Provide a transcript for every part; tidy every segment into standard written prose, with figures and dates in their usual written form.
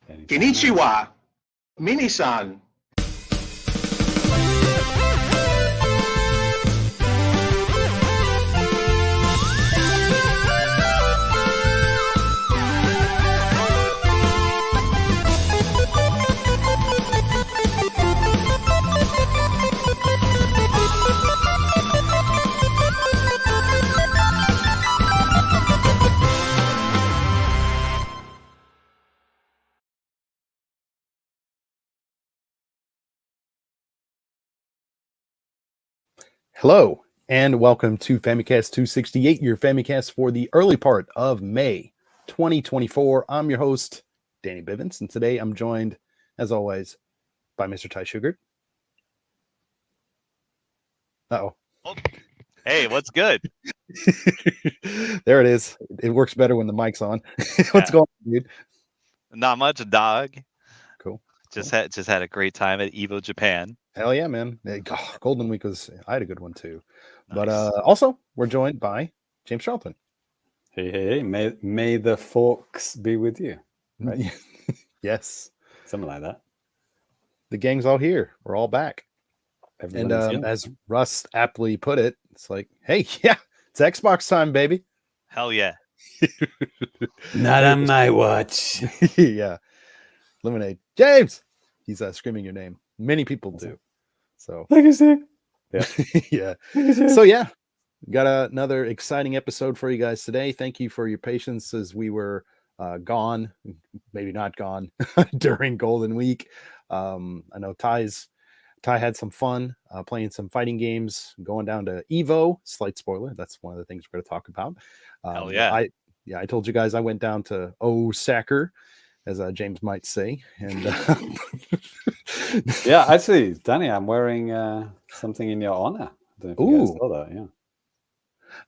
Konnichiwa, Minisan. Hello, and welcome to Famicast 268, your Famicast for the early part of May 2024. I'm your host, Danny Bivens, and today I'm joined, as always, by Mr. Ty Sugar. Uh-oh. Oh, hey, what's good? There it is. It works better when the mic's on. What's going on, dude? Not much, dog. Cool. Just had a great time at EVO Japan. Hell yeah, man. Golden Week I had a good one too. Nice. But also, we're joined by James Charlton. Hey. May the forks be with you. Right? Yes. Something like that. The gang's all here. We're all back. Everybody's here. As Russ aptly put it, it's like, hey, yeah, it's Xbox time, baby. Hell yeah. Not on my watch. Yeah. Lemonade. James! He's screaming your name. Many people do. So, like I said. Yeah. Yeah. So, yeah, got another exciting episode for you guys today. Thank you for your patience as we were gone, maybe not gone, during Golden Week. I know Ty had some fun playing some fighting games, going down to EVO. Slight spoiler. That's one of the things we're going to talk about. Hell yeah. I told you guys I went down to Osaka, as James might say. And yeah, actually, Danny, I'm wearing something in your honor. I don't know if you guys saw that. Yeah.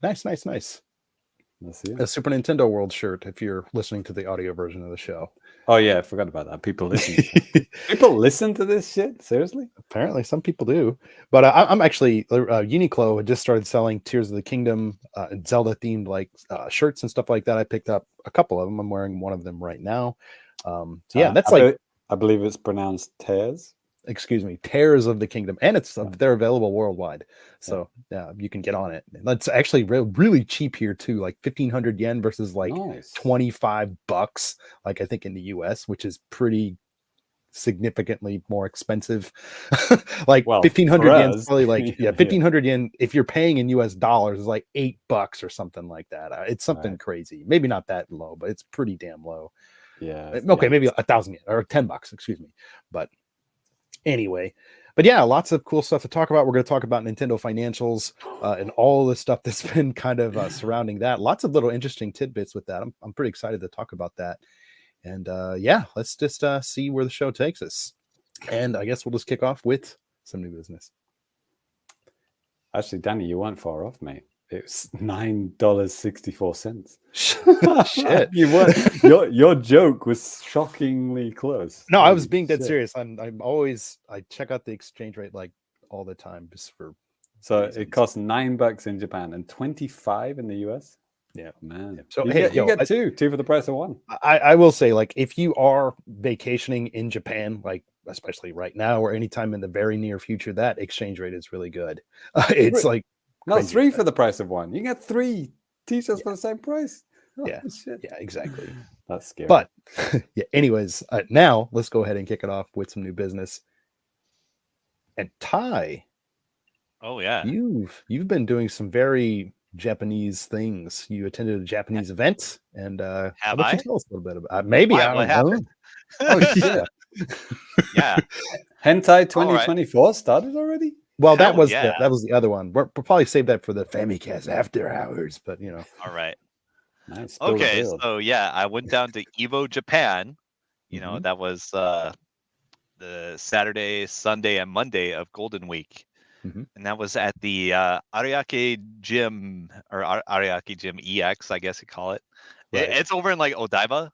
Nice. Let's see. A Super Nintendo World shirt if you're listening to the audio version of the show. Oh yeah, I forgot about that. People listen. People listen to this shit? Seriously? Apparently, some people do. But I'm actually Uniqlo had just started selling Tears of the Kingdom, Zelda themed like shirts and stuff like that. I picked up a couple of them. I'm wearing one of them right now. That's I believe it's pronounced Tears. Excuse me, Tears of the Kingdom, and they're available worldwide, so you can get on it. That's actually really cheap here too, like 1,500 yen versus like $25, like I think in the US, which is pretty significantly more expensive. Like 1,500 yen is probably like 1,500 yen if you're paying in US dollars is like $8 or something like that. It's something crazy, maybe not that low, but it's pretty damn low. Maybe 1,000 yen or $10, excuse me, but anyway, but yeah, lots of cool stuff to talk about. We're going to talk about Nintendo financials and all the stuff that's been kind of surrounding that. Lots of little interesting tidbits with that. I'm pretty excited to talk about that. And let's just see where the show takes us. And I guess we'll just kick off with some new business. Actually, Danny, you weren't far off, mate. It's $9.64. Shit, you were. Your joke was shockingly close. No, I was being dead serious. I check out the exchange rate like all the time just for. So it costs $9 in Japan and 25 in the US. Yeah, man. So you get two for the price of one. I will say, like, if you are vacationing in Japan, like especially right now or anytime in the very near future, that exchange rate is really good. It's like. No, three for the price of one. You get 3 t-shirts for the same price. Oh, yeah, exactly. That's scary. But anyways, now let's go ahead and kick it off with some new business. And Ty, oh yeah, you've been doing some very Japanese things. You attended a Japanese event, and how about you tell us a little bit about? Maybe I don't know. Oh yeah, yeah. Hentai 2024 started already. Well, that was the other one. We'll probably save that for the Famicast after hours, but you know. All right. Nice. Okay, so I went down to EVO Japan. You know, that was the Saturday, Sunday, and Monday of Golden Week, and that was at the Ariake Gym or Ariake Gym EX, I guess you call it. Right. It's over in like Odaiba.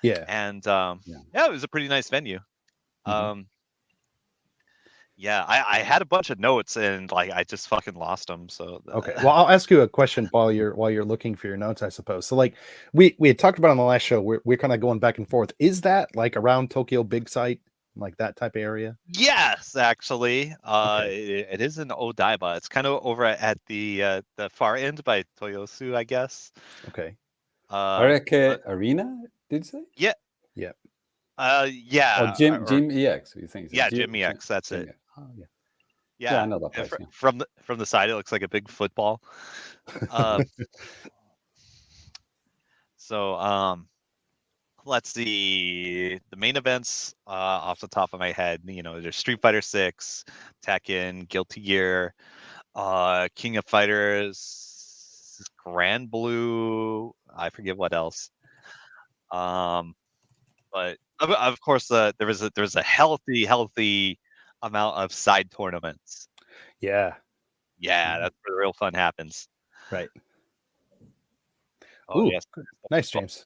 Yeah. And it was a pretty nice venue. Yeah, I had a bunch of notes and like I just fucking lost them. So okay, well, I'll ask you a question while you're looking for your notes, I suppose. So like we had talked about on the last show, we're kind of going back and forth. Is that like around Tokyo Big Sight, like that type of area? yes, actually, Okay. it is in Odaiba. It's kind of over at the far end by Toyosu, I guess. Okay. Arake Arena, did you say? Yeah. Yeah. Yeah. Or Gym EX, you think? Yeah, Gym EX. That's Gym it. EX. Oh, yeah. Yeah. Yeah, I know that place. Yeah. From the side, it looks like a big football. So let's see the main events off the top of my head. You know, there's Street Fighter 6, Tekken, Guilty Gear, King of Fighters, Grand Blue. I forget what else. But of course, there's a healthy amount of side tournaments. Yeah. Yeah, that's where the real fun happens. Right. Oh, ooh, yes. Nice, James.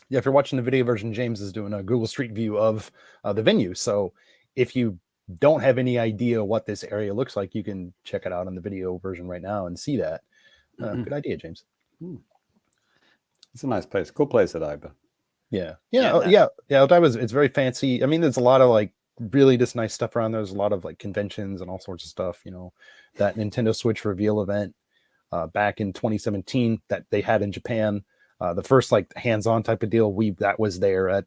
Yeah, if you're watching the video version, James is doing a Google Street View of the venue. So if you don't have any idea what this area looks like, you can check it out on the video version right now and see that. Good idea, James. It's a nice place. Cool place at Odaiba. Yeah. Odaiba, it's very fancy. I mean, there's a lot of like really just nice stuff around there. There's a lot of like conventions and all sorts of stuff. You know, that Nintendo Switch reveal event back in 2017 that they had in Japan. The first like hands-on type of deal, that was there at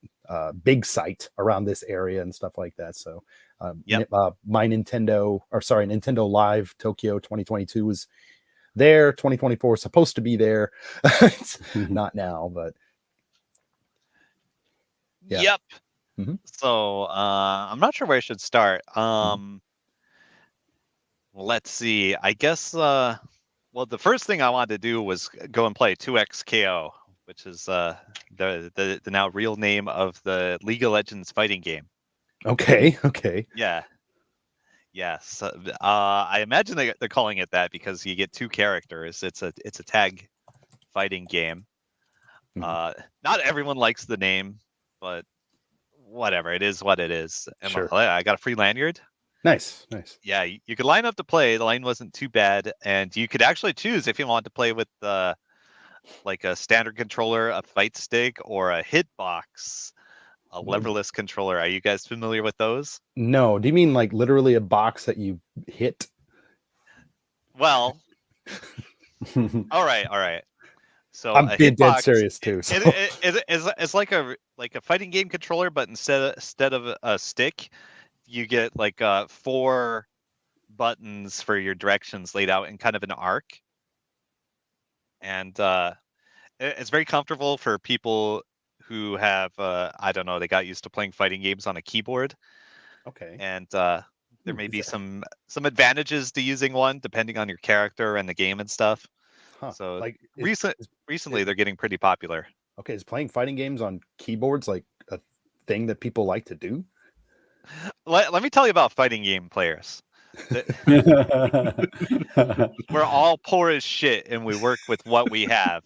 Big Sight around this area and stuff like that. So my Nintendo Live Tokyo 2022 was there. 2024 is supposed to be there. It's not now, but yeah. Yep. Mm-hmm. So I'm not sure where I should start. Let's see. I guess well, the first thing I wanted to do was go and play 2XKO, which is the now real name of the League of Legends fighting game. Okay. Yeah. Yes. I imagine they're calling it that because you get two characters. It's a tag fighting game. Not everyone likes the name, but whatever. It is what it is. And sure. I got a free lanyard. Nice. Yeah, you could line up to play. The line wasn't too bad, and you could actually choose if you want to play with like a standard controller, a fight stick, or a hitbox, a leverless controller. Are you guys familiar with those? No. Do you mean like literally a box that you hit? Well, all right. So I'm being dead serious too. So. It's like a fighting game controller, but instead of a stick, you get like 4 buttons for your directions laid out in kind of an arc, and it's very comfortable for people who have I don't know, they got used to playing fighting games on a keyboard. Okay. And there may be some advantages to using one depending on your character and the game and stuff. So like recently they're getting pretty popular. Okay, is playing fighting games on keyboards like a thing that people like to do? Let me tell you about fighting game players. We're all poor as shit and we work with what we have.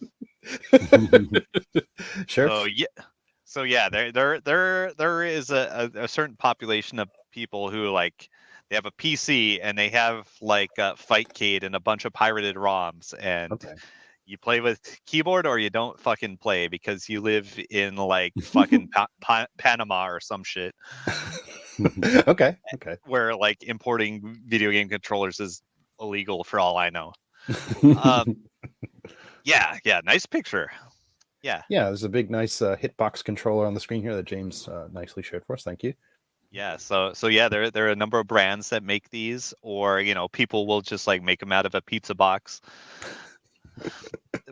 Sure. So yeah, there is a certain population of people who like they have a PC and they have like Fightcade and a bunch of pirated ROMs, and you play with keyboard or you don't fucking play because you live in like fucking Panama or some shit. Okay. Where like importing video game controllers is illegal for all I know. Yeah, nice picture. Yeah, there's a big nice hitbox controller on the screen here that James nicely shared for us. Thank you. Yeah, so yeah, there are a number of brands that make these, or you know, people will just like make them out of a pizza box.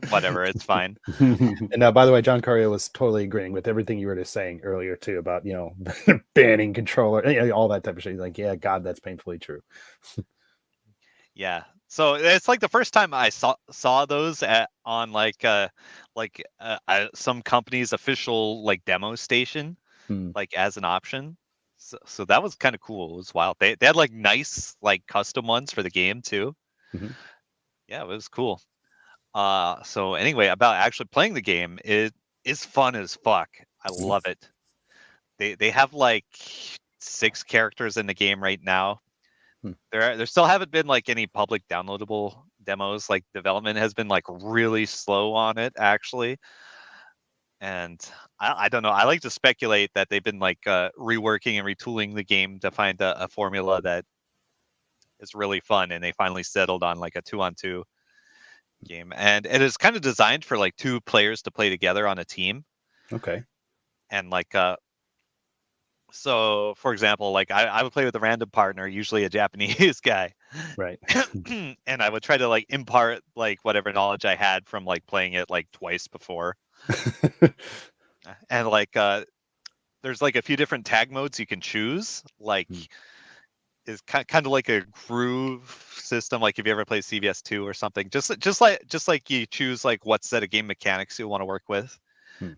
Whatever, it's fine. And now, by the way, John Cario was totally agreeing with everything you were just saying earlier too about, you know, banning controller, all that type of shit. Like, yeah, God, that's painfully true. Yeah, so it's like the first time I saw those on like some company's official like demo station, like as an option. So that was kind of cool. It was wild. They had like nice like custom ones for the game too. Yeah, it was cool. So anyway, about actually playing the game, it is fun as fuck. I love it. They have like 6 characters in the game right now. There still haven't been like any public downloadable demos. Like development has been like really slow on it actually. And I don't know. I like to speculate that they've been like reworking and retooling the game to find a formula that is really fun, and they finally settled on like a 2-on-2 game. And it is kind of designed for like 2 players to play together on a team. Okay. And like so for example, like I would play with a random partner, usually a Japanese guy. Right. And I would try to like impart like whatever knowledge I had from like playing it like twice before. And like there's like a few different tag modes you can choose. Like is kind of like a groove system. Like if you ever play CVS2 or something, just like you choose like what set of game mechanics you want to work with.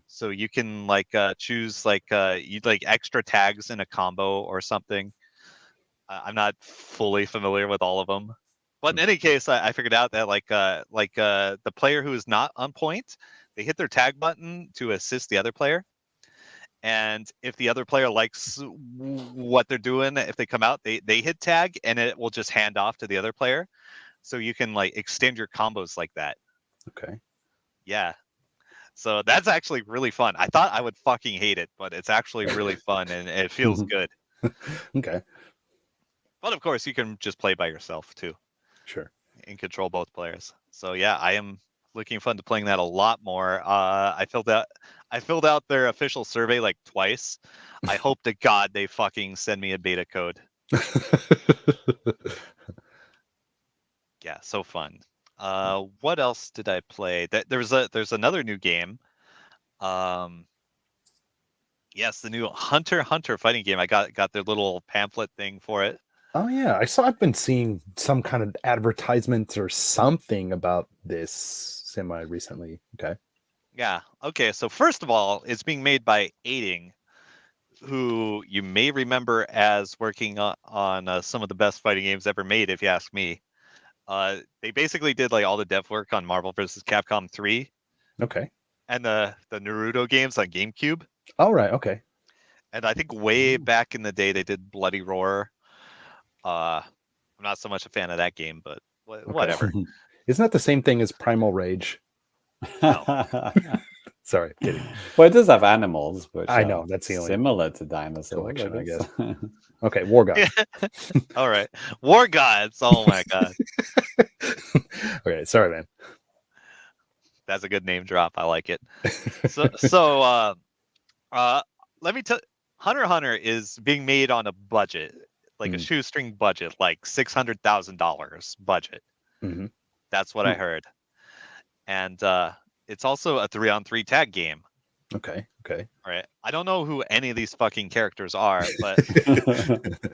So you can like choose like you like extra tags in a combo or something. I'm not fully familiar with all of them, but in any case, I figured out that like the player who is not on point, they hit their tag button to assist the other player. And if the other player likes what they're doing, if they come out, they hit tag, and it will just hand off to the other player. So you can like extend your combos like that. Okay. Yeah. So that's actually really fun. I thought I would fucking hate it, but it's actually really fun, and it feels good. Okay. But of course, you can just play by yourself too. Sure. And control both players. So yeah, I am looking forward to playing that a lot more. I filled out their official survey like twice. I hope to God they fucking send me a beta code. Yeah, so fun. What else did I play? There's another new game. Yes, the new Hunter x Hunter fighting game. I got their little pamphlet thing for it. Oh yeah, I've been seeing some kind of advertisements or something about this semi recently. Okay. Yeah. Okay. So first of all, it's being made by Aiding, who you may remember as working on some of the best fighting games ever made, if you ask me. They basically did like all the dev work on Marvel vs. Capcom 3. Okay. And the Naruto games on GameCube. All right. Okay. And I think way back in the day they did Bloody Roar. I'm not so much a fan of that game, but whatever. Okay. Isn't that the same thing as Primal Rage? No. Sorry, kidding. Well, it does have animals, but I know that's the only similar to dinosaurs. collection, I guess. Okay, War Gods. All right, War Gods. Oh my God. Okay, sorry, man. That's a good name drop. I like it. So let me tell. Hunter x Hunter is being made on a budget, like a shoestring budget, like $600,000 budget. Mm-hmm. That's what I heard. And it's also a 3-on-3 tag game. Okay. All right. I don't know who any of these fucking characters are, but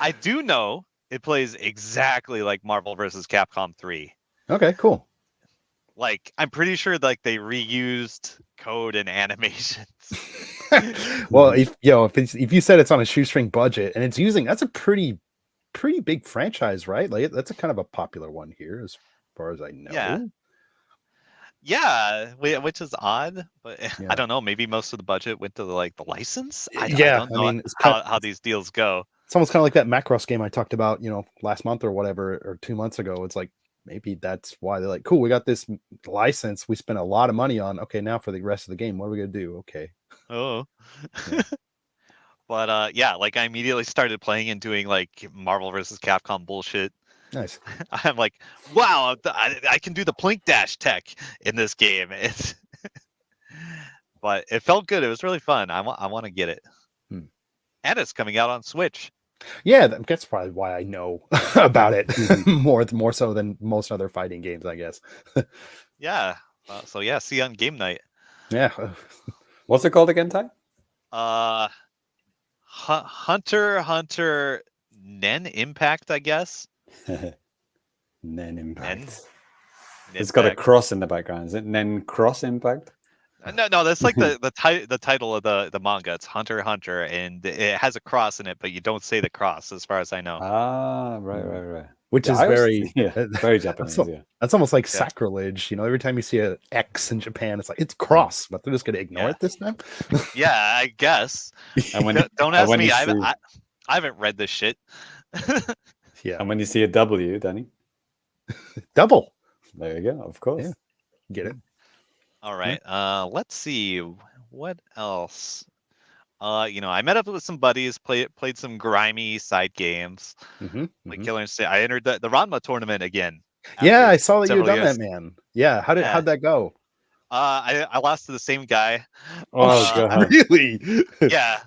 I do know it plays exactly like Marvel vs. Capcom 3. Okay, cool. Like, I'm pretty sure like they reused code and animations. Well, if you said it's on a shoestring budget and it's using, that's a pretty big franchise, right? Like that's a kind of a popular one here, as far as I know. Yeah, which is odd, but I don't know. Maybe most of the budget went to the license. I don't know mean, how these deals go. It's almost kind of like that Macross game I talked about, last month or whatever, or 2 months ago. It's like maybe that's why they're like, cool, we got this license we spent a lot of money on. Okay, now for the rest of the game, what are we gonna do? Okay. Oh. Yeah. But like I immediately started playing and doing like Marvel vs. Capcom bullshit. Nice. I'm like, wow, I can do the plink dash tech in this game. But it felt good. It was really fun. I want to get it. And it's coming out on Switch. Yeah, that's probably why I know about it more so than most other fighting games, I guess. Yeah. So yeah, see you on game night. Yeah. What's it called again, Ty? Hunter x Hunter Nen Impact, I guess. Nen Impact. Nen it's got a cross in the background. Is it Nen Cross Impact? No, that's like the title of the manga. It's Hunter x Hunter, and it has a cross in it, but you don't say the cross, as far as I know. Ah, right. Which is very Japanese. That's almost like sacrilege. Every time you see an X in Japan, it's like it's cross, but they're just going to ignore it this time. Yeah, I guess. And when, don't ask me. I haven't read this shit. Yeah. And when you see a W, Danny, double. There you go. Of course. Yeah. Get it. All right. Let's see what else. I met up with some buddies, played some grimy side games. Like Killer Instinct. I entered the Ranma tournament again. Yeah, I saw that you had done years. that, man. Yeah, how'd that go? I lost to the same guy. Oh god. Really? Yeah.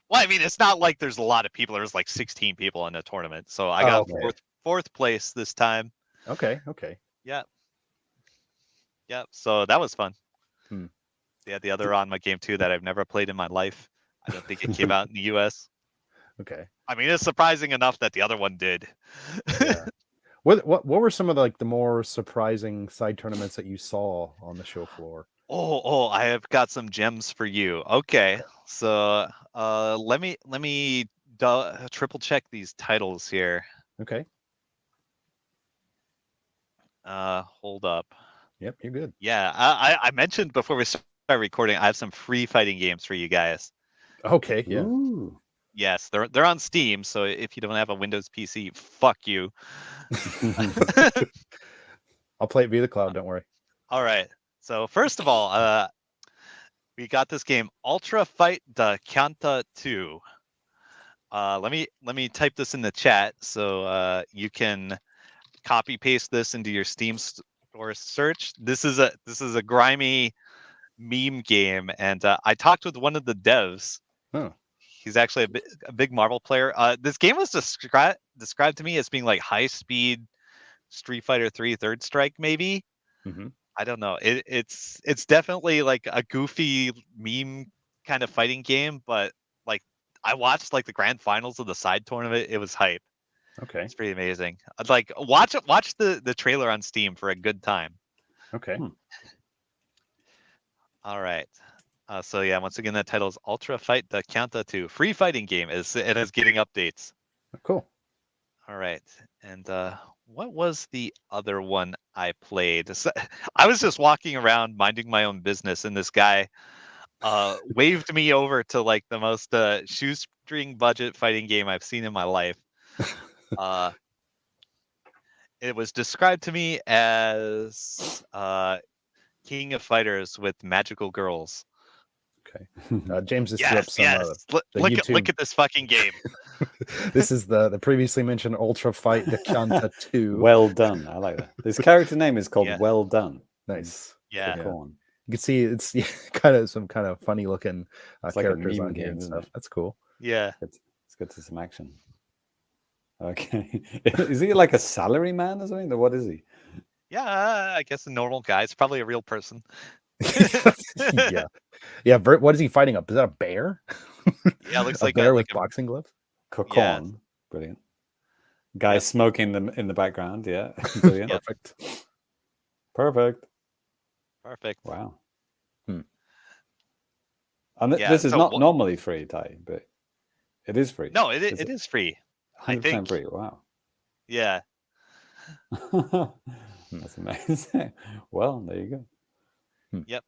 Well, I mean, it's not like there's a lot of people. There's like 16 people in the tournament, so I got fourth place this time. Okay. Yeah. So that was fun. Yeah, the other Ranma game too that I've never played in my life. I don't think it came out in the U.S. Okay. I mean, it's surprising enough that the other one did. Yeah. What were some of the more surprising side tournaments that you saw on the show floor? Oh, I have got some gems for you. Okay, so let me triple check these titles here. Okay. Hold up. Yep, you're good. Yeah, I mentioned before we start recording, I have some free fighting games for you guys. Okay, yeah. Ooh. Yes, they're on Steam, so if you don't have a Windows PC, fuck you. I'll play it via the cloud, don't worry. All right. So first of all, we got this game, Ultra Fight the Kyanta 2. Let me type this in the chat so you can copy paste this into your Steam store search. This is a grimy meme game, and I talked with one of the devs. Oh. He's actually a big Marvel player. This game was described to me as being like high speed Street Fighter 3 Third Strike, maybe. I don't know. It's definitely like a goofy meme kind of fighting game, but like I watched like the grand finals of the side tournament. It was hype. Okay. It's pretty amazing. I'd like watch the trailer on Steam for a good time. Okay. All right. So yeah, once again, that title is Ultra Fight the Kyanta 2. Free fighting game. It is getting updates. Cool. All right. And what was the other one I played? So, I was just walking around minding my own business, and this guy waved me over to like the most shoestring budget fighting game I've seen in my life. It was described to me as King of Fighters with magical girls. Okay. James has Yes. Look at this fucking game. This is the previously mentioned Ultra Fight the Kyanta 2. Well done. I like that. This character name is called Well Done. Nice. Yeah. You can see it's kind of some kind of funny looking characters like on here and stuff. That's cool. Yeah. Let's get to some action. Okay. Is he like a salary man or something? Or what is he? Yeah, I guess a normal guy. It's probably a real person. Yeah. What is he fighting up? Is that a bear? Yeah, it looks a like bear a with boxing gloves. Cocoon. Yeah. Brilliant. Guy smoking them in the background. Yeah. Brilliant. Perfect. Wow. And this is not normally free, Ty, but it is free. No, it is free. 100% free. Wow. Yeah. That's amazing. Well, there you go. Yep.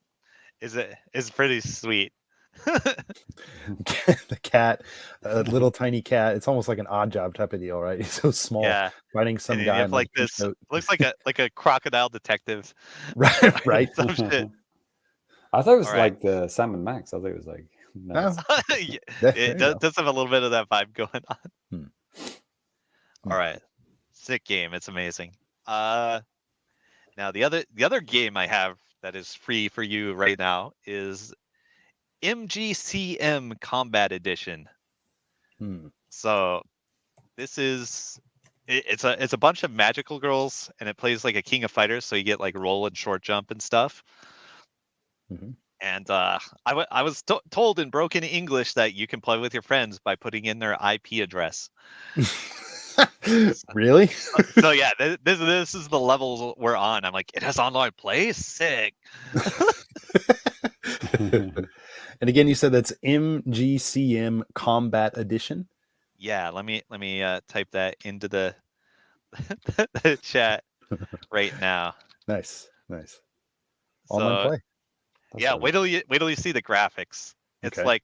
It's pretty sweet. The cat, a little tiny cat. It's almost like an Odd Job type of deal, right? He's so small. Yeah. Fighting some and guy. Like this. Looks like a crocodile detective. Right. Some shit. I thought it was like the Sam and Max. I thought it was like. No. It does have a little bit of that vibe going on. All right. Sick game. It's amazing. Now the other game I have that is free for you right now is MGCM Combat Edition. So this is it's a bunch of magical girls, and it plays like a King of Fighters, so you get like roll and short jump and stuff. And I was told in broken English that you can play with your friends by putting in their IP address. Really? So yeah, this is the levels we're on. I'm like, it has online play? Sick. And again, you said that's MGCM Combat Edition? Yeah, let me type that into the chat right now. Nice. Online play. That's wait till you see the graphics. It's like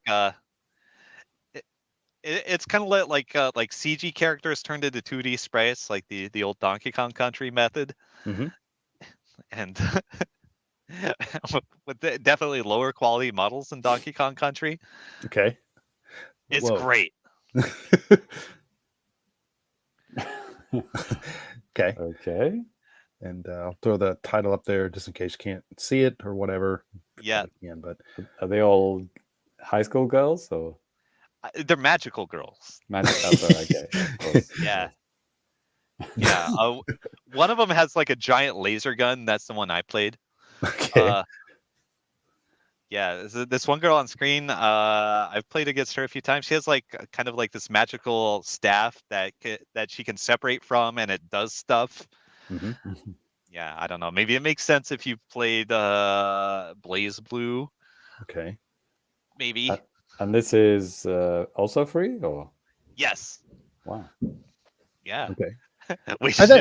It's kind of like CG characters turned into 2D sprites, like the old Donkey Kong Country method, and with definitely lower quality models than Donkey Kong Country. Okay. It's great. Okay. Okay. And I'll throw the title up there just in case you can't see it or whatever. Yeah. But are they all high school girls or? They're magical girls. Okay. Yeah. Yeah. One of them has like a giant laser gun. That's the one I played. Okay. Yeah, this one girl on screen, I've played against her a few times. She has like kind of like this magical staff that she can separate from, and it does stuff. Yeah, I don't know. Maybe it makes sense if you played Blaze Blue. Okay. Maybe. And this is also free, or? Yes. Wow. Yeah. Okay. we should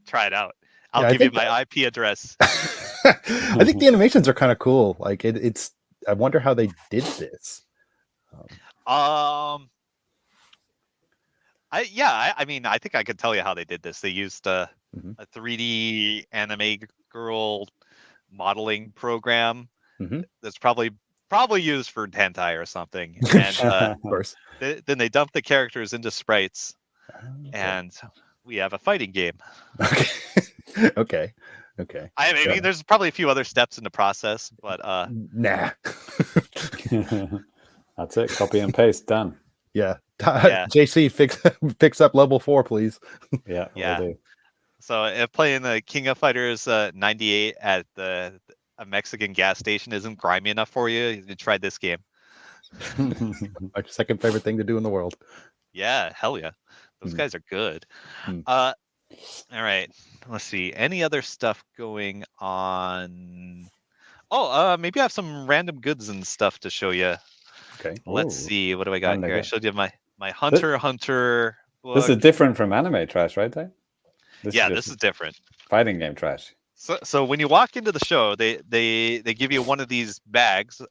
try it out. I'll give you my IP address. I think the animations are kind of cool. Like it's. I wonder how they did this. I mean, I think I could tell you how they did this. They used a 3D anime girl modeling program that's probably used for hentai or something. And of course. Then they dump the characters into sprites, and we have a fighting game. Okay. I mean, there's probably a few other steps in the process, but nah. That's it. Copy and paste. Done. Yeah. JC fix up level 4, please. Yeah. So if playing the King of Fighters 98 at a Mexican gas station isn't grimy enough for you, you try this game. My second favorite thing to do in the world. Yeah, hell yeah. Those guys are good. All right. Let's see. Any other stuff going on? Oh, maybe I have some random goods and stuff to show you. Okay. Let's see. What do I got here? I showed you my Hunter book. This is different from anime trash, right, Dave? This is different. Fighting game trash. So when you walk into the show, they give you one of these bags,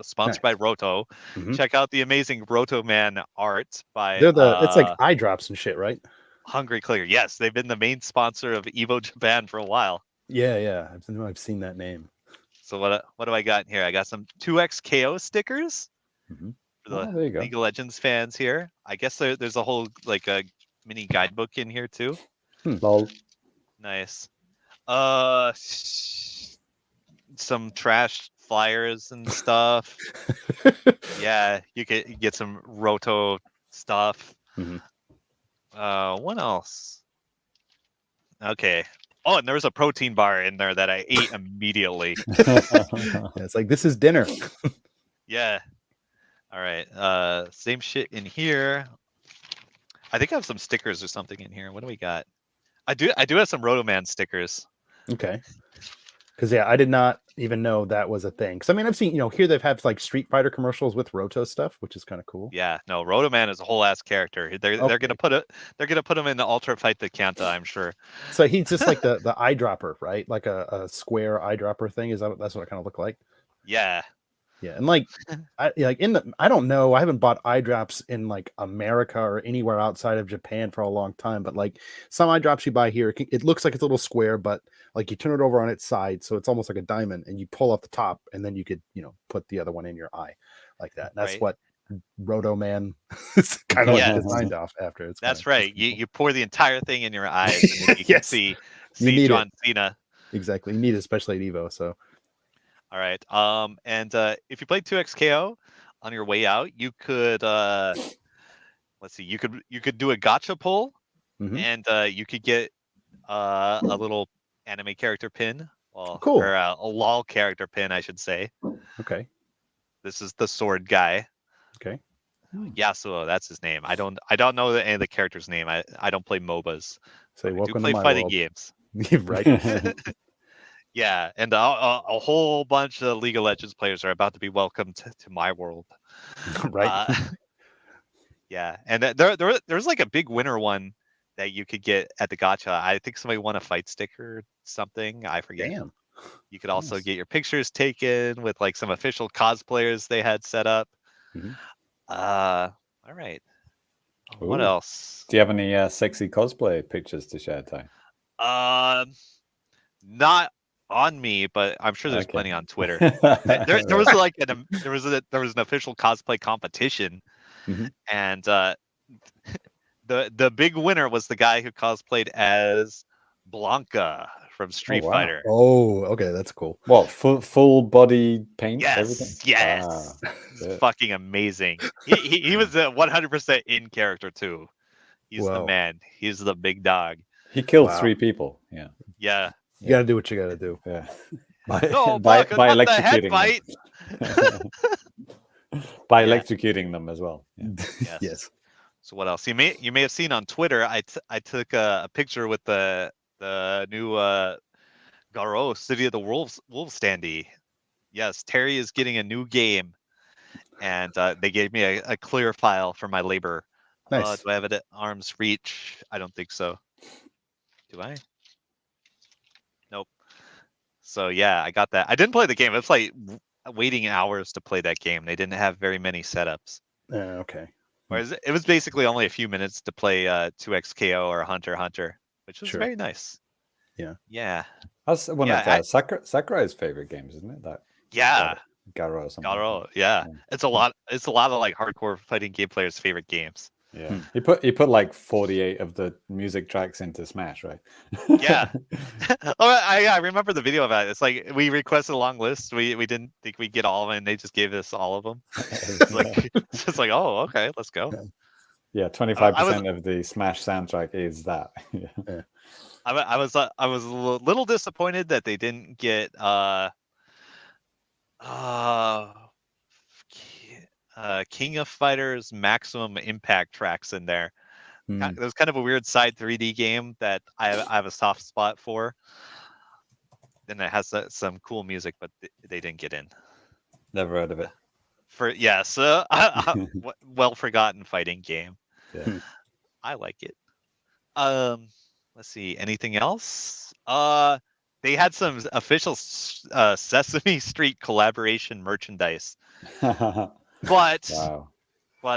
sponsored by Roto. Check out the amazing Roto Man art by. It's like eye drops and shit, right? Hungry Clear. Yes, they've been the main sponsor of EVO Japan for a while. Yeah. I've seen that name. So what do I got here? I got some 2XKO stickers for the League of Legends fans here. I guess there's a whole like a mini guidebook in here too. Lol. Nice. Some trash flyers and stuff. Yeah, you get some Roto stuff. What else? Okay. Oh, and there was a protein bar in there that I ate immediately. It's like, this is dinner. Yeah. All right. Same shit in here. I think I have some stickers or something in here. What do we got? I do have some Rotoman stickers. Okay. Because I did not even know that was a thing. Because I mean, I've seen, here they've had like Street Fighter commercials with Roto stuff, which is kind of cool. Yeah, no, Rotoman is a whole ass character. They're gonna put him in the Ultra Fight the Kanta, I'm sure. So he's just like the eyedropper, right? Like a square eyedropper thing. That's what it kind of looked like? Yeah. Yeah, and like, I don't know. I haven't bought eye drops in like America or anywhere outside of Japan for a long time. But like some eye drops you buy here, it looks like it's a little square, but like you turn it over on its side, so it's almost like a diamond, and you pull off the top, and then you could put the other one in your eye, like that. And that's what Roto Man is kind of like designed off after. That's right. You pour the entire thing in your eyes, and then you can see John Cena. Exactly. You need it, especially at EVO. So. All right. And if you played 2XKO on your way out, you could let's see, you could do a gacha pull, and you could get a little anime character pin. Well, cool. Or a LOL character pin, I should say. Okay. This is the sword guy. Okay. Yasuo, that's his name. I don't know any of the character's name. I don't play MOBAs. So I do play fighting games. Right. Yeah, and a whole bunch of League of Legends players are about to be welcomed to my world. Right. Yeah, and there's like a big winner one that you could get at the gacha. I think somebody won a fight stick or something. I forget. Damn. You could also get your pictures taken with like some official cosplayers they had set up. All right. What else? Do you have any sexy cosplay pictures to share, Ty? Not on me, but I'm sure there's plenty on Twitter. there was like there was an official cosplay competition, and the big winner was the guy who cosplayed as Blanca from Street Fighter. Oh, okay, that's cool. What, full body paint? Yes, everything? yes. It's fucking amazing. He was 100% in character too. He's the man. He's the big dog. He killed 3 people. Yeah. Yeah. You gotta do what you gotta do. Yeah. By electrocuting them. By electrocuting them as well. Yeah. Yes. So what else? You may have seen on Twitter. I took a picture with the new Garo City of the Wolves standee. Yes, Terry is getting a new game, and they gave me a clear file for my labor. Nice. Do I have it at arm's reach? I don't think so. Do I? Nope. So yeah, I got that. I didn't play the game. It's like waiting hours to play that game. They didn't have very many setups. Okay. Whereas it was basically only a few minutes to play 2XKO or Hunter, which was very nice. Yeah. Yeah. That's one of Sakurai's favorite games, isn't it? That Garo or something. Garo, yeah. It's a lot of like hardcore fighting game players' favorite games. Yeah. He put like 48 of the music tracks into Smash, right? Yeah. I remember the video of that. It's like we requested a long list. We didn't think we'd get all of them, and they just gave us all of them. It's just like, oh, okay, let's go. Yeah, 25% of the Smash soundtrack is that. Yeah. I was a little disappointed that they didn't get King of Fighters Maximum Impact tracks in there. It was kind of a weird side 3D game that I have a soft spot for. And it has some cool music, but they didn't get in. Never heard of it. Well forgotten fighting game. Yeah. I like it. Let's see. Anything else? They had some official Sesame Street collaboration merchandise. But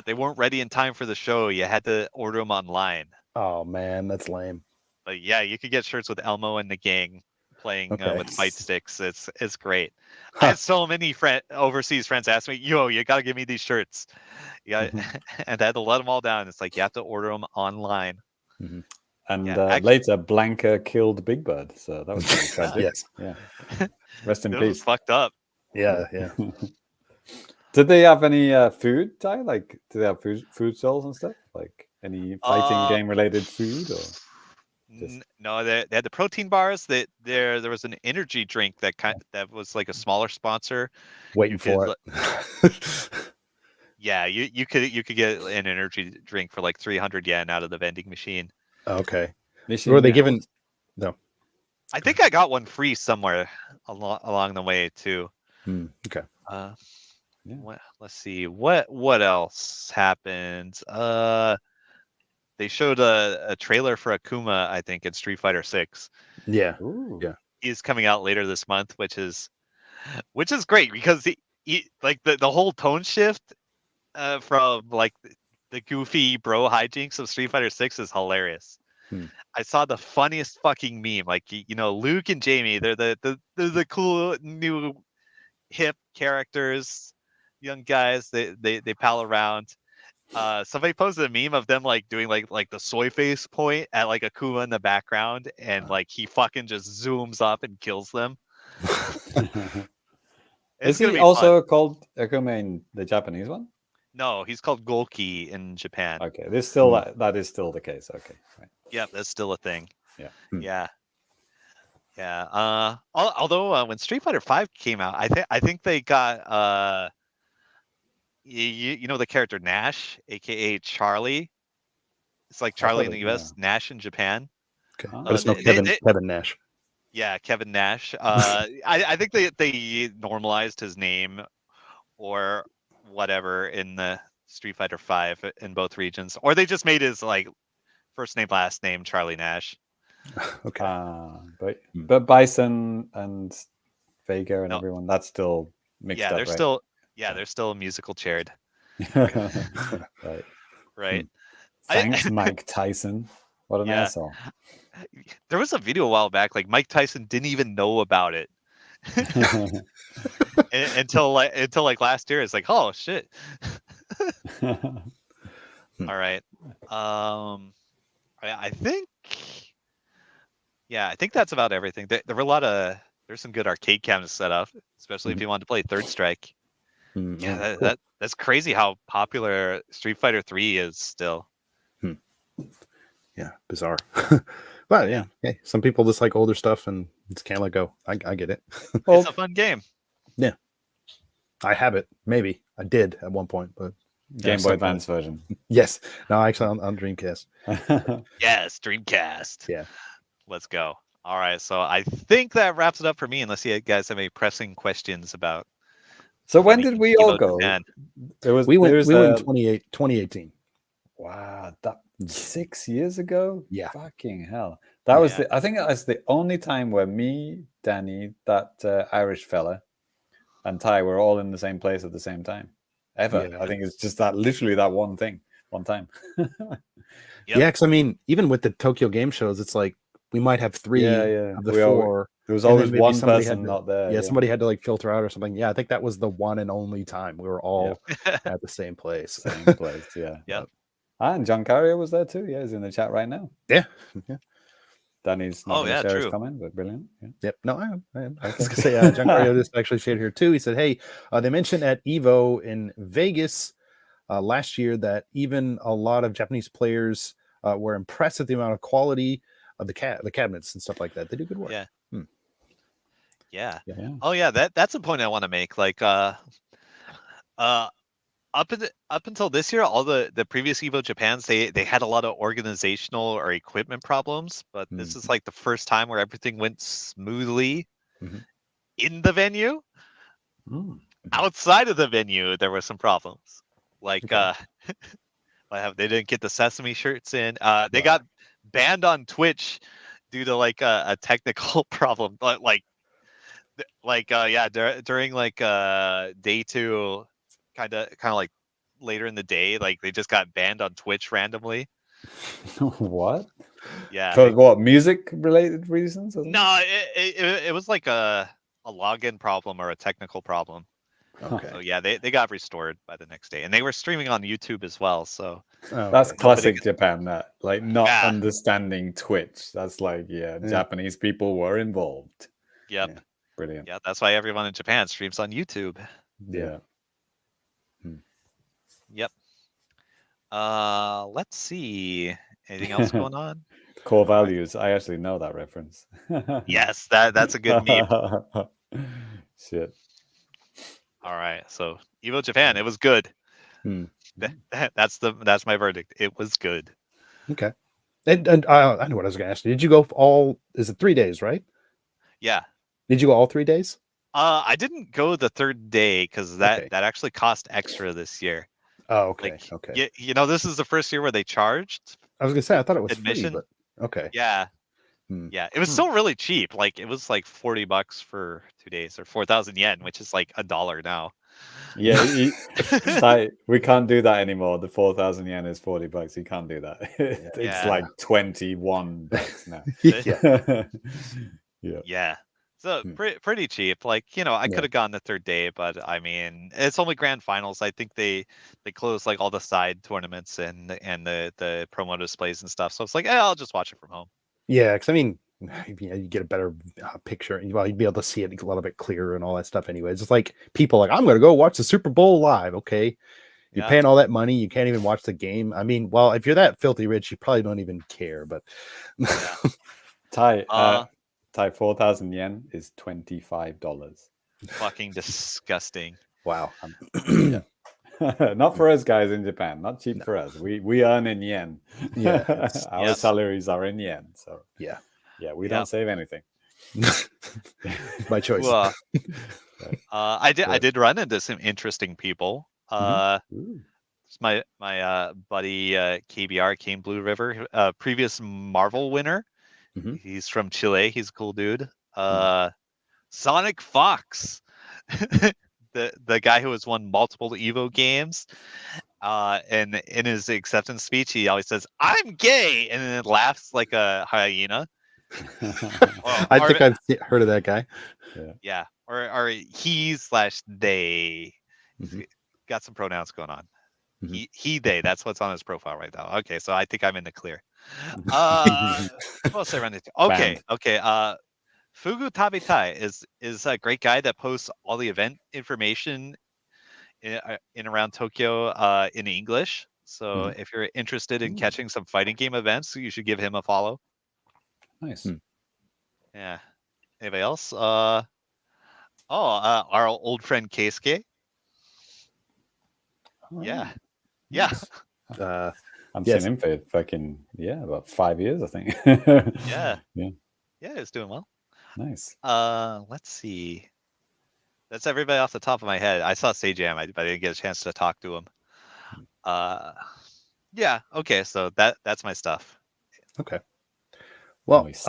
they weren't ready in time for the show. You had to order them online. Oh man, that's lame. But yeah, you could get shirts with Elmo and the gang playing with fight sticks. It's great. I had so many overseas friends ask me, "Yo, you gotta give me these shirts." Yeah, and I had to let them all down. It's like you have to order them online. And later, Blanca killed Big Bird, so that was pretty tragic. Yes. Yeah. Rest in peace. Was fucked up. Yeah. Did they have any food, Ty? Like, do they have food stalls and stuff? Like any fighting game related food? Or no, they had the protein bars. There was an energy drink that was like a smaller sponsor. Waiting for it. Yeah, you could get an energy drink for like 300 yen out of the vending machine. Okay. Were they given? No. I think I got one free somewhere along the way too. Okay. Let's see. What else happened? They showed a trailer for Akuma, I think, in Street Fighter 6. Yeah. Yeah. He's coming out later this month, which is great because he like the whole tone shift from like the goofy bro hijinks of Street Fighter 6 is hilarious. I saw the funniest fucking meme. Like, Luke and Jamie, they're the cool new hip characters, young guys. They pal around. Somebody posted a meme of them like doing like the soy face point at like Akuma in the background, and like he fucking just zooms up and kills them. Is he also called Akuma in the Japanese one? No, he's called Golki in Japan. Okay, there's still that is still the case. Okay, right. Yep, that's still a thing. Yeah. Although when Street Fighter 5 came out, I think they got the character Nash, aka Charlie. It's like Charlie in the US, Nash in Japan. Okay, but it's not Kevin Nash. Yeah, Kevin Nash. I think they normalized his name or whatever in the Street Fighter 5 in both regions, or they just made his like first name last name Charlie Nash. Okay. But Bison and Vega and everyone, that's still mixed up. They're still musical chaired. Right. Thanks, Mike Tyson. What an asshole. There was a video a while back, like Mike Tyson didn't even know about it until like last year. It's like, oh shit. All right. I think that's about everything. There were there's some good arcade cabinets set up, especially if you wanted to play Third Strike. Yeah, that's crazy how popular Street Fighter 3 is still. Yeah, bizarre. But yeah, hey, some people just like older stuff and just can't let go. I get it. It's a fun game. Yeah, I have it. Maybe I did at one point, but Game Boy Advance version. Yes, no, actually on Dreamcast. Yes, Dreamcast. Yeah, let's go. All right, so I think that wraps it up for me. Unless you guys have any pressing questions about. So when did we all go? We went in 2018. Wow, that 6 years ago? Yeah. Fucking hell. That was I think that's the only time where me, Danny, that Irish fella, and Ty were all in the same place at the same time. Ever. Yeah. I think it's just literally that one time. Yeah, because I mean, even with the Tokyo Game Shows, it's like we might have three of the four. There was always one person not there. Yeah, somebody had to like filter out or something. Yeah, I think that was the one and only time we were all at the same place. Same place, yeah. Yep. And John Carrier was there too. Yeah, he's in the chat right now. Yeah. Danny's not going to share his comment, but brilliant. Yeah. Yep. No, I am. I was going to say, John Carrier just actually shared here too. He said, hey, they mentioned at EVO in Vegas last year that even a lot of Japanese players were impressed at the amount of quality of the cabinets and stuff like that. They do good work. Yeah. Yeah. Oh yeah, that's a point I want to make. Like up until this year, all the previous EVO Japans, they had a lot of organizational or equipment problems, but this is like the first time where everything went smoothly in the venue. Outside of the venue, there were some problems. Like they didn't get the Sesame shirts in. They got banned on Twitch due to like a technical problem. During like day two, kind of like later in the day, like they just got banned on Twitch randomly. What? Yeah. For what, music related reasons? No, it was like a login problem or a technical problem. Okay. So yeah, they got restored by the next day, and they were streaming on YouTube as well. So that's classic Japan. That like not understanding Twitch. That's like Japanese people were involved. Yep. Yeah. Brilliant. Yeah, that's why everyone in Japan streams on YouTube. Yeah. Yep. Let's see. Anything else going on? Core values. I actually know that reference. Yes, that's a good meme. Shit. All right. So EVO Japan, it was good. That's my verdict. It was good. Okay. And I know what I was going to ask you. Did you go all? Is it 3 days, right? Yeah. Did you go all 3 days? I didn't go the third day because that actually cost extra this year. Oh, okay. Like, okay. You know, this is the first year where they charged. I was gonna say I thought it was admission. Free, but okay. Yeah. Yeah. It was still really cheap. Like it was like $40 for 2 days or 4,000 yen, which is like $1 now. Yeah, we can't do that anymore. The 4,000 yen is $40. You can't do that. It's like $21 now. Yeah. So pretty cheap. Like, you know, I could have gone the third day, but I mean, it's only grand finals. I think they close like all the side tournaments and the promo displays and stuff. So it's like, I'll just watch it from home. Yeah, because I mean, you get a better picture. Well, you'd be able to see it a little bit clearer and all that stuff. Anyways, it's like people like, I'm going to go watch the Super Bowl live. Okay, you're paying all that money, you can't even watch the game. I mean, well, if you're that filthy rich, you probably don't even care. But Ty, 4,000 yen is $25. Fucking disgusting. Wow. Not for us guys in Japan. Not cheap for us. We earn in yen. Yeah, our salaries are in yen. So yeah, we don't save anything. My choice. I did run into some interesting people. My buddy KBR, King Blue River, previous Marvel winner. He's from Chile. He's a cool dude. Sonic Fox, the guy who has won multiple EVO games. And in his acceptance speech, he always says, "I'm gay," and then laughs like a hyena. I think I've heard of that guy. Yeah. Or he/they. Got some pronouns going on. They. That's what's on his profile right now. Okay, so I think I'm in the clear. What else I run into? Okay. Fugu Tabitai is a great guy that posts all the event information in around Tokyo in English. So if you're interested in catching some fighting game events, you should give him a follow. Nice. Yeah. Anybody else? Our old friend Keisuke. Yeah. I'm seeing him for fucking about 5 years, I think. Yeah, it's doing well. Nice. Let's see. That's everybody off the top of my head. I saw Sajam, but I didn't get a chance to talk to him. Yeah. Okay. So that's my stuff. Okay. Well, Nice.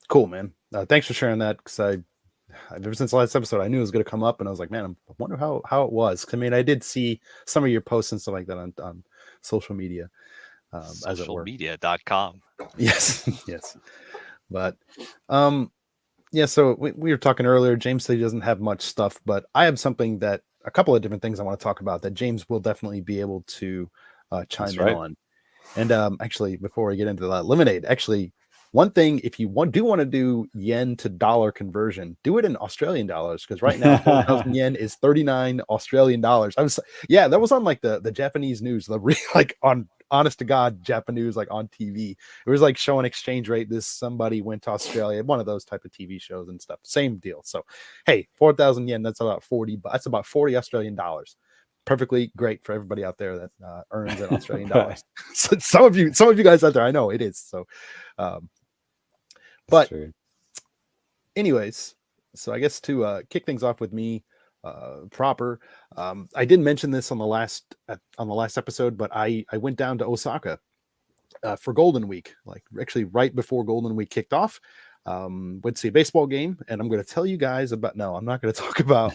Cool, man. Thanks for sharing that, because ever since the last episode, I knew it was going to come up, and I was like, man, I wonder how it was. I mean, I did see some of your posts and stuff like that on social media, as it were. Socialmedia.com. Yes, yes. But so we were talking earlier. James said he doesn't have much stuff, but I have a couple of different things I want to talk about that James will definitely be able to chime in on. And actually, before we get into that, Lemonade, actually, one thing, if you do want to do yen to dollar conversion, do it in Australian dollars, because right now 4,000 yen is 39 Australian dollars. That was on like the Japanese news, like on honest to God JAPANews, like on TV. It was like showing exchange rate. Somebody went to Australia, one of those type of TV shows and stuff. Same deal. So hey, 4,000 yen, that's about 40 Australian dollars. Perfectly great for everybody out there that earns in Australian dollars. So some of you guys out there, I know it is. So but anyways, so I guess to kick things off with me proper, I didn't mention this on the last episode, but I went down to Osaka for Golden Week, like actually right before Golden Week kicked off. Went to see a baseball game, and I'm going to tell you guys about. No, I'm not going to talk about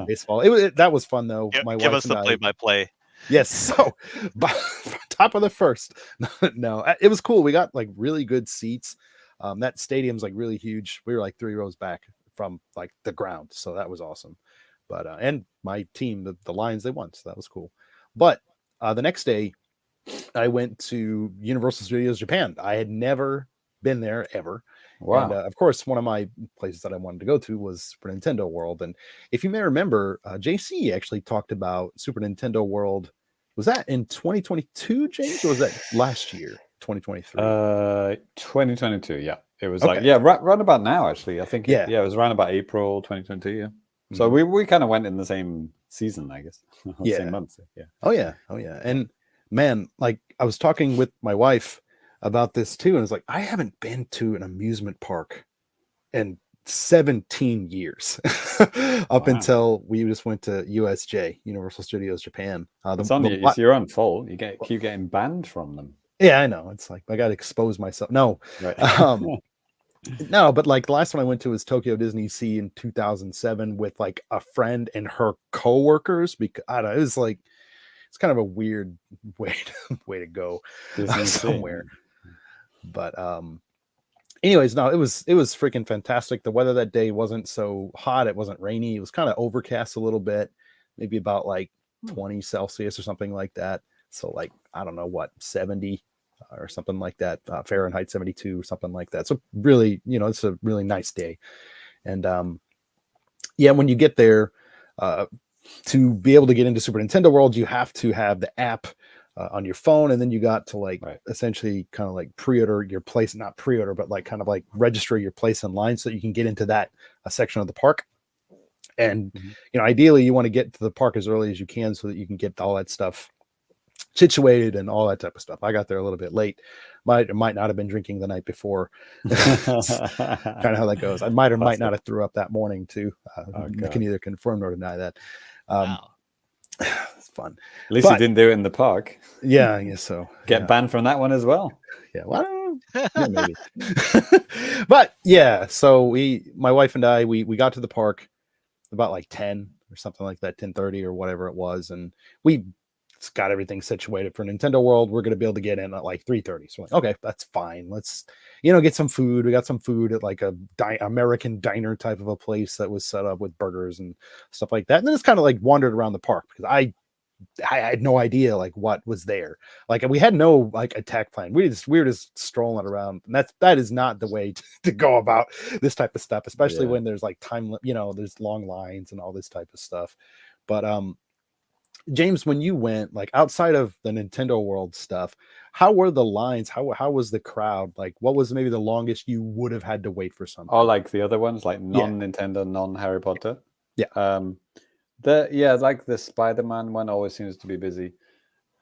baseball. That was fun though. Give us the play-by-play. Yes. So, top of the first. No, it was cool. We got like really good seats. That stadium's like really huge. We were like 3 rows back from like the ground, so that was awesome. But and my team, the Lions, they won, so that was cool. But the next day, I went to Universal Studios Japan. I had never been there ever. Wow. And of course, one of my places that I wanted to go to was Super Nintendo World. And if you may remember, JC actually talked about Super Nintendo World. Was that in 2022, James, or was that last year, 2023? 2022, yeah. It was right about now, actually. I think it was around about April 2022, yeah. Mm-hmm. So we kind of went in the same season, I guess. Same month. Yeah. Oh yeah. And man, like I was talking with my wife about this too, and it's like I haven't been to an amusement park in 17 years up until we just went to USJ, Universal Studios Japan. It's your own fault. You keep getting banned from them. Yeah, I know. It's like I got to expose myself. No, right. No, but like the last one I went to was Tokyo Disney Sea in 2007 with like a friend and her coworkers, because I don't know, it was like it's kind of a weird way to go somewhere. But anyways, no, it was freaking fantastic. The weather that day wasn't so hot, it wasn't rainy, it was kind of overcast a little bit, maybe about like 20 Celsius or something like that. So like I don't know what, 70 or something like that, Fahrenheit 72 or something like that. So really, it's a really nice day. And when you get there, to be able to get into Super Nintendo World, you have to have the app on your phone, and then you got to essentially kind of like pre-order your place, not pre-order, but like kind of like register your place in line so that you can get into that section of the park. And ideally you want to get to the park as early as you can so that you can get all that stuff situated and all that type of stuff. I got there a little bit late. Might not have been drinking the night before. Kind of how that goes. I might not have threw up that morning too. I can neither confirm nor deny that. Wow. It's fun. At least you didn't do it in the park. Yeah, I guess so. Get banned from that one as well. Yeah, well, maybe. But yeah, so my wife and I, we got to the park about like 10 or something like that, 10:30 or whatever it was, and we it's got everything situated for Nintendo World. We're going to be able to get in at like 3:30. So like, okay, that's fine. Let's, get some food. We got some food at like a American diner type of a place that was set up with burgers and stuff like that. And then it's kind of like wandered around the park because I had no idea like what was there. Like we had no like attack plan. We were just strolling around, and that is not the way to go about this type of stuff, especially when there's like time, there's long lines and all this type of stuff. But James, when you went like outside of the Nintendo World stuff, how were the lines? How was the crowd? Like, what was maybe the longest you would have had to wait for something? Oh, like the other ones, like non-Nintendo, non-Harry Potter. Yeah. Like the Spider-Man one always seems to be busy.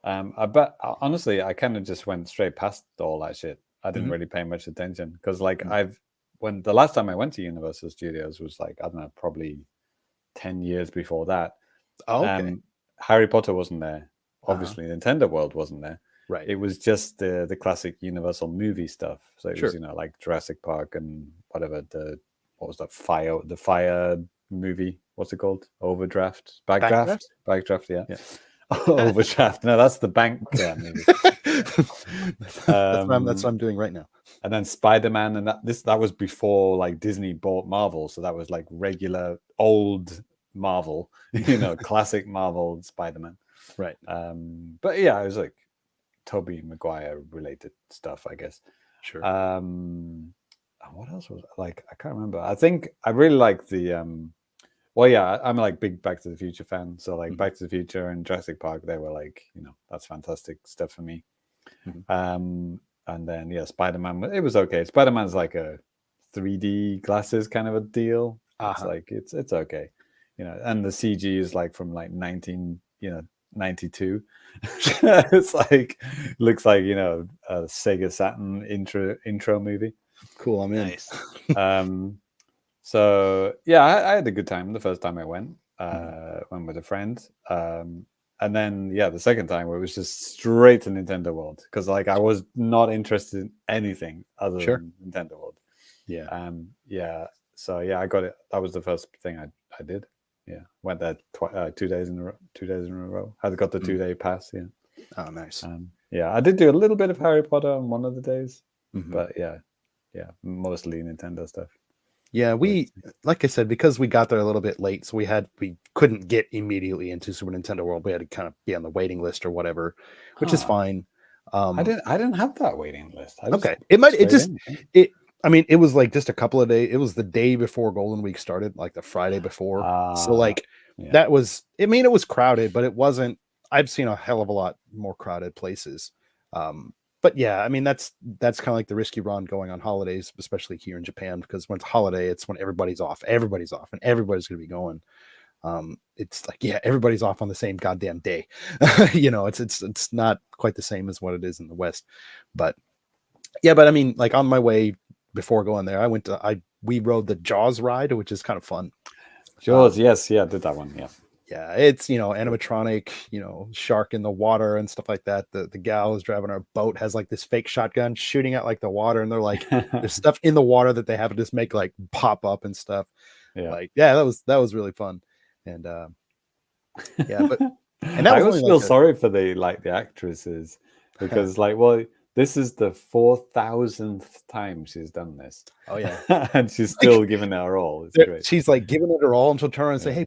But honestly, I kind of just went straight past all that shit. I didn't really pay much attention because, like, when the last time I went to Universal Studios was like, I don't know, probably 10 years before that. Oh, okay. Harry Potter wasn't there. Obviously, Nintendo World wasn't there. Right. It was just the classic Universal movie stuff. So it was, like Jurassic Park and whatever. What was that? The fire movie. What's it called? Overdraft? Backdraft? Backdraft, yeah. Overdraft. No, that's the bank movie. That's what I'm doing right now. And then Spider-Man, and that was before like Disney bought Marvel, so that was like regular old Marvel, classic Marvel Spider-Man. Right. But yeah, it was like Tobey Maguire related stuff, I guess. Sure. What else was like? I can't remember. I think I really like the well, yeah, I'm like big Back to the Future fan. So like Back to the Future and Jurassic Park, they were like, that's fantastic stuff for me. And then Spider-Man, it was okay. Spider-Man's like a 3D glasses kind of a deal. It's like it's okay. And the CG is like from like 1992. It's like looks like a Sega Saturn intro movie. Cool, I'm in. Nice. So yeah, I had a good time the first time I went. Went with a friend. And then the second time where it was just straight to Nintendo World because like I was not interested in anything other than Nintendo World. Yeah. So I got it. That was the first thing I did. Yeah, went there 2 days in a row. 2 days in a row. I got the 2-day pass. Yeah. Oh, nice. I did do a little bit of Harry Potter on one of the days, but mostly Nintendo stuff. Yeah, we like I said, because we got there a little bit late, so we couldn't get immediately into Super Nintendo World. We had to kind of be on the waiting list or whatever, which is fine. I didn't have that waiting list. It was like just a couple of days. It was the day before Golden Week started, like the Friday before. So like that was, it was crowded, but it wasn't. I've seen a hell of a lot more crowded places. But yeah, that's kind of like the risky run going on holidays, especially here in Japan, because when it's holiday, it's when everybody's off, and everybody's going to be going. It's like, everybody's off on the same goddamn day. It's not quite the same as what it is in the West, but like on my way before going there, we rode the Jaws ride, which is kind of fun. Jaws, yes, I did that one. Yeah, it's animatronic, shark in the water and stuff like that. The gal is driving our boat, has like this fake shotgun shooting at like the water, and they're like there's stuff in the water that they have to just make like pop up and stuff. That was really fun. And but and that I always feel sorry for the actresses because this is the 4,000th time she's done this. Oh yeah. And she's still giving it her all. It's great. She's like giving it her all until turn around and say,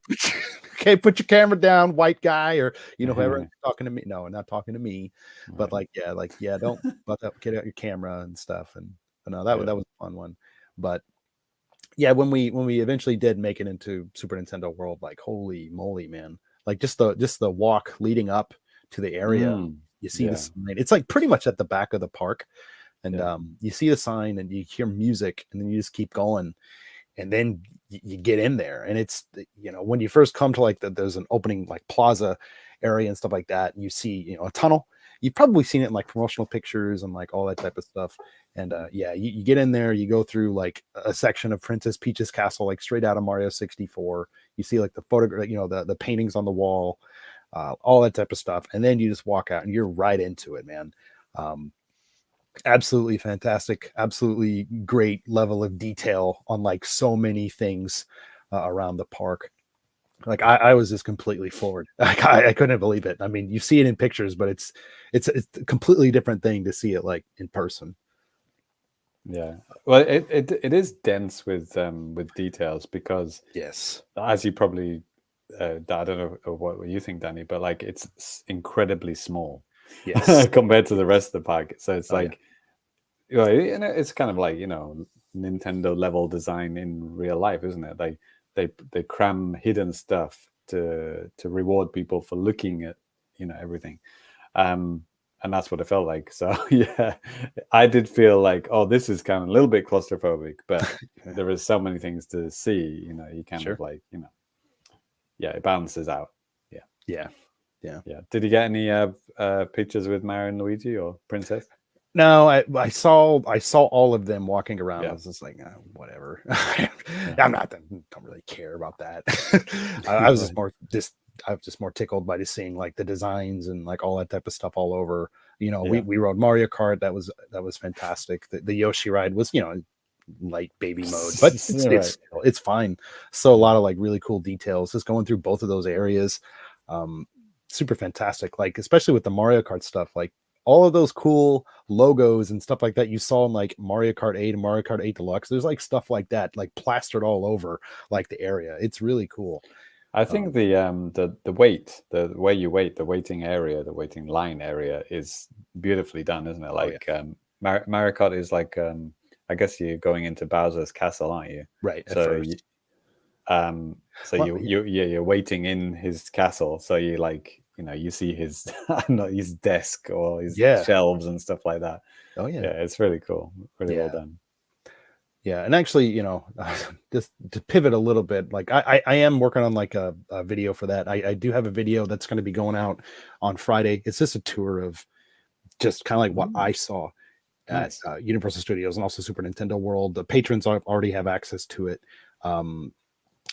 hey, put your camera down, white guy, or whoever talking to me. No, not talking to me. But don't get out your camera and stuff. And that was a fun one. But yeah, when we eventually did make it into Super Nintendo World, like holy moly, man. Like just the walk leading up to the area. You see the sign. It's like pretty much at the back of the park, and you see the sign and you hear music, and then you just keep going, and then you get in there, and it's when you first come to like there's an opening like plaza area and stuff like that, and you see a tunnel. You've probably seen it in like promotional pictures and like all that type of stuff. And you get in there, you go through like a section of Princess Peach's castle, like straight out of Mario 64. You see like the photograph, the paintings on the wall. All that type of stuff, and then you just walk out and you're right into it, man. Absolutely fantastic, absolutely great level of detail on like so many things around the park. Like I was just completely floored. I couldn't believe it. I mean, you see it in pictures, but it's a completely different thing to see it like in person. Yeah, well, it is dense with details because yes, as you probably I don't know what you think, Danny, but like it's incredibly small, yes, compared to the rest of the pack. So it's like, yeah. you know, it's kind of like, you know, Nintendo level design in real life, isn't it? Like they cram hidden stuff to reward people for looking at, you know, everything. And that's what it felt like. So yeah, I did feel like, oh, this is kind of a little bit claustrophobic, but there is so many things to see, you know, you kind of like, you know, yeah, it balances out. Yeah. Did you get any pictures with Mario and Luigi or Princess? No, I saw all of them walking around. Yeah. I was just like, whatever. Don't really care about that. I was just more tickled by just seeing like the designs and like all that type of stuff all over. You know, we rode Mario Kart. That was fantastic. The Yoshi ride was, you know, light baby mode, but it's fine. So a lot of like really cool details just going through both of those areas. Super fantastic. Like especially with the Mario Kart stuff, like all of those cool logos and stuff like that you saw in like Mario Kart 8 and Mario Kart 8 Deluxe. There's like stuff like that, like plastered all over like the area. It's really cool. I think the wait, the way you wait, the waiting area, the waiting line area is beautifully done, isn't it? Like Mario Kart is like I guess you're going into Bowser's castle, aren't you? Right. So you're waiting in his castle. So you like, you know, you see his his desk or his shelves and stuff like that. Oh yeah, it's really cool, really well done. Yeah, and actually, you know, just to pivot a little bit, like I am working on like a video for that. I do have a video that's going to be going out on Friday. It's just a tour of just kind of like what I saw at Universal Studios and also Super Nintendo World. The patrons already have access to it.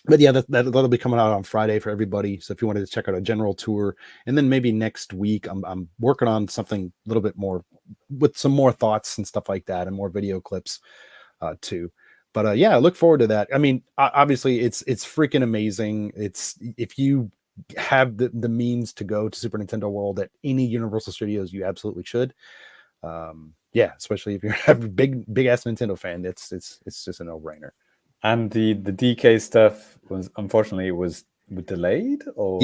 But yeah, that'll be coming out on Friday for everybody. So if you wanted to check out a general tour, and then maybe next week, I'm working on something a little bit more with some more thoughts and stuff like that, and more video clips too. But yeah, I look forward to that. I mean, obviously, it's freaking amazing. It's if you have the means to go to Super Nintendo World at any Universal Studios, you absolutely should. Yeah, especially if you're a big ass Nintendo fan, it's just a no-brainer. And the DK stuff was unfortunately delayed, or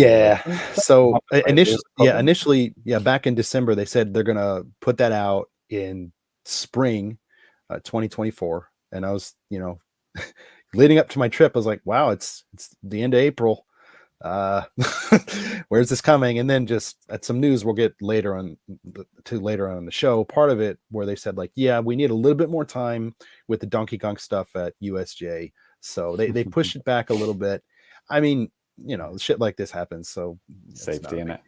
so initially back in December they said they're gonna put that out in spring 2024, and I was, you know, leading up to my trip I was like, wow, it's the end of April, where's this coming? And then just at some news we'll get later on the show, part of it where they said like, yeah, we need a little bit more time with the Donkey Kong stuff at USJ, so they pushed it back a little bit. I mean, you know, shit like this happens, so safety in it.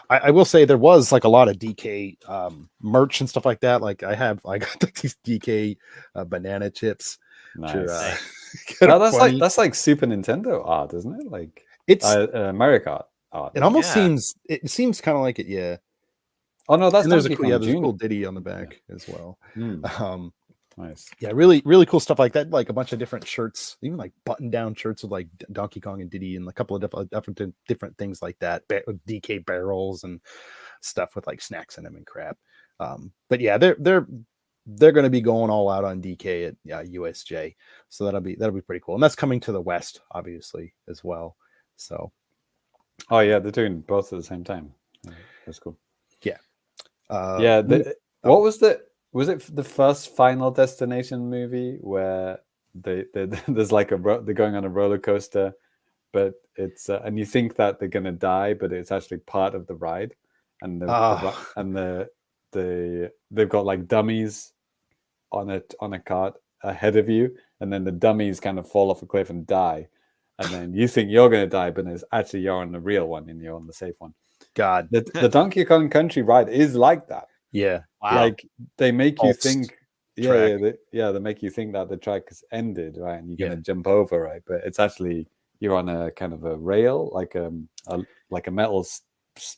I will say there was like a lot of DK merch and stuff like that. Like I got like these DK banana chips. Nice. That's like Super Nintendo art, isn't it? Like it's Mario Kart art. It almost seems kind of like it. Yeah. Oh no, that's there's a cool ditty on the back as well. Nice. Yeah, really, really cool stuff like that. Like a bunch of different shirts, even like button-down shirts with like Donkey Kong and Diddy, and a couple of different things like that. DK barrels and stuff with like snacks in them and crap. But yeah, they're going to be going all out on DK at USJ, so that'll be pretty cool. And that's coming to the West, obviously, as well. So, oh yeah, they're doing both at the same time. That's cool. Yeah. What was it the first Final Destination movie where there's like they're going on a roller coaster, but it's and you think that they're gonna die, but it's actually part of the ride, and they've got like dummies on a cart ahead of you, and then the dummies kind of fall off a cliff and die, and then you think you're gonna die, but it's actually you're on the real one and you're on the safe one. God, the Donkey Kong Country ride is like that. Yeah. Wow. Like they make you think, they make you think that the track has ended, right? And you're gonna jump over, right? But it's actually you're on a kind of a rail, like a metal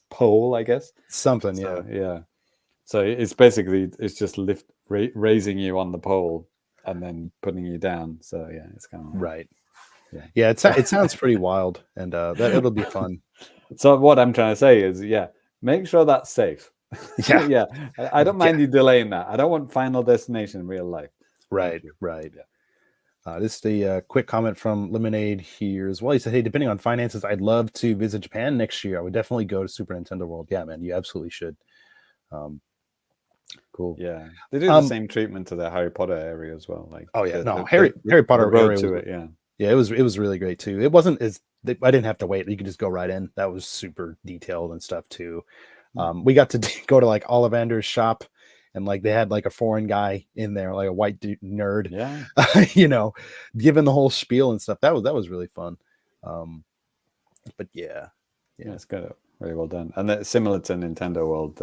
pole, I guess. Something, yeah. So it's basically just raising you on the pole and then putting you down. So yeah, it's kind of right. Yeah, it sounds pretty wild, and that it'll be fun. So what I'm trying to say is, make sure that's safe. Yeah, I don't mind you delaying that. I don't want Final Destination in real life. Right. This is the quick comment from Lemonade here as well. He said, "Hey, depending on finances, I'd love to visit Japan next year. I would definitely go to Super Nintendo World." Yeah, man, you absolutely should. Cool. Yeah, they do the same treatment to the Harry Potter area as well. Like, Harry Potter road area to was, it. Yeah, it was really great too. It wasn't as I didn't have to wait. You could just go right in. That was super detailed and stuff too. We got to go to like Ollivander's shop, and like they had like a foreign guy in there, like a white nerd, giving the whole spiel and stuff. That was really fun. But yeah, it's good, very well done, and similar to Nintendo World,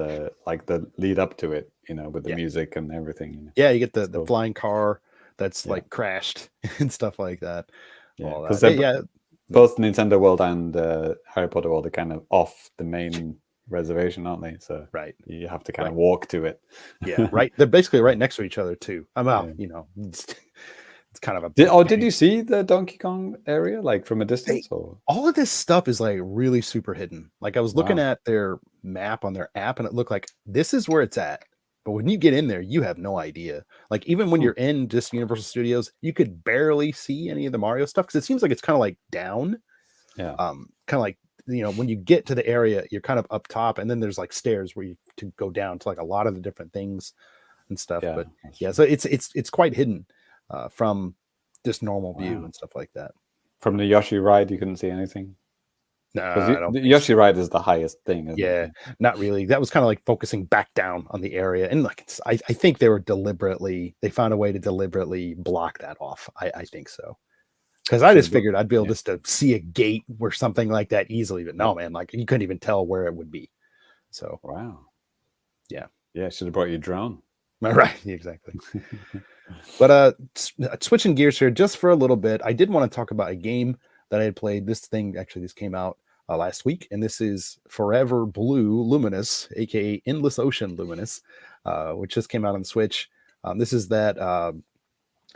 like the lead up to it, with the music and everything. Yeah, you get the flying car that's like crashed and stuff like that. Yeah, because both Nintendo World and Harry Potter World are kind of off the main reservation, aren't they? So you have to kind of walk to it. Yeah, right. They're basically right next to each other too. It's kind of a did you see the Donkey Kong area like from a distance? All of this stuff is like really super hidden. Like I was looking at their map on their app, and it looked like this is where it's at. But when you get in there, you have no idea. Like even when you're in just Universal Studios, you could barely see any of the Mario stuff because it seems like it's kind of like down. Yeah. Kind of like when you get to the area, you're kind of up top, and then there's like stairs where you to go down to like a lot of the different things and stuff. Yeah, but so it's quite hidden from just normal view and stuff like that. From the Yoshi ride, you couldn't see anything. No, the Yoshi ride is the highest thing. Isn't it? Not really. That was kind of like focusing back down on the area, and like I think they found a way to deliberately block that off. I think so, because I just figured I'd be able just to see a gate or something like that easily, but no, man, like you couldn't even tell where it would be. So yeah, should have brought your drone. Right, exactly. But switching gears here just for a little bit, I did want to talk about a game that I had played. This came out last week, and this is Forever Blue Luminous, aka Endless Ocean Luminous, which just came out on Switch. This is the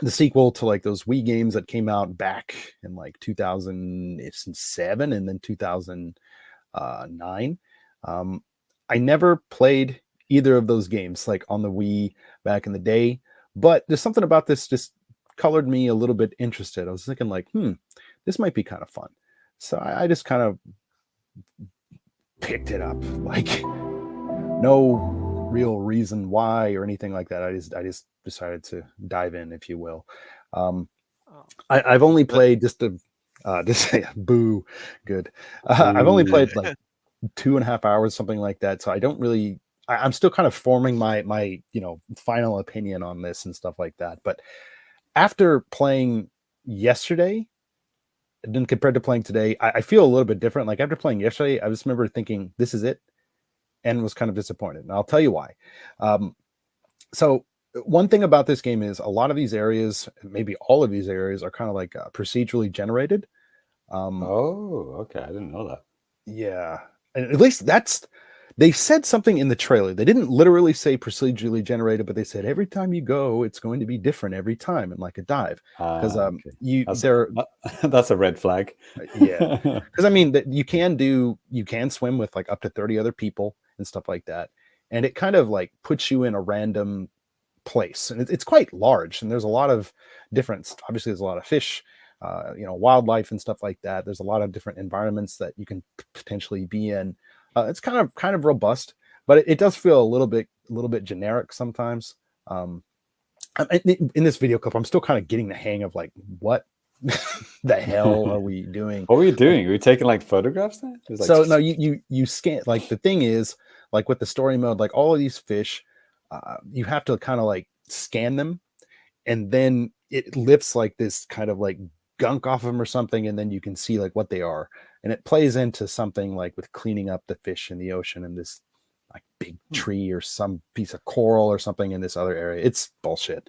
sequel to like those Wii games that came out back in like 2007 and then 2009. I never played either of those games like on the Wii back in the day, but there's something about this just colored me a little bit interested. I was thinking like, this might be kind of fun. So I just kind of picked it up, like no real reason why or anything like that. I just decided to dive in, if you will. I've only played just say boo good. I've only played like 2.5 hours, something like that. So I don't really. I'm still kind of forming my final opinion on this and stuff like that. But after playing yesterday, and then compared to playing today, I feel a little bit different. Like after playing yesterday, I just remember thinking this is it, and was kind of disappointed. And I'll tell you why. So one thing about this game is a lot of these areas, maybe all of these areas, are kind of like procedurally generated. Okay, I didn't know that. Yeah, and at least they said something in the trailer. They didn't literally say procedurally generated, but they said every time you go, it's going to be different every time, and like a dive. Because that's a red flag. Yeah, because I mean you can swim with like up to 30 other people and stuff like that, and it kind of like puts you in a random place, and it's quite large, and there's a lot of different. Obviously, there's a lot of fish, wildlife and stuff like that. There's a lot of different environments that you can potentially be in. It's kind of robust, but it does feel a little bit generic sometimes. In this video clip, I'm still kind of getting the hang of like what the hell are we doing? What were you doing? Were you taking like photographs then? Like... So no, you scan. Like the thing is, like with the story mode, like all of these fish, you have to kind of like scan them, and then it lifts like this kind of like gunk off of them or something, and then you can see like what they are. And it plays into something like with cleaning up the fish in the ocean and this like big tree or some piece of coral or something in this other area. It's bullshit.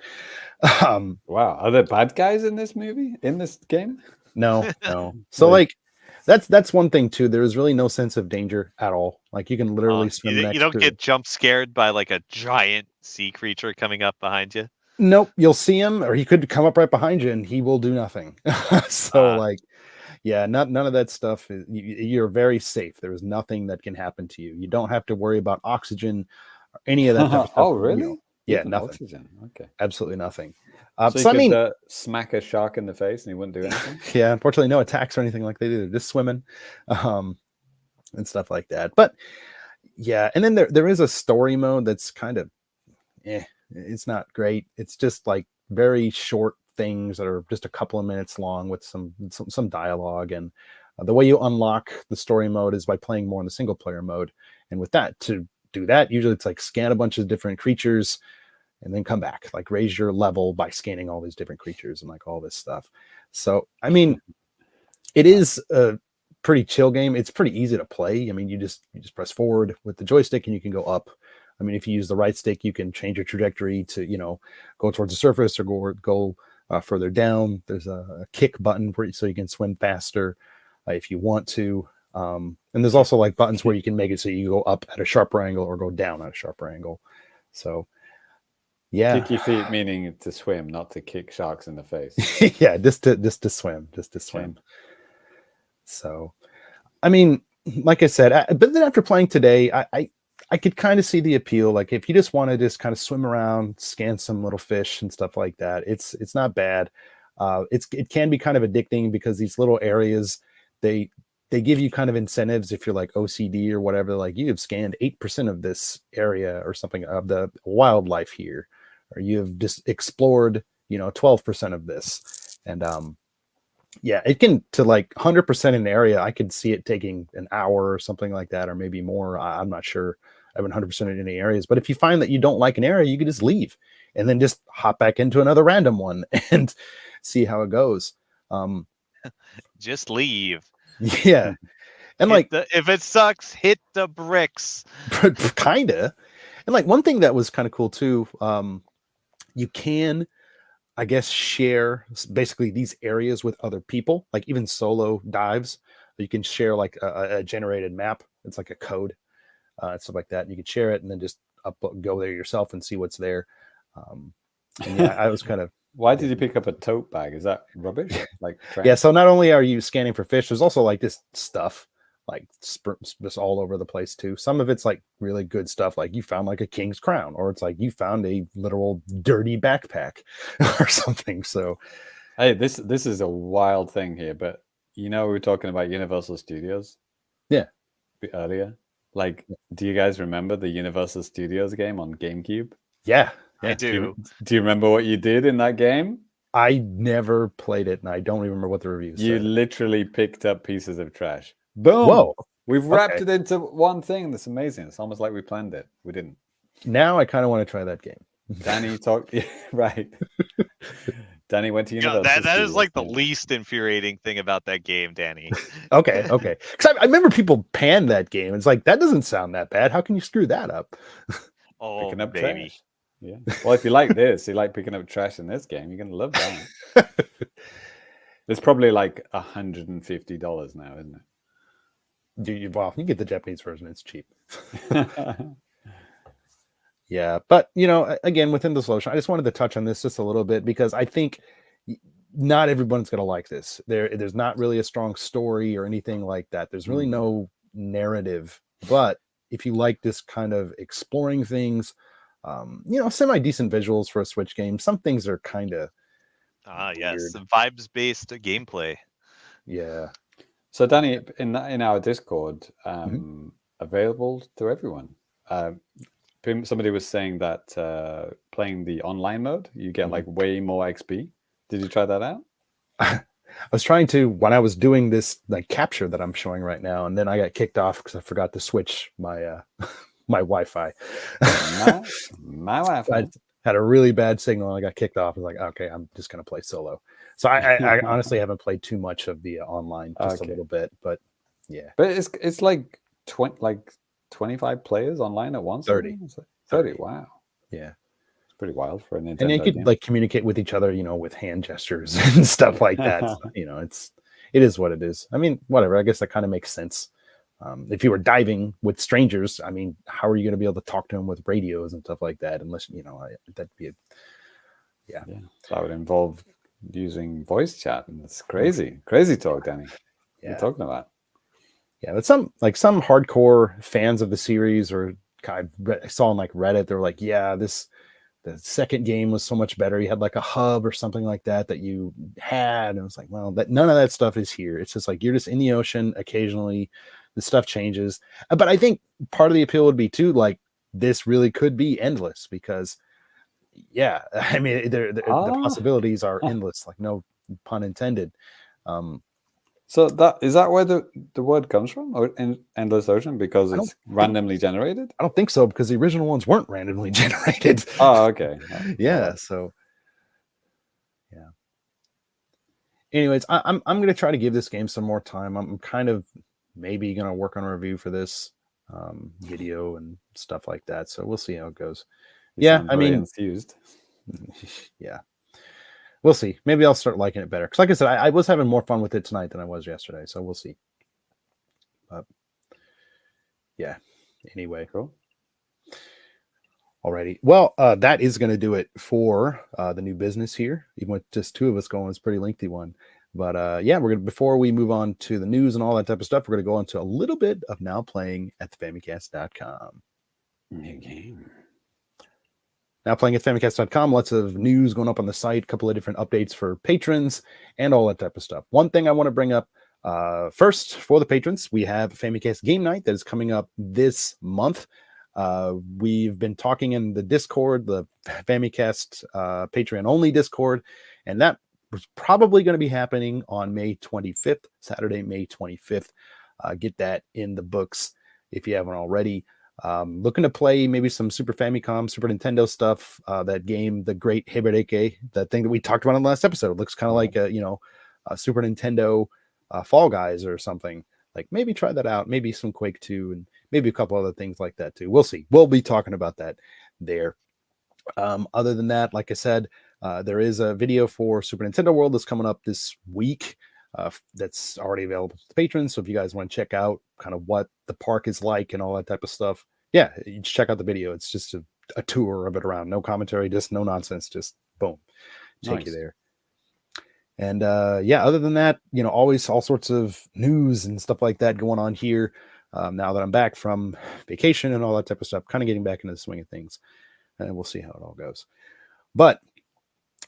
Wow. Are there bad guys in this movie, in this game? No. So like that's one thing too. There is really no sense of danger at all. Like you can literally swim next to... You don't get jump scared by like a giant sea creature coming up behind you? Nope, you'll see him, or he could come up right behind you, and he will do nothing. So, like, yeah, none of that stuff. You're very safe. There is nothing that can happen to you. You don't have to worry about oxygen or any of that type of stuff. Oh, really? Yeah, Even nothing. Oxygen. Okay. Absolutely nothing. So you could smack a shark in the face and he wouldn't do anything? Yeah, unfortunately, no attacks or anything like that either. Just swimming and stuff like that. But yeah, and then there is a story mode that's kind of, it's not great. It's just like very short things that are just a couple of minutes long with some dialogue. And the way you unlock the story mode is by playing more in the single player mode. And with that, to do that, usually it's like scan a bunch of different creatures and then come back, like raise your level by scanning all these different creatures and like all this stuff. So, I mean, it is a pretty chill game. It's pretty easy to play. I mean, you just press forward with the joystick and you can go up. I mean, if you use the right stick, you can change your trajectory to, go towards the surface or go further down. There's a kick button so you can swim faster if you want to. And there's also like buttons where you can make it so you go up at a sharper angle or go down at a sharper angle. So, yeah. Kick your feet, meaning to swim, not to kick sharks in the face. Yeah, just to swim. Okay. So, I mean, like I said, but then after playing today, I could kind of see the appeal. Like if you just want to just kind of swim around, scan some little fish and stuff like that, it's not bad. It can be kind of addicting because these little areas, they give you kind of incentives if you're like OCD or whatever. Like you have scanned 8% of this area or something of the wildlife here, or you have just explored 12% of this. And yeah, it can to like 100% in an area. I could see it taking an hour or something like that, or maybe more. I'm not sure. I haven't 100% in any areas, but if you find that you don't like an area, you can just leave and then just hop back into another random one and see how it goes. Just leave. Yeah. And like, if it sucks, hit the bricks. Kinda. And like one thing that was kind of cool too, you can, I guess, share basically these areas with other people, like even solo dives. You can share like a generated map. It's like a code, stuff like that. And you can share it and then just go there yourself and see what's there. And yeah, I was kind of. Why did you pick up a tote bag? Is that rubbish? Like trash? Yeah. So not only are you scanning for fish, there's also like this stuff like just all over the place too. Some of it's like really good stuff, like you found like a king's crown, or it's like you found a literal dirty backpack or something. So, hey, this is a wild thing here, but we were talking about Universal Studios. Yeah. Earlier, like, do you guys remember the Universal Studios game on GameCube? Yeah. I do. Do you remember what you did in that game? I never played it, and I don't remember what the reviews said. You literally picked up pieces of trash. Boom! Whoa! We've wrapped it into one thing. That's amazing. It's almost like we planned it. We didn't. Now I kind of want to try that game. Danny talked. Right. Danny went to Universal. That is like the least infuriating thing about that game, Danny. Okay. Because I remember people panned that game. It's like, that doesn't sound that bad. How can you screw that up? Oh, picking up baby. Trash. Yeah. Well, if you like this, you like picking up trash in this game, you're gonna love that. It's probably like $150 now, isn't it? Well, you get the Japanese version; it's cheap. Yeah, but again, within the solution, I just wanted to touch on this just a little bit because I think not everyone's gonna like this. There's not really a strong story or anything like that. There's really no narrative. But if you like this kind of exploring things, semi decent visuals for a Switch game. Some things are kind of yes, vibes based gameplay. Yeah. So Danny, in our Discord, available to everyone. Somebody was saying that playing the online mode, you get like way more XP. Did you try that out? I was trying to when I was doing this like capture that I'm showing right now, and then I got kicked off because I forgot to switch my my Wi-Fi. my Wi-Fi. I had a really bad signal and I got kicked off. I was like, okay, I'm just gonna play solo. So I honestly haven't played too much of the online, just a little bit, but yeah. But it's like 25 players online at once. 30. 30. Wow. Yeah. It's pretty wild for a Nintendo. And you could like communicate with each other, with hand gestures and stuff like that. So, it is what it is. I mean, whatever. I guess that kind of makes sense. If you were diving with strangers, I mean, how are you going to be able to talk to them with radios and stuff like that? Unless, that'd be Yeah. That would involve using voice chat, and it's crazy talk, Danny. You're talking about. Yeah, but some hardcore fans of the series, or I saw on like Reddit, they were like, yeah, the second game was so much better. You had like a hub or something like that you had, and it was like, well, that none of that stuff is here. It's just like you're just in the ocean. Occasionally, the stuff changes. But I think part of the appeal would be too, like, this really could be endless because, yeah, I mean, the possibilities are endless. Like, no pun intended. So that is that where the word comes from, or endless ocean, because it's randomly generated? I don't think so, because the original ones weren't randomly generated. Oh, okay. Yeah. So, yeah. Anyways, I'm going to try to give this game some more time. I'm kind of maybe going to work on a review for this video and stuff like that. So we'll see how it goes. I mean, confused. Yeah. We'll see. Maybe I'll start liking it better. Because like I said, I was having more fun with it tonight than I was yesterday. So we'll see. But yeah. Anyway. Cool. Alrighty. Well, that is going to do it for the new business here. Even with just two of us going, it's a pretty lengthy one. But yeah, before we move on to the news and all that type of stuff, we're going to go into a little bit of now playing at thefamicast.com. New game. Now playing at Famicast.com, lots of news going up on the site, a couple of different updates for patrons and all that type of stuff. One thing I want to bring up first for the patrons, we have Famicast Game Night that is coming up this month. We've been talking in the Discord, the Famicast Patreon only Discord, and that was probably going to be happening on May 25th, Saturday, May 25th. Get that in the books if you haven't already. Looking to play maybe some Super Famicom, Super Nintendo stuff. That game, The Great Hibereke, that thing that we talked about in the last episode. It looks kind of like a Super Nintendo Fall Guys or something. Like, maybe try that out. Maybe some Quake 2 and maybe a couple other things like that too. We'll see. We'll be talking about that there. Other than that, like I said, there is a video for Super Nintendo World that's coming up this week. That's already available to the patrons. So if you guys want to check out kind of what the park is like and all that type of stuff, yeah, you just check out the video. It's just a tour of it around. No commentary, just no nonsense. Just boom, take you there. And yeah, other than that, always all sorts of news and stuff like that going on here. Now that I'm back from vacation and all that type of stuff, kind of getting back into the swing of things, and we'll see how it all goes. But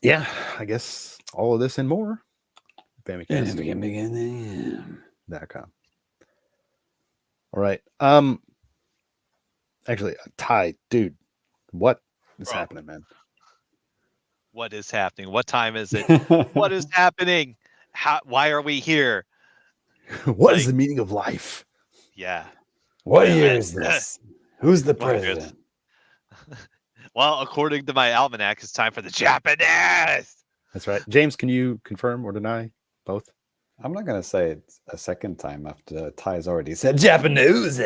yeah, I guess all of this and more. Famicast.com. All right. Actually, Ty, dude, what is happening, man? What is happening? What time is it? What is happening? Why are we here? What is the meaning of life? Yeah. What year is this? Who's the president? Well, according to my almanac, it's time for the Japanese. That's right. James, can you confirm or deny both? I'm not going to say it a second time after Ty's already said JAPANews.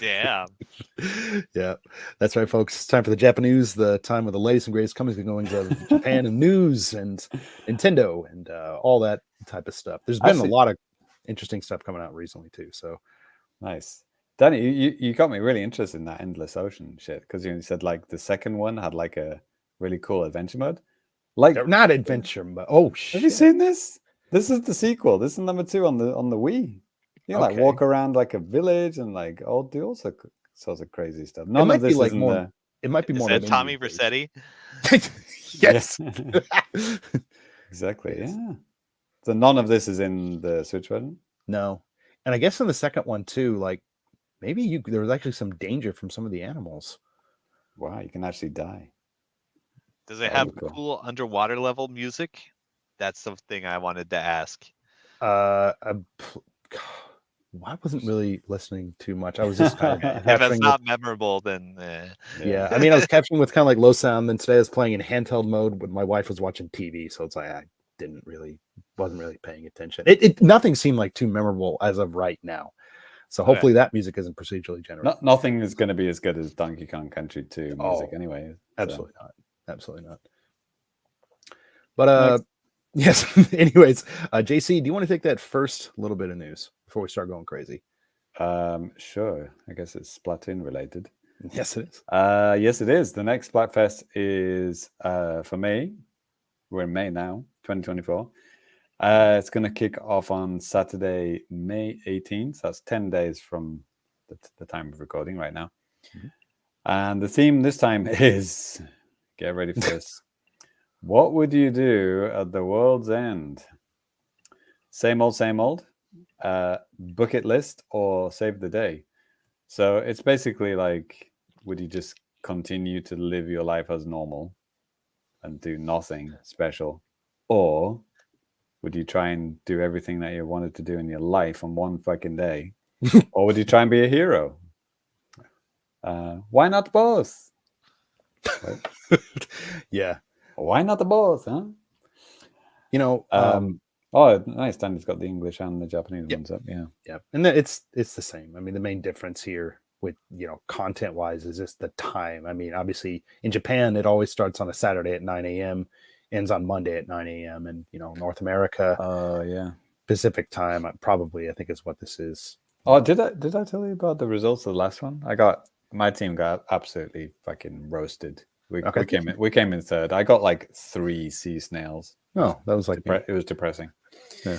Damn. Yeah, that's right, folks. It's time for the JAPANews, the time with the latest and greatest comings and goings of Japan and news and Nintendo and all that type of stuff. There's been a lot of interesting stuff coming out recently too. So nice. Danny, you got me really interested in that Endless Ocean shit, because you said like the second one had like a really cool adventure mode. Like, they're not adventure mode. Oh shit! Have you seen this? This is the sequel. This is number 2 on the Wii. You like walk around like a village and like do all sorts of crazy stuff. None of this is more. It might be more. Is that Tommy Vercetti? Yes. Exactly. Yeah. So none of this is in the Switch version. No, and I guess in the second one too, like maybe there was actually some danger from some of the animals. Wow, you can actually die. Does it have cool underwater level music? That's the thing I wanted to ask. I wasn't really listening too much. I was just kind of if it's not memorable, then yeah. I mean, I was capturing with kind of like low sound. Then today I was playing in handheld mode when my wife was watching TV, so it's like I wasn't really paying attention. Nothing seemed like too memorable as of right now. So hopefully that music isn't procedurally generated. Nothing is going to be as good as Donkey Kong Country 2 music anyway. Absolutely not. Absolutely not. But yes. Anyways, JC, do you want to take that first little bit of news before we start going crazy? Sure. I guess it's Splatoon related. Yes, it is. Yes, it is. The next Splatfest is for May. We're in May now, 2024. It's going to kick off on Saturday, May 18th. That's 10 days from the time of recording right now. Mm-hmm. And the theme this time is, get ready for this. What would you do at the world's end? Same old, bucket list or save the day? So it's basically like, would you just continue to live your life as normal and do nothing special? Or would you try and do everything that you wanted to do in your life on one fucking day? Or would you try and be a hero? Why not both? Right? Yeah. Why not the both, huh? You know, oh, nice. Danny's got the English and the Japanese ones up. Yeah. Yeah. And it's the same. I mean, the main difference here with, content wise is just the time. I mean, obviously in Japan, it always starts on a Saturday at 9 a.m., ends on Monday at 9 a.m. And, North America, yeah, Pacific time, probably, I think is what this is. Oh, did I tell you about the results of the last one? My team got absolutely fucking roasted. We came in third. I got like 3 sea snails. Oh, that was like it was depressing. Yeah.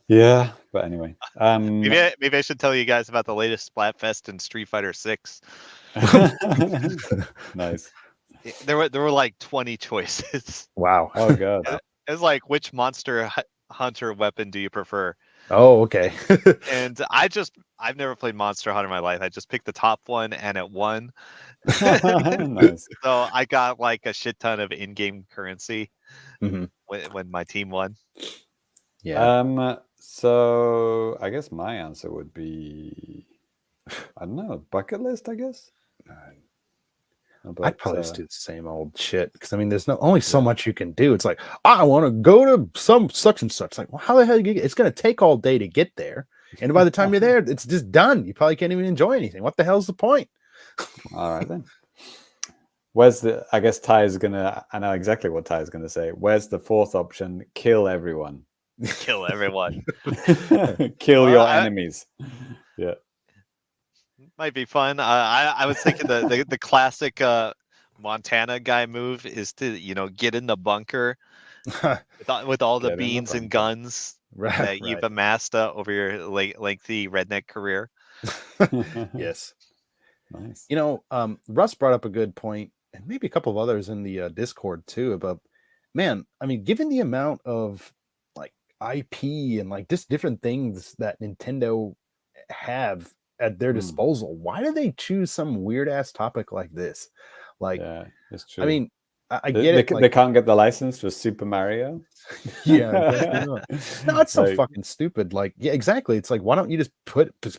Yeah, but anyway, maybe I should tell you guys about the latest Splatfest in Street Fighter 6. Nice. There were like 20 choices. Wow. Oh god. It was like, which monster hunter weapon do you prefer? Oh, okay. And I've never played Monster Hunter in my life. I just picked the top one and it won. Nice. So I got like a shit ton of in-game currency Mm-hmm. when my team won. Yeah. So I guess my answer would be, I don't know, bucket list, I guess. But, I'd probably just do the same old shit because I mean, there's only so much you can do. It's like, I want to go to some such and such. Like, well, how the hell it's going to take all day to get there, and by the time you're there, it's just done. You probably can't even enjoy anything. What the hell's the point? All right then. Where's I guess Ty is gonna. I know exactly what Ty is gonna say. Where's the fourth option? Kill everyone. Kill everyone. Kill your enemies. Yeah. Might be fun. I was thinking the classic Montana guy move is to get in the bunker with all the beans and guns that you've amassed over your lengthy redneck career. Yes. Nice. Russ brought up a good point, and maybe a couple of others in the Discord too, about, man, I mean, given the amount of like IP and like just different things that Nintendo have at their disposal, why do they choose some weird ass topic like this? Like, yeah, it's true. I mean, I get it. They can't get the license for Super Mario. Yeah, no, it's so fucking stupid. Like, yeah, exactly. It's like, why don't you just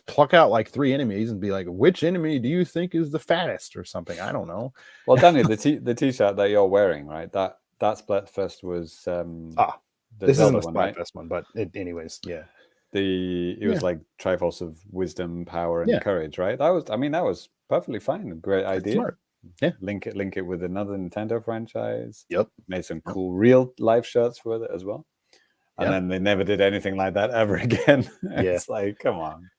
pluck out like 3 enemies and be like, which enemy do you think is the fattest or something? I don't know. Well, Daniel, the t-shirt that you're wearing, right? That Splatfest was this isn't a Splatfest one, but anyways, yeah. It was like Triforce of Wisdom, Power, and Courage, right? That was perfectly fine. A great idea. Smart. Yeah. Link it with another Nintendo franchise. Yep. Made some cool real life shirts with it as well. And then they never did anything like that ever again. It's like, come on.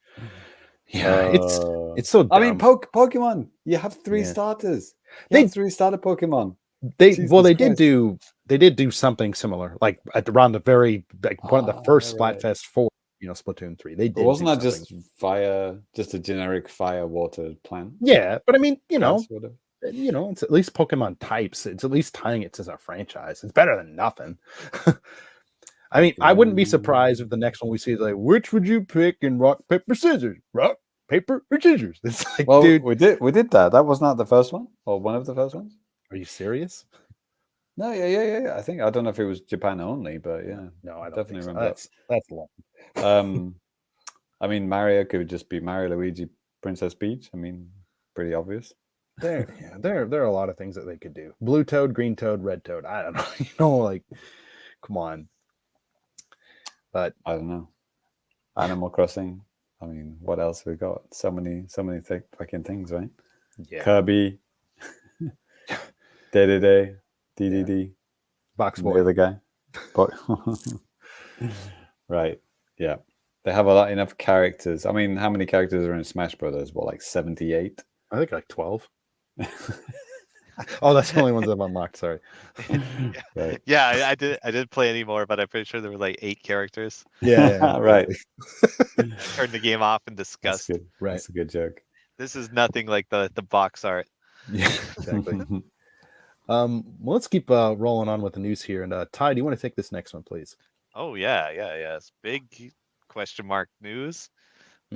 Yeah, it's so dumb. I mean, Pokemon, you have 3 starters. They have 3 starter Pokemon. They did do something similar, like around the very one of the first Splatfest for Splatoon 3. They did. Wasn't that just a generic fire water plan? Yeah, but I mean, it's at least Pokemon types. It's at least tying it to a franchise. It's better than nothing. I mean, I wouldn't be surprised if the next one we see is like, which would you pick in rock, paper, scissors? Rock, paper, or scissors? It's like, dude, we did that. That was not the first one, or one of the first ones. Are you serious? No, yeah. I don't know if it was Japan only, but yeah. No, I definitely so. remember that's long. I mean, Mario could just be Mario, Luigi, Princess Peach. I mean, pretty obvious. There are a lot of things that they could do. Blue Toad, Green Toad, Red Toad. I don't know. Like, come on. But I don't know. Animal Crossing. I mean, what else we got? So many fucking things, right? Yeah. Kirby. Day, DDD. Box Boy. The other guy. Right. Yeah. They have enough characters. I mean, how many characters are in Smash Brothers? What, like 78? I think like 12. Oh, that's the only ones I've unlocked. Sorry. Right. Yeah, I didn't play anymore, but I'm pretty sure there were like 8 characters. Yeah, Right. I turned the game off in disgust. That's good. Right. That's a good joke. This is nothing like the box art. Yeah, exactly. Well, let's keep rolling on with the news here. And Ty, do you want to take this next one, please? Oh yeah. It's big question mark news.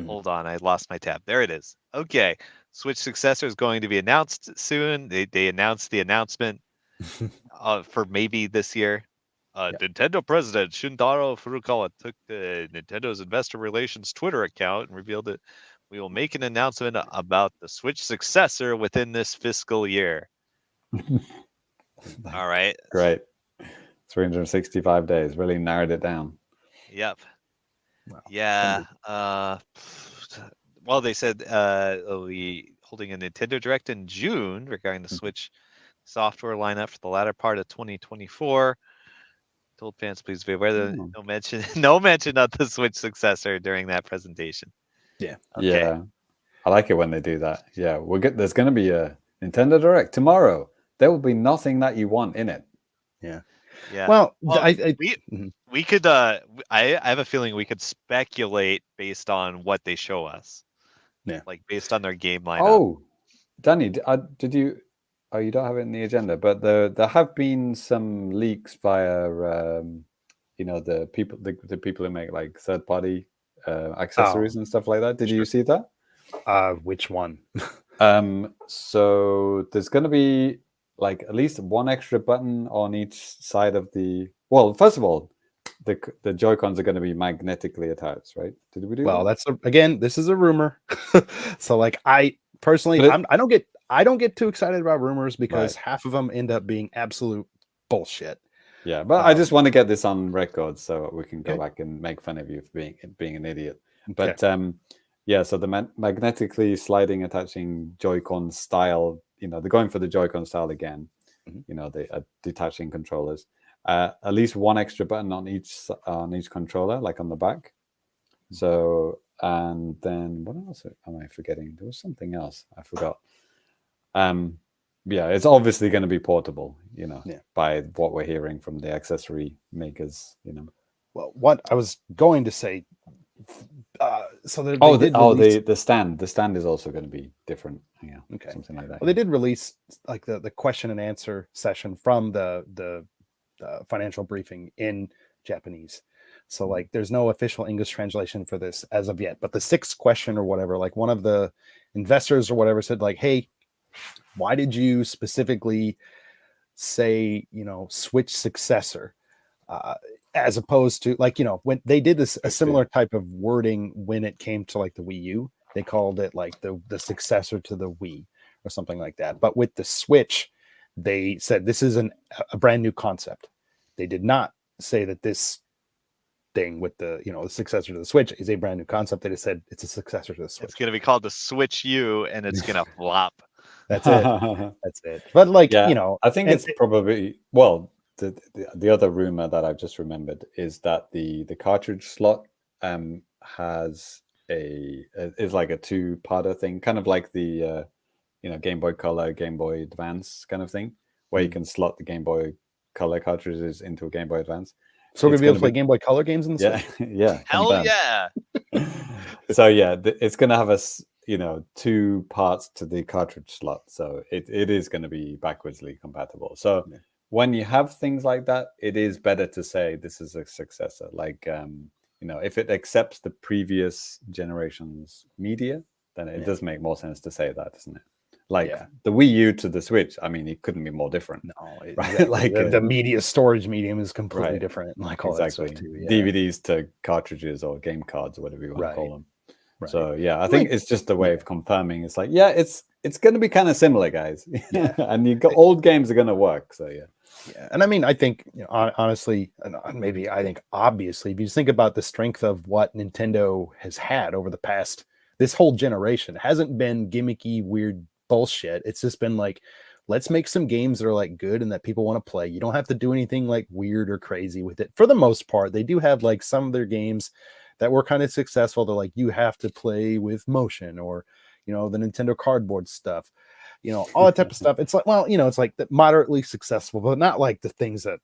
Hold on, I lost my tab. There it is. Okay, Switch Successor is going to be announced soon. They announced the announcement for maybe this year. Nintendo president Shintaro Furukawa took the Nintendo's investor relations Twitter account and revealed that we will make an announcement about the Switch Successor within this fiscal year. All right. Great. 365 days. Really narrowed it down. Yep. Wow. Yeah. Well, they said they'll be holding a Nintendo Direct in June regarding the Switch software lineup for the latter part of 2024. Told fans please be aware that no mention of the Switch Successor during that presentation. Yeah. Okay. Yeah. I like it when they do that. Yeah. There's going to be a Nintendo Direct tomorrow. There will be nothing that you want in it. Yeah. Yeah. Well, we could. I have a feeling we could speculate based on what they show us. Yeah. Like based on their game lineup. Oh, Danny, did you? Oh, you don't have it in the agenda, but there have been some leaks via, the people who make like third party accessories and stuff like that. Did you see that? Which one? So there's going to be like at least one extra button on each side of the. Well, first of all, the Joy-Cons are going to be magnetically attached, right? Did we do? Well, that? Again, this is a rumor. So, like, I personally, I don't get too excited about rumors because half of them end up being absolute bullshit. Yeah, but I just want to get this on record so we can go back and make fun of you for being an idiot. But yeah, so the magnetically sliding, attaching Joy-Con style, they're going for the Joy-Con style again. The detaching controllers. At least one extra button on each controller, like on the back. So, and then what else am I forgetting? There was something else I forgot. Yeah, it's obviously going to be portable, by what we're hearing from the accessory makers, Well, what I was going to say, so the stand is also going to be different. Yeah, okay, something like that. Well, they did release like the question and answer session from the financial briefing in Japanese. So like there's no official English translation for this as of yet, but the 6th question or whatever, like one of the investors or whatever said like, hey, why did you specifically say, Switch Successor, as opposed to like, when they did this, a similar type of wording when it came to like the Wii U, they called it like the successor to the Wii or something like that. But with the Switch, they said this is a brand new concept. They did not say that this thing with the the successor to the Switch is a brand new concept. They just said it's a successor to the Switch. It's going to be called the Switch U, and it's going to flop. That's it. That's it. But like I think it's probably the other rumor that I've just remembered is that the cartridge slot is like a 2-parter thing, kind of like the Game Boy Color, Game Boy Advance kind of thing, where you can slot the Game Boy Color cartridges into a Game Boy Advance. So we're going to be able to play Game Boy Color games in the Switch? Yeah. Hell yeah. So yeah, it's going to have 2 parts to the cartridge slot. So it is going to be backwardsly compatible. So when you have things like that, it is better to say this is a successor. Like, if it accepts the previous generation's media, then it does make more sense to say that, doesn't it? Like the Wii U to the Switch, I mean, it couldn't be more different. No, right? Exactly. Like the media storage medium is completely different. Like all that stuff too. Yeah. DVDs to cartridges or game cards or whatever you want to call them. Right. So yeah, I think it's just a way of confirming. It's like, it's going to be kind of similar, guys. And old games are going to work. So yeah. And I mean, I think honestly, and maybe I think obviously, if you think about the strength of what Nintendo has had over the past, this whole generation, it hasn't been gimmicky, weird bullshit. It's just been like, let's make some games that are like good and that people want to play. You don't have to do anything like weird or crazy with it. For the most part, they do have like some of their games that were kind of successful. They're like, you have to play with motion, or you know, the Nintendo cardboard stuff, you know, all that type of stuff. It's like, well, you know, it's like moderately successful, but not like the things that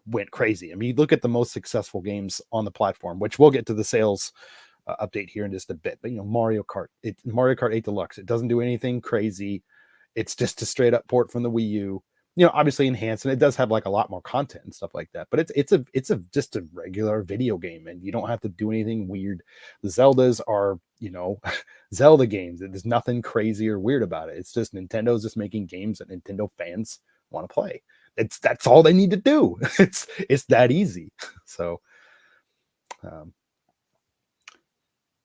went crazy. I mean, you look at the most successful games on the platform, which we'll get to the sales update here in just a bit. But you know, Mario Kart 8 Deluxe, it doesn't do anything crazy. It's just a straight up port from the Wii U. You know, obviously enhanced, and it does have like a lot more content and stuff like that. But it's just a regular video game, and you don't have to do anything weird. The Zeldas are, you know, Zelda games. There's nothing crazy or weird about it. It's just Nintendo's just making games that Nintendo fans want to play. That's all they need to do. It's that easy. So,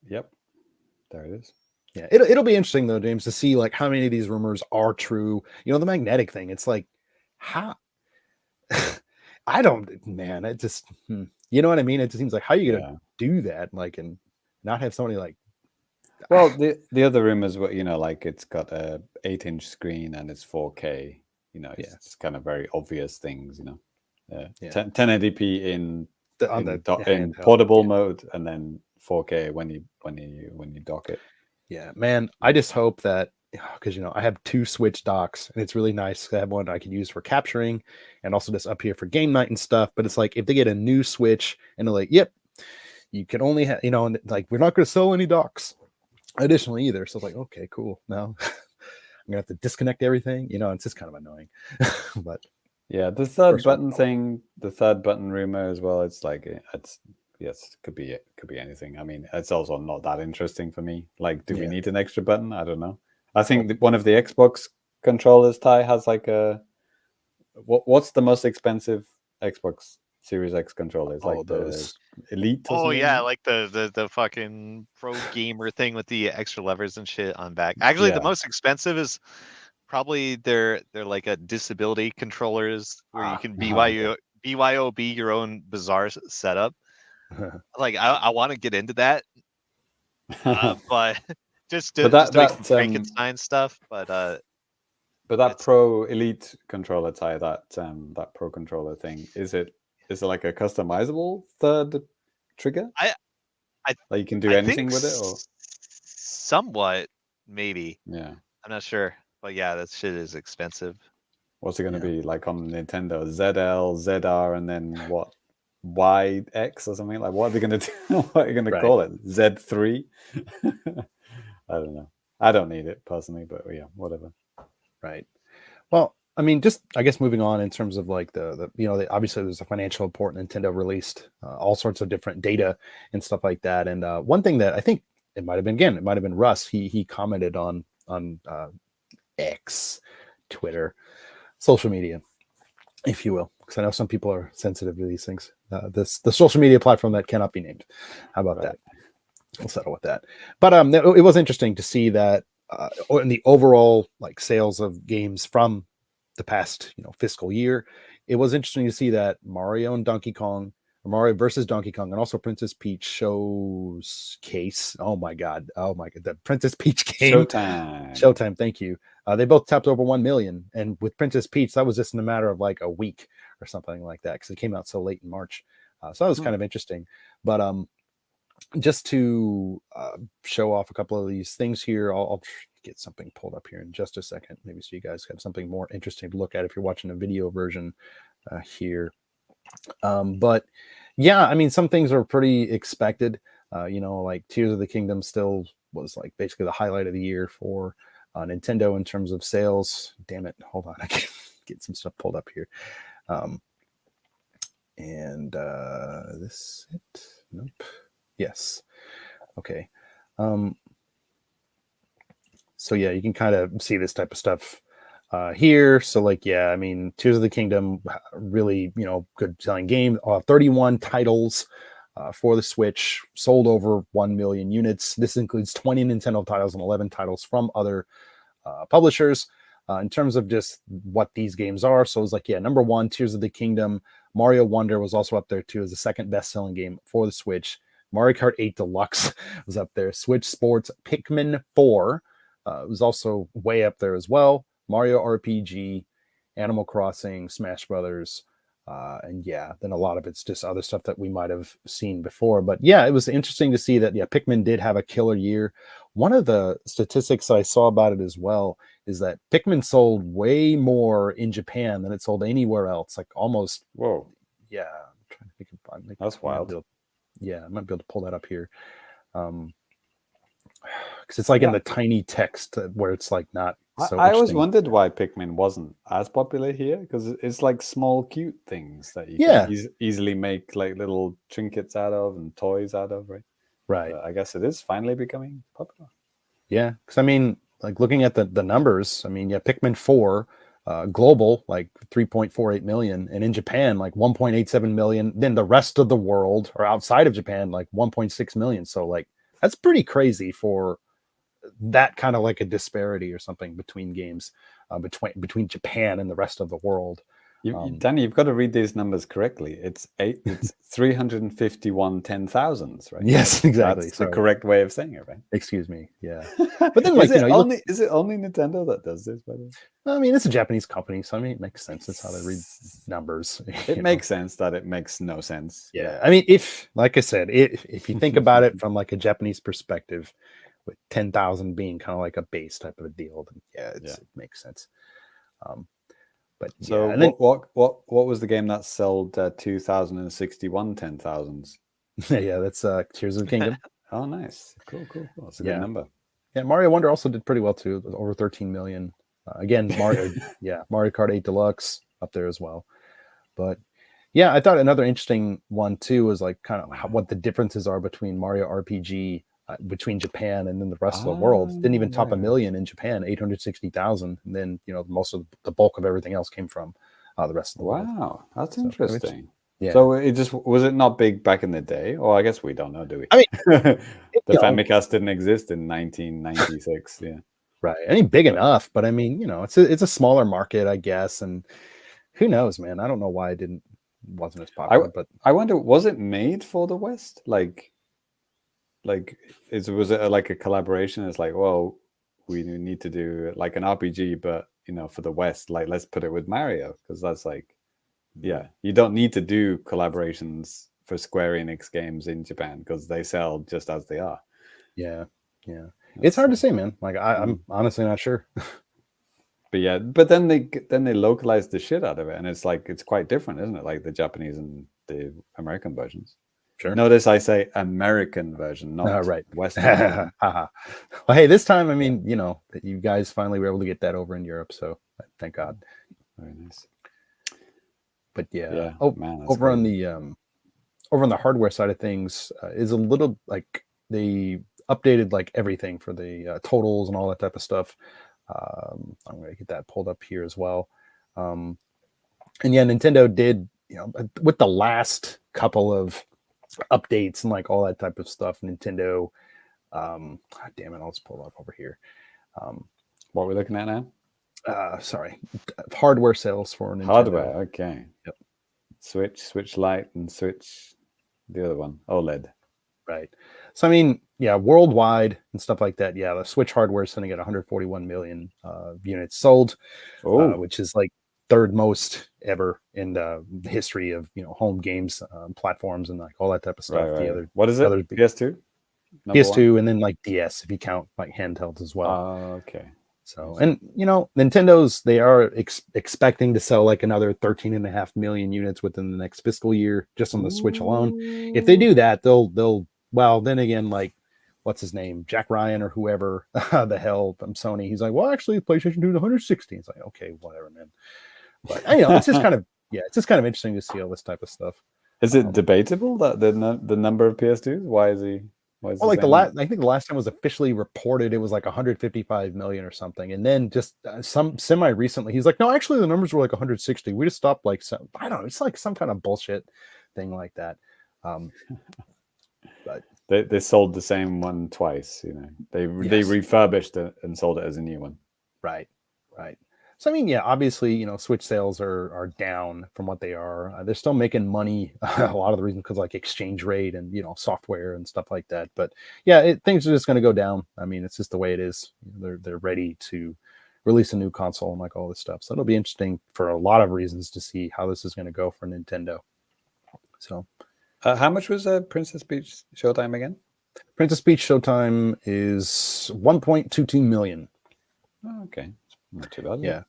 yep, there it is. Yeah, it'll be interesting though, James, to see like how many of these rumors are true. You know, the magnetic thing. It's like, how? I don't, man. It just, you know what I mean. It just seems like, how are you gonna do that, like, and not have somebody like. Well, the other rumors were, you know, like it's got a 8-inch screen and it's 4K. You know, it's kind of very obvious things, you know. 1080p in portable mode, and then 4K when you dock it. Yeah, man, I just hope that, because you know I have 2 Switch docks, and it's really nice to have one I can use for capturing, and also just up here for game night and stuff. But it's like if they get a new Switch and they're like, "Yep, you can only have," you know, and like we're not going to sell any docks additionally either. So it's like, okay, cool. Now I'm gonna have to disconnect everything, you know. It's just kind of annoying. But yeah, the third button thing, the third button rumor as well. It's like yes, could be anything. I mean, it's also not that interesting for me. Like, do we need an extra button? I don't know. I think one of the Xbox controllers, Ty, has like a what's the most expensive Xbox Series X controller? It's like those Elite. Oh yeah, like the fucking pro gamer thing with the extra levers and shit on back. Actually, the most expensive is probably they're like a disability controllers where you can BYOB your own bizarre setup. Like I want to get into that, but just doing Frankenstein stuff. But that Pro Elite controller, Ty, that Pro controller thing, is it like a customizable third trigger? Like you can do anything with it, or somewhat, maybe. Yeah, I'm not sure, but yeah, that shit is expensive. What's it going to be like on Nintendo? ZL, ZR, and then what? YX or something? Like, what are they going to do? What are you going to call it? Z3? I don't know. I don't need it personally, but yeah, whatever. Right. Well, I mean, just I guess moving on in terms of like the you know, obviously there's a financial report Nintendo released, all sorts of different data and stuff like that. And one thing that I think it might have been Russ. He commented on X, Twitter, social media, if you will, because I know some people are sensitive to these things. The social media platform that cannot be named. How about that? We'll settle with that. But it was interesting to see that in the overall like sales of games from the past, you know, fiscal year, it was interesting to see that Mario versus Donkey Kong, and also Princess Peach showcase. Oh my god, the Princess Peach game. Showtime. Thank you. They both tapped over 1 million, and with Princess Peach, that was just in a matter of like a week or something like that, because it came out so late in March. So that was kind of interesting. But just to show off a couple of these things here, I'll get something pulled up here in just a second, maybe so you guys have something more interesting to look at if you're watching a video version here. But yeah, I mean, some things are pretty expected. You know, like Tears of the Kingdom still was like basically the highlight of the year for Nintendo in terms of sales. Damn it, hold on, I can get some stuff pulled up here. This it? Nope. Yes. Okay. So yeah, you can kind of see this type of stuff here. So like, yeah, I mean, Tears of the Kingdom, really, you know, good selling game. 31 titles for the Switch, sold over 1 million units. This includes 20 Nintendo titles and 11 titles from other publishers. In terms of just what these games are, so it's like, yeah, number 1, Tears of the Kingdom. Mario Wonder was also up there too as the second best-selling game for the Switch. Mario Kart 8 Deluxe was up there. Switch Sports Pikmin 4 was also way up there as well. Mario RPG, Animal Crossing, Smash Brothers, and yeah, then a lot of it's just other stuff that we might have seen before. But yeah, it was interesting to see that, yeah, Pikmin did have a killer year one of the statistics I saw about it as well is that Pikmin sold way more in Japan than it sold anywhere else. Like almost. Whoa. Yeah. I'm trying to think of, that's wild. I might be able to pull that up here. Because it's like in the tiny text where it's like not. So I always wondered why Pikmin wasn't as popular here, because it's like small, cute things that you can easily make like little trinkets out of and toys out of, right? Right. But I guess it is finally becoming popular. Yeah, because I mean, like looking at the numbers, I mean, Pikmin 4 global like 3.48 million, and in Japan like 1.87 million. Then the rest of the world or outside of Japan like 1.6 million. So like that's pretty crazy for that kind of like a disparity or something between games between Japan and the rest of the world. Danny, you've got to read these numbers correctly. It's 351 10,000s, right? Yes, exactly. That's the correct way of saying it, right? Excuse me. Yeah. But then like, is it only Nintendo that does this, by the way? I mean, it's a Japanese company, so I mean, it makes sense. That's how they read numbers. It makes sense that it makes no sense. Yeah. I mean, like I said, if you think about it from like a Japanese perspective, with 10,000 being kind of like a base type of a deal, then it makes sense. But so and then, what was the game that sold 2,061 10,000s? Yeah, that's Tears of the Kingdom. Oh, nice, cool. That's a good number. Yeah, Mario Wonder also did pretty well too, over 13 million. Again, Mario, Mario Kart 8 Deluxe up there as well. But yeah, I thought another interesting one too was like kind of what the differences are between Mario RPG. Between Japan and then the rest of the world. Didn't even top a million in Japan, 860,000. And then, most of the bulk of everything else came from the rest of the world. Wow, that's interesting. Yeah. So was it not big back in the day? Or I guess we don't know, do we? I mean, the Famicast didn't exist in 1996. Yeah. Right. I mean, big enough, but I mean, it's a smaller market, I guess. And who knows, man? I don't know why it wasn't as popular. But I wonder, was it made for the West? Was it like a collaboration? It's like, well, we need to do like an RPG, but for the West, like let's put it with Mario, because that's like, you don't need to do collaborations for Square Enix games in Japan because they sell just as they are. Yeah. It's hard to say, man. Like I'm honestly not sure. But then they localize the shit out of it, and it's like it's quite different, isn't it? Like the Japanese and the American versions. Sure. Notice I say American version, not right. Western. Well, hey, this time, I mean, that you guys finally were able to get that over in Europe, so thank God. Very nice. But man, over on the hardware side of things, is a little like they updated like everything for the totals and all that type of stuff. I'm going to get that pulled up here as well. And Nintendo did, with the last couple of updates and like all that type of stuff, Nintendo, damn it, I'll just pull it up over here. What are we looking at now? Sorry, hardware sales for Nintendo. Hardware, okay. Yep. Switch Lite and Switch, the other one, OLED. Right. So I mean, worldwide and stuff like that. Yeah, the Switch hardware is sitting at 141 million units sold, which is like third most ever in the history of home games platforms and like all that type of stuff. Right. The other, what is it? PS2, PS2, and then like DS if you count like handhelds as well. Okay. So and Nintendo's they are expecting to sell like another 13.5 million units within the next fiscal year just on the Switch alone. If they do that, they'll well then again like what's his name, Jack Ryan or whoever the hell from Sony. He's like, well, actually, PlayStation 2 is 160. It's like, okay, whatever, man. But it's just kind of interesting to see all this type of stuff. Is it debatable that the number of PS2s? Why is he? Well, like I think the last time was officially reported, it was like 155 million or something, and then just some semi recently, he's like, no, actually, the numbers were like 160. We just stopped like I don't know, it's like some kind of bullshit thing like that. But they sold the same one twice. They refurbished it and sold it as a new one. Right. So I mean, obviously, Switch sales are down from what they are. They're still making money. A lot of the reason because like exchange rate and software and stuff like that. But things are just going to go down. I mean, it's just the way it is. They're ready to release a new console and like all this stuff. So it'll be interesting for a lot of reasons to see how this is going to go for Nintendo. So, how much was Princess Peach Showtime again? Princess Peach Showtime is 1.22 million. Oh, okay, not too bad. Yeah.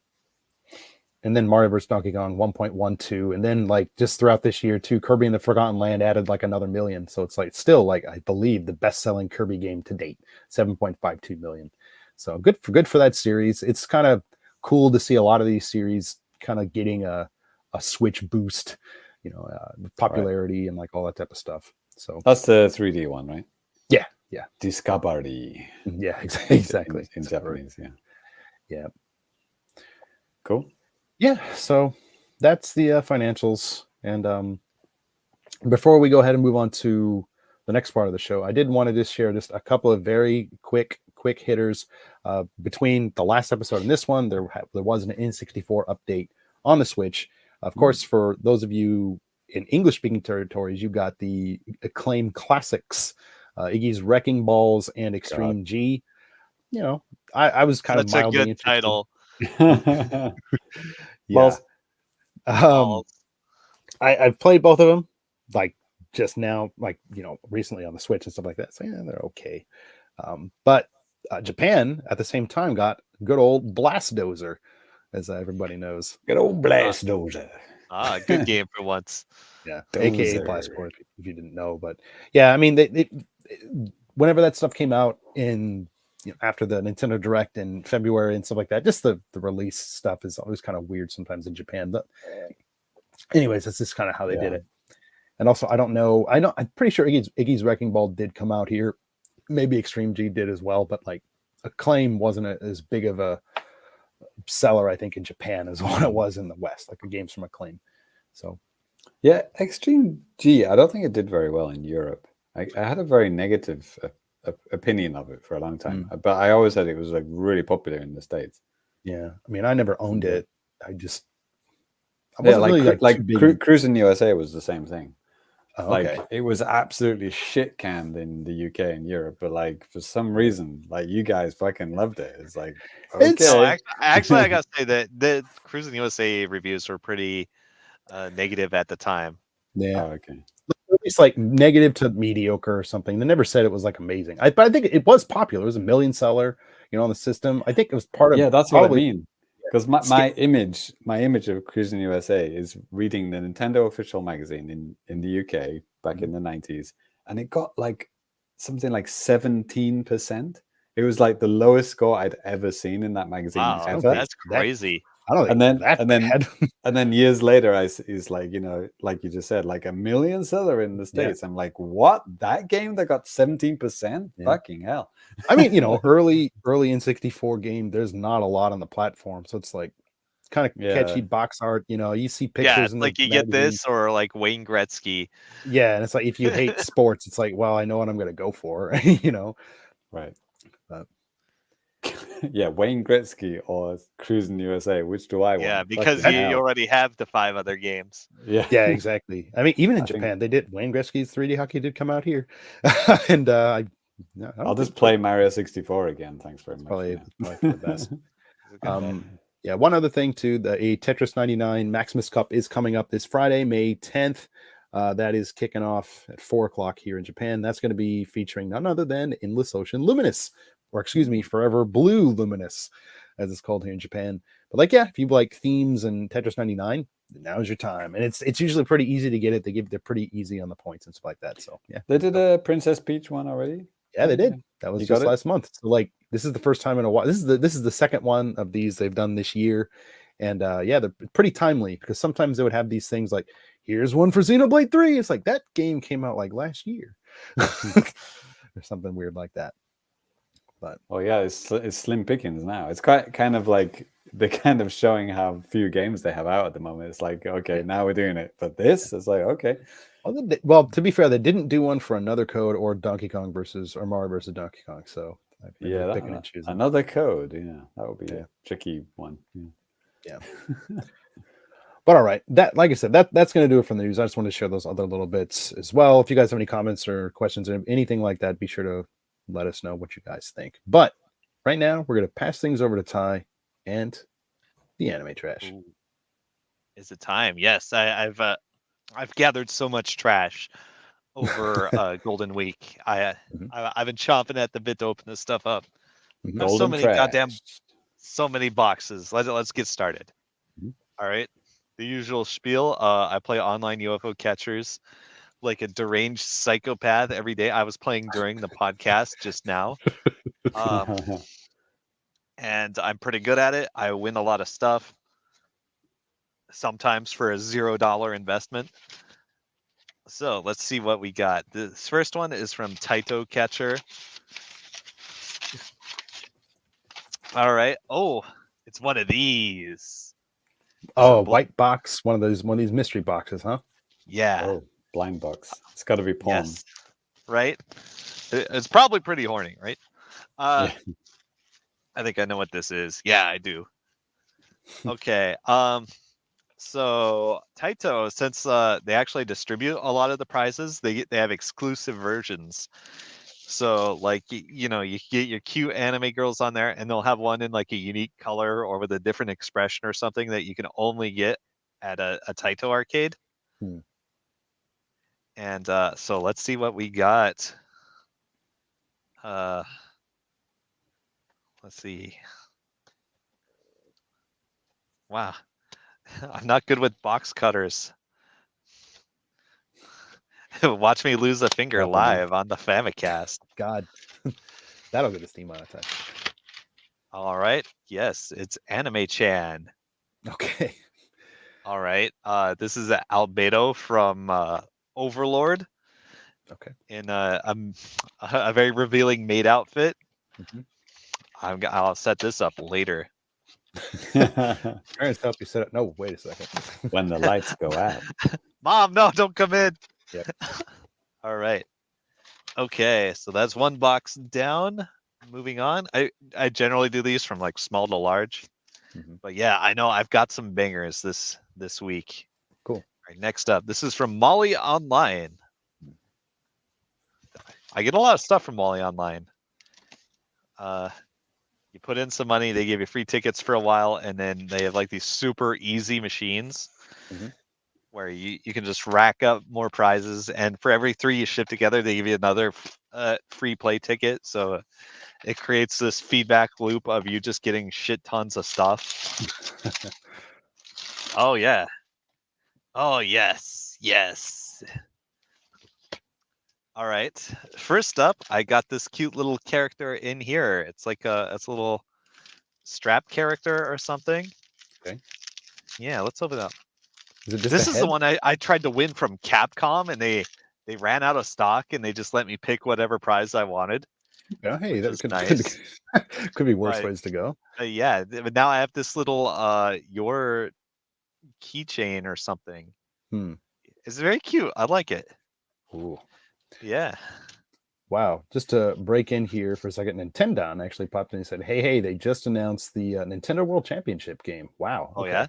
And then Mario vs. Donkey Kong 1.12, and then like just throughout this year too, Kirby and the Forgotten Land added like another million. So it's like still like I believe the best-selling Kirby game to date, 7.52 million. So good for that series. It's kind of cool to see a lot of these series kind of getting a Switch boost, popularity and like all that type of stuff. So that's the 3D one, right? Yeah. Discovery. Yeah, exactly. In Japanese, yeah. Yeah. Cool. Yeah, so that's the financials. And before we go ahead and move on to the next part of the show, I did want to just share just a couple of very quick hitters. Between the last episode and this one, there was an N64 update on the Switch. Of course, for those of you in English-speaking territories, you got the acclaimed classics, Iggy's Wrecking Balls and Extreme G. I was kind of mildly interested. Title. Yeah. I've played both of them, like just now, like recently on the Switch and stuff like that. So yeah, they're okay. But Japan at the same time got good old Blastdozer, as everybody knows. Good old Blastdozer. Good game for once. Yeah, aka Blastcore, if you didn't know. But yeah, I mean, they whenever that stuff came out in after the Nintendo Direct in February and stuff like that, just the release stuff is always kind of weird sometimes in Japan. But anyways, that's just kind of how they did it. And also, I'm pretty sure Iggy's Wrecking Ball did come out here. Maybe Extreme G did as well, but like Acclaim wasn't as big of a seller, I think, in Japan as what it was in the West, like the games from Acclaim. So yeah, Extreme G, I don't think it did very well in Europe. I had a very negative opinion of it for a long time, but I always said it was like really popular in the States. Yeah, I mean, I never owned it. I wasn't really like Cruising USA was the same thing. Oh, okay. Like it was absolutely shit canned in the UK and Europe, but like for some reason, like you guys fucking loved it. It's like okay. Actually, I gotta say that the Cruising USA reviews were pretty negative at the time. Yeah. Oh, okay. At least like negative to mediocre or something. They never said it was like amazing. But I think it was popular. It was a million seller, on the system. I think it was part of. Yeah, that's what I mean. Because my image of Cruising USA is reading the Nintendo official magazine in the UK back in the 90s, and it got like something like 17%. It was like the lowest score I'd ever seen in that magazine. Wow, ever. that's crazy. I don't think and then years later, is like like you just said, like a million seller in the States. Yeah. I'm like, what? That game that got 17%? Yeah. Fucking hell! I mean, early N64 game. There's not a lot on the platform, so it's like kind of catchy box art. You see pictures. Yeah, like you get this or like Wayne Gretzky. Yeah, and it's like if you hate sports, it's like, well, I know what I'm going to go for. Right. But yeah, Wayne Gretzky or Cruising USA, which do I want? Yeah, because you already have the 5 other games. Yeah, exactly. I mean, even in Japan, they did. Wayne Gretzky's 3D hockey did come out here, and I'll just play Mario 64 again. Thanks very much. Probably for the best. Yeah, one other thing too, a Tetris 99 Maximus Cup is coming up this Friday, May 10th. That is kicking off at 4:00 here in Japan. That's going to be featuring none other than Endless Ocean Luminous. Or excuse me, Forever Blue Luminous, as it's called here in Japan. But like, yeah, if you like themes and Tetris 99, now's your time. And it's usually pretty easy to get it. They're pretty easy on the points and stuff like that. So yeah. They did a Princess Peach one already? Yeah, they did. That was just last month. So like this is the first time in a while. This is the second one of these they've done this year. And yeah, they're pretty timely because sometimes they would have these things like, here's one for Xenoblade 3. It's like that game came out like last year. Or something weird like that. But yeah, it's slim pickings now. It's quite kind of like they're kind of showing how few games they have out at the moment. It's like, okay, now we're doing it. But this is like, okay. Well, to be fair, they didn't do one for Another Code or Donkey Kong or Mario versus Donkey Kong. So yeah, picking and choosing. Another Code. Yeah, that would be a tricky one. Yeah. But all right, that like I said, that's going to do it from the news. I just wanted to share those other little bits as well. If you guys have any comments or questions or anything like that, be sure to let us know what you guys think. But right now, we're going to pass things over to Ty and the anime trash. Ooh. Is it time? Yes, I've gathered so much trash. over Golden Week. I've been chomping at the bit to open this stuff up. There's so many so many boxes. Let's get started. All right. The usual spiel. I play online UFO catchers like a deranged psychopath every day. I was playing during the podcast just now. And I'm pretty good at it. I win a lot of stuff. Sometimes for a $0 investment. So let's see what we got. This first one is from Taito Catcher. All right. Oh, it's one of these. Oh, white box. One of these mystery boxes, huh? Yeah. Oh, blind box. It's got to be porn. Yes. Right? It's probably pretty horny, right? Yeah. I think I know what this is. Yeah, I do. Okay. So Taito, since they actually distribute a lot of the prizes, they have exclusive versions. So like you get your cute anime girls on there, and they'll have one in like a unique color or with a different expression or something that you can only get at a Taito arcade. And so let's see what we got. Let's see. Wow. I'm not good with box cutters. Watch me lose a finger live on the Famicast. God. That'll get us demonetized. All right. Yes, it's Anime-chan. Okay. All right. This is Albedo from Overlord. Okay. In a very revealing maid outfit. I'll set this up later. Parents help you set up. No, wait a second. When the lights go out. Mom, no, don't come in. Yep. All right. Okay, so that's one box down. Moving on. I generally do these from like small to large. But yeah, I know I've got some bangers this week. Cool. All right, next up. This is from Molly Online. I get a lot of stuff from Molly Online. You put in some money, they give you free tickets for a while, and then they have like these super easy machines where you can just rack up more prizes, and for every 3 you ship together, they give you another free play ticket. So it creates this feedback loop of you just getting shit tons of stuff. Oh yeah. Oh yes. Yes. All right. First up, I got this cute little character in here. It's like it's a little strap character or something. Okay. Yeah, let's open it up. This is the one I tried to win from Capcom, and they ran out of stock, and they just let me pick whatever prize I wanted. Yeah, hey, that could, nice. could be worse ways to go. Yeah, but now I have this little your keychain or something. It's very cute. I like it. Ooh. Yeah. Wow. Just to break in here for a second, Nintendo actually popped in and said, hey, they just announced the Nintendo World Championship game. Wow. Okay. Oh, yeah?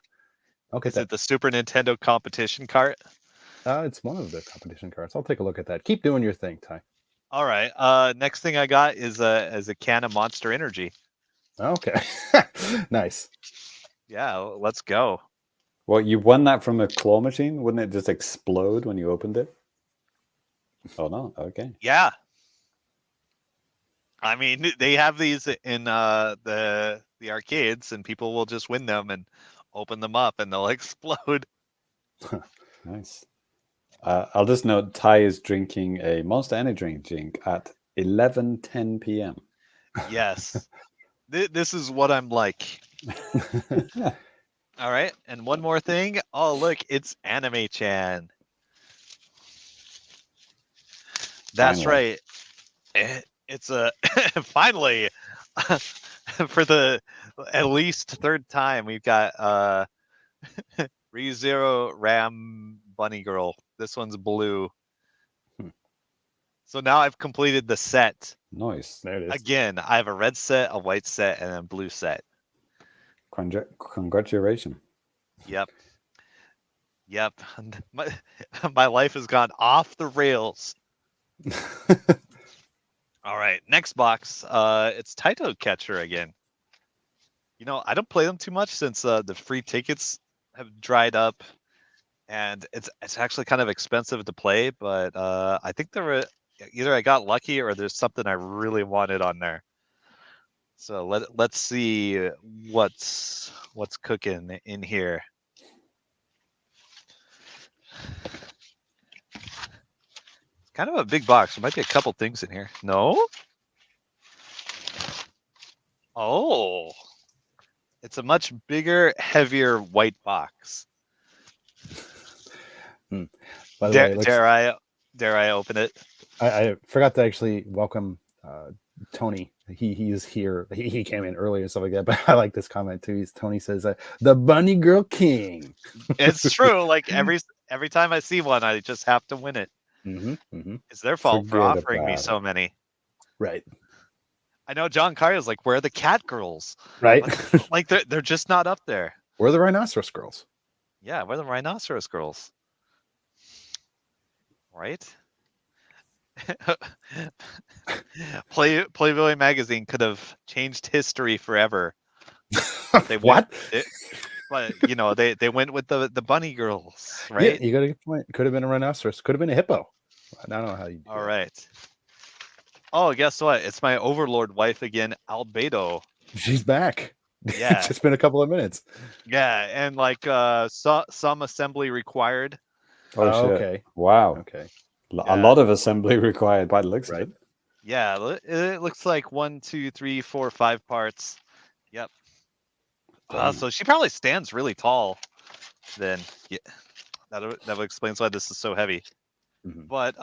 Okay. Is it the Super Nintendo competition cart? It's one of the competition cards. I'll take a look at that. Keep doing your thing, Ty. All right. Next thing I got is a can of Monster Energy. Okay. Nice. Yeah, let's go. Well, you won that from a claw machine? Wouldn't it just explode when you opened it? Oh no. Okay. Yeah. I mean, they have these in the arcades, and people will just win them and open them up, and they'll explode. Nice. I'll just note Ty is drinking a Monster Energy drink at 11:10 p.m. Yes. This is what I'm like. All right. And one more thing. Oh, look, it's Anime-chan. That's finally. Right. It's a finally for the at least third time we've got ReZero Ram Bunny Girl. This one's blue. So now I've completed the set. Nice. There it is. Again, I have a red set, a white set, and a blue set. Congratulations. Yep. My life has gone off the rails. All right, next box. It's Taito Catcher again. You know, I don't play them too much since the free tickets have dried up, and it's actually kind of expensive to play, but I think there were either I got lucky or there's something I really wanted on there. So let's see what's cooking in here. It's kind of a big box. There might be a couple things in here. No? Oh. It's a much bigger, heavier white box. By the way, dare I open it? I forgot to actually welcome Tony. He is here. He came in earlier and stuff like that. But I like this comment too. Tony says, "The Bunny Girl King." It's true. Like every time I see one, I just have to win it. It's their fault for offering me so many. Right. I know John Carter's like, where are the cat girls? Right. Like they're just not up there. Where are the rhinoceros girls? Yeah, where are the rhinoceros girls? Right? Playboy magazine could have changed history forever. What? But you know, they went with the bunny girls, right? Yeah, you got a good point. Could have been a rhinoceros. Could have been a hippo. I don't know how you. All right. Oh, guess what? It's my overlord wife again, Albedo. She's back. Yeah. It's just been a couple of minutes. Yeah, and like some assembly required. Oh, shit. Okay. Wow. Okay. A lot of assembly required by the looks of it. Yeah, it looks like 1, 2, 3, 4, 5 parts. Yep. So she probably stands really tall. Then yeah, that explains why this is so heavy. But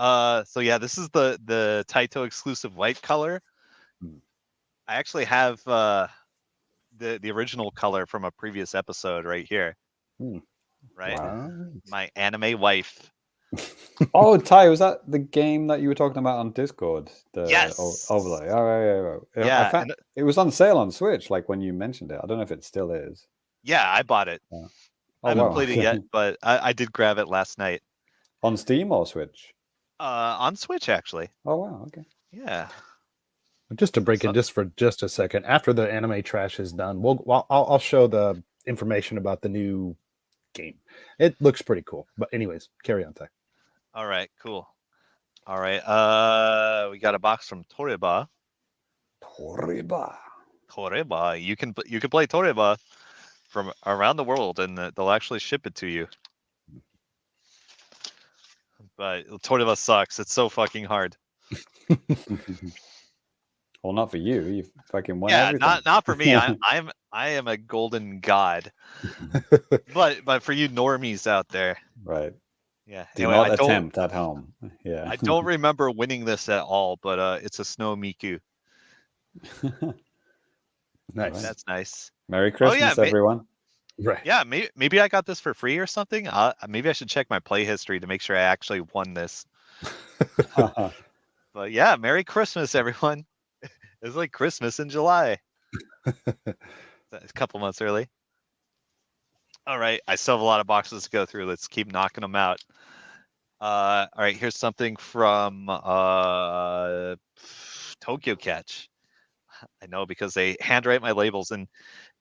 so yeah, this is the Taito exclusive white color. I actually have the original color from a previous episode right here. Right, my anime wife. Oh, Ty, was that the game that you were talking about on Discord? Yes. Overlay. All right. Yeah. It was on sale on Switch, like when you mentioned it. I don't know if it still is. Yeah, I bought it. Yeah. I haven't played it yet, but I did grab it last night. On Steam or Switch? On Switch, actually. Oh, wow. Okay. Yeah. Just to break in just for just a second, after the anime trash is done, I'll show the information about the new game. It looks pretty cool. But anyways, carry on, Ty. All right, cool. All right, we got a box from Toreba. Toreba. You can play Toreba from around the world, and they'll actually ship it to you. But Toreba sucks. It's so fucking hard. Well, not for you. You fucking won yeah, everything. not for me. I am a golden god. but for you normies out there, right? Yeah. Do not attempt at home. Yeah. I don't remember winning this at all, but it's a snow Miku. Nice. That's nice. Merry Christmas, everyone. Right. Yeah, maybe I got this for free or something. Maybe I should check my play history to make sure I actually won this. But yeah, Merry Christmas, everyone. It's like Christmas in July. A couple months early. All right, I still have a lot of boxes to go through. Let's keep knocking them out. All right, here's something from Tokyo Catch. I know because they handwrite my labels and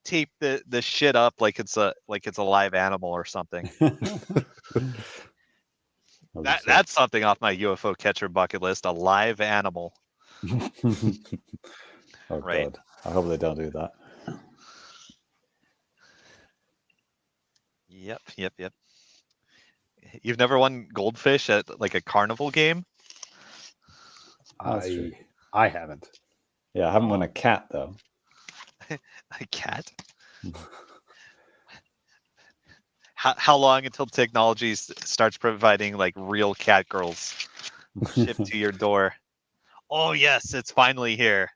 tape the shit up like it's a live animal or something. That's something off my UFO catcher bucket list, a live animal. Oh, right. God. I hope they don't do that. Yep. You've never won goldfish at like a carnival game? I haven't. Yeah, I haven't won a cat though. A cat? How long until technology starts providing like real cat girls shipped to your door? Oh yes, it's finally here.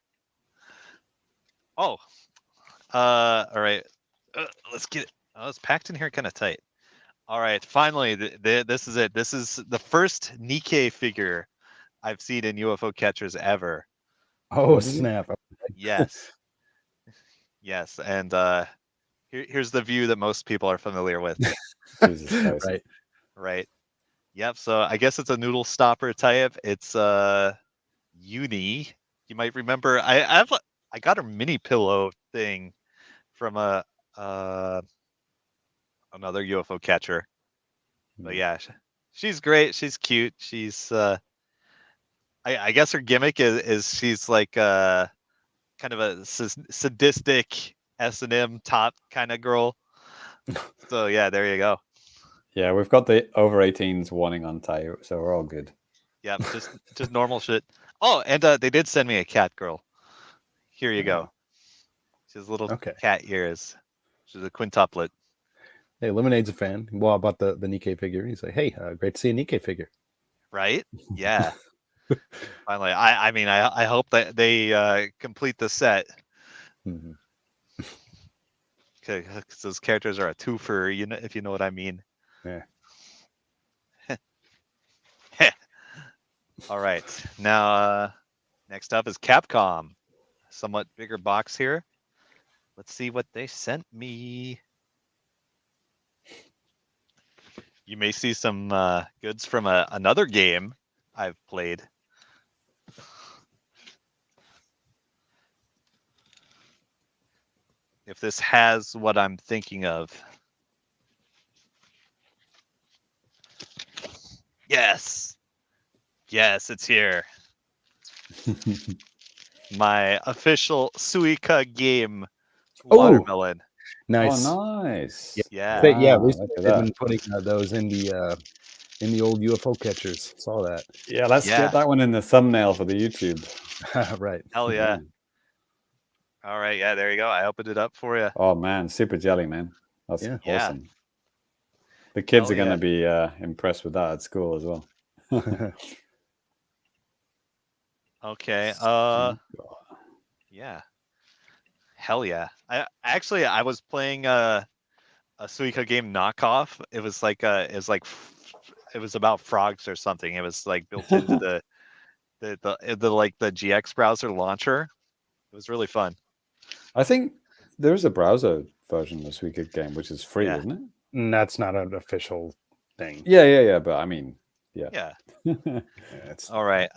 Oh, all right. Let's get it. Oh, it's packed in here kind of tight. All right, finally, this is it. This is the first Nikkei figure I've seen in UFO catchers ever. Oh snap! Yes, yes, and here's the view that most people are familiar with. Jesus Christ. Right. Yep. So I guess it's a noodle stopper type. It's Uni. You might remember. I got a mini pillow thing from another UFO catcher. But yeah, she's great. She's cute. She's I guess her gimmick is she's like kind of a sadistic S&M top kind of girl. So yeah, there you go. Yeah, we've got the over 18s wanting on Ty, so we're all good. Yeah, just normal shit. Oh, and they did send me a cat girl. Here you go. She has little cat ears. She's a quintuplet. Hey, Lemonade's a fan. Well, about the Nikkei figure. He's like, hey, great to see a Nikkei figure. Right? Yeah. Finally, I mean, I hope that they complete the set. Because those characters are a twofer, you know, if you know what I mean. Yeah. All right. Now, next up is Capcom. Somewhat bigger box here. Let's see what they sent me. You may see some goods from another game I've played. If this has what I'm thinking of. Yes. Yes, it's here. My official Suica game watermelon. Nice. Oh, nice. Yeah. Wow, yeah, Look recently at they've that. been putting those in the old UFO catchers. Saw that. Yeah, let's get that one in the thumbnail for the YouTube. Right. Hell yeah. All right, yeah, there you go. I opened it up for you. Oh man, super jelly, man. That's Yeah. awesome. The kids Hell are going to be impressed with that at school as well. Okay. Yeah. Hell yeah. I was playing a Suica game knockoff. It was like it was about frogs or something. It was like built into the like the GX browser launcher. It was really fun. I think there's a browser version of the Suica game, which is free, isn't it? That's not an official thing. Yeah. But I mean, yeah. All right.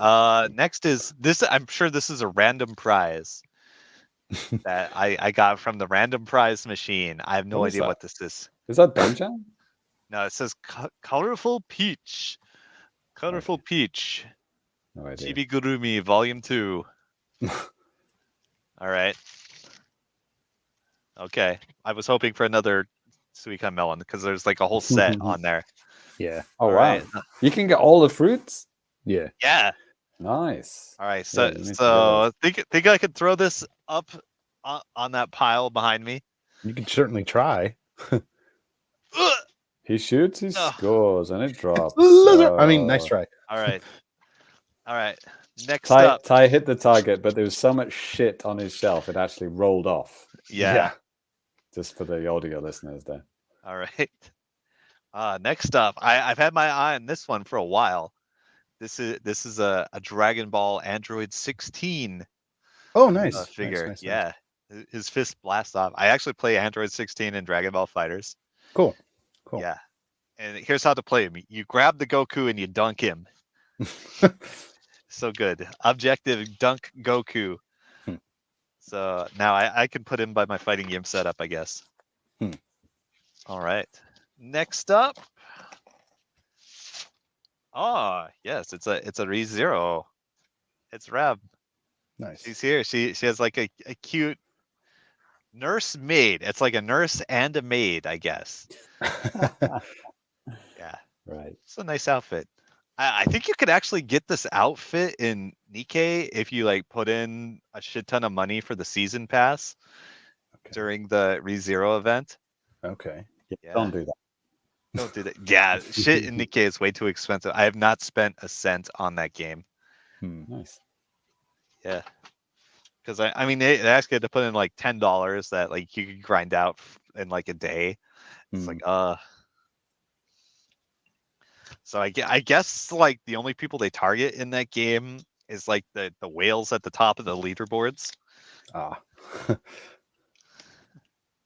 Next is this. I'm sure this is a random prize that I got from the random prize machine. I have no idea what this is. Is that Dojan? No, it says colorful peach. Colorful peach. No idea. Chibi Gurumi Volume 2. All right. Okay. I was hoping for another Suica melon because there's like a whole set on there. Yeah. Oh, All wow. right. You can get all the fruits? Yeah. Yeah. Nice. All right. So Yeah, think I could throw this up on that pile behind me. You can certainly try. He shoots, he scores, and it drops. I mean, nice try. All right. All right. Next up. Ty hit the target, but there was so much shit on his shelf, it actually rolled off. Yeah. Just for the audio listeners there. All right. Next up, I've had my eye on this one for a while. This is a Dragon Ball Android 16. Oh, nice. Figure. Nice. Yeah. His fist blasts off. I actually play Android 16 in Dragon Ball Fighters. Cool. Yeah. And here's how to play him. You grab the Goku and you dunk him. So good. Objective dunk Goku. So now I can put him by my fighting game setup, I guess. All right. Next up. Oh, yes, it's a ReZero. It's Reb. Nice. She's here. She has like a cute nurse maid. It's like a nurse and a maid, I guess. Yeah. Right. It's a nice outfit. I think you could actually get this outfit in Nikkei if you like put in a shit ton of money for the season pass during the ReZero event. Okay. Yeah. Don't do that. Don't do that. Yeah, shit in Nikkei is way too expensive. I have not spent a cent on that game. Nice. Yeah. Because I mean, they ask you to put in like $10 that like you could grind out in like a day. It's like, So I guess like the only people they target in that game is like the whales at the top of the leaderboards.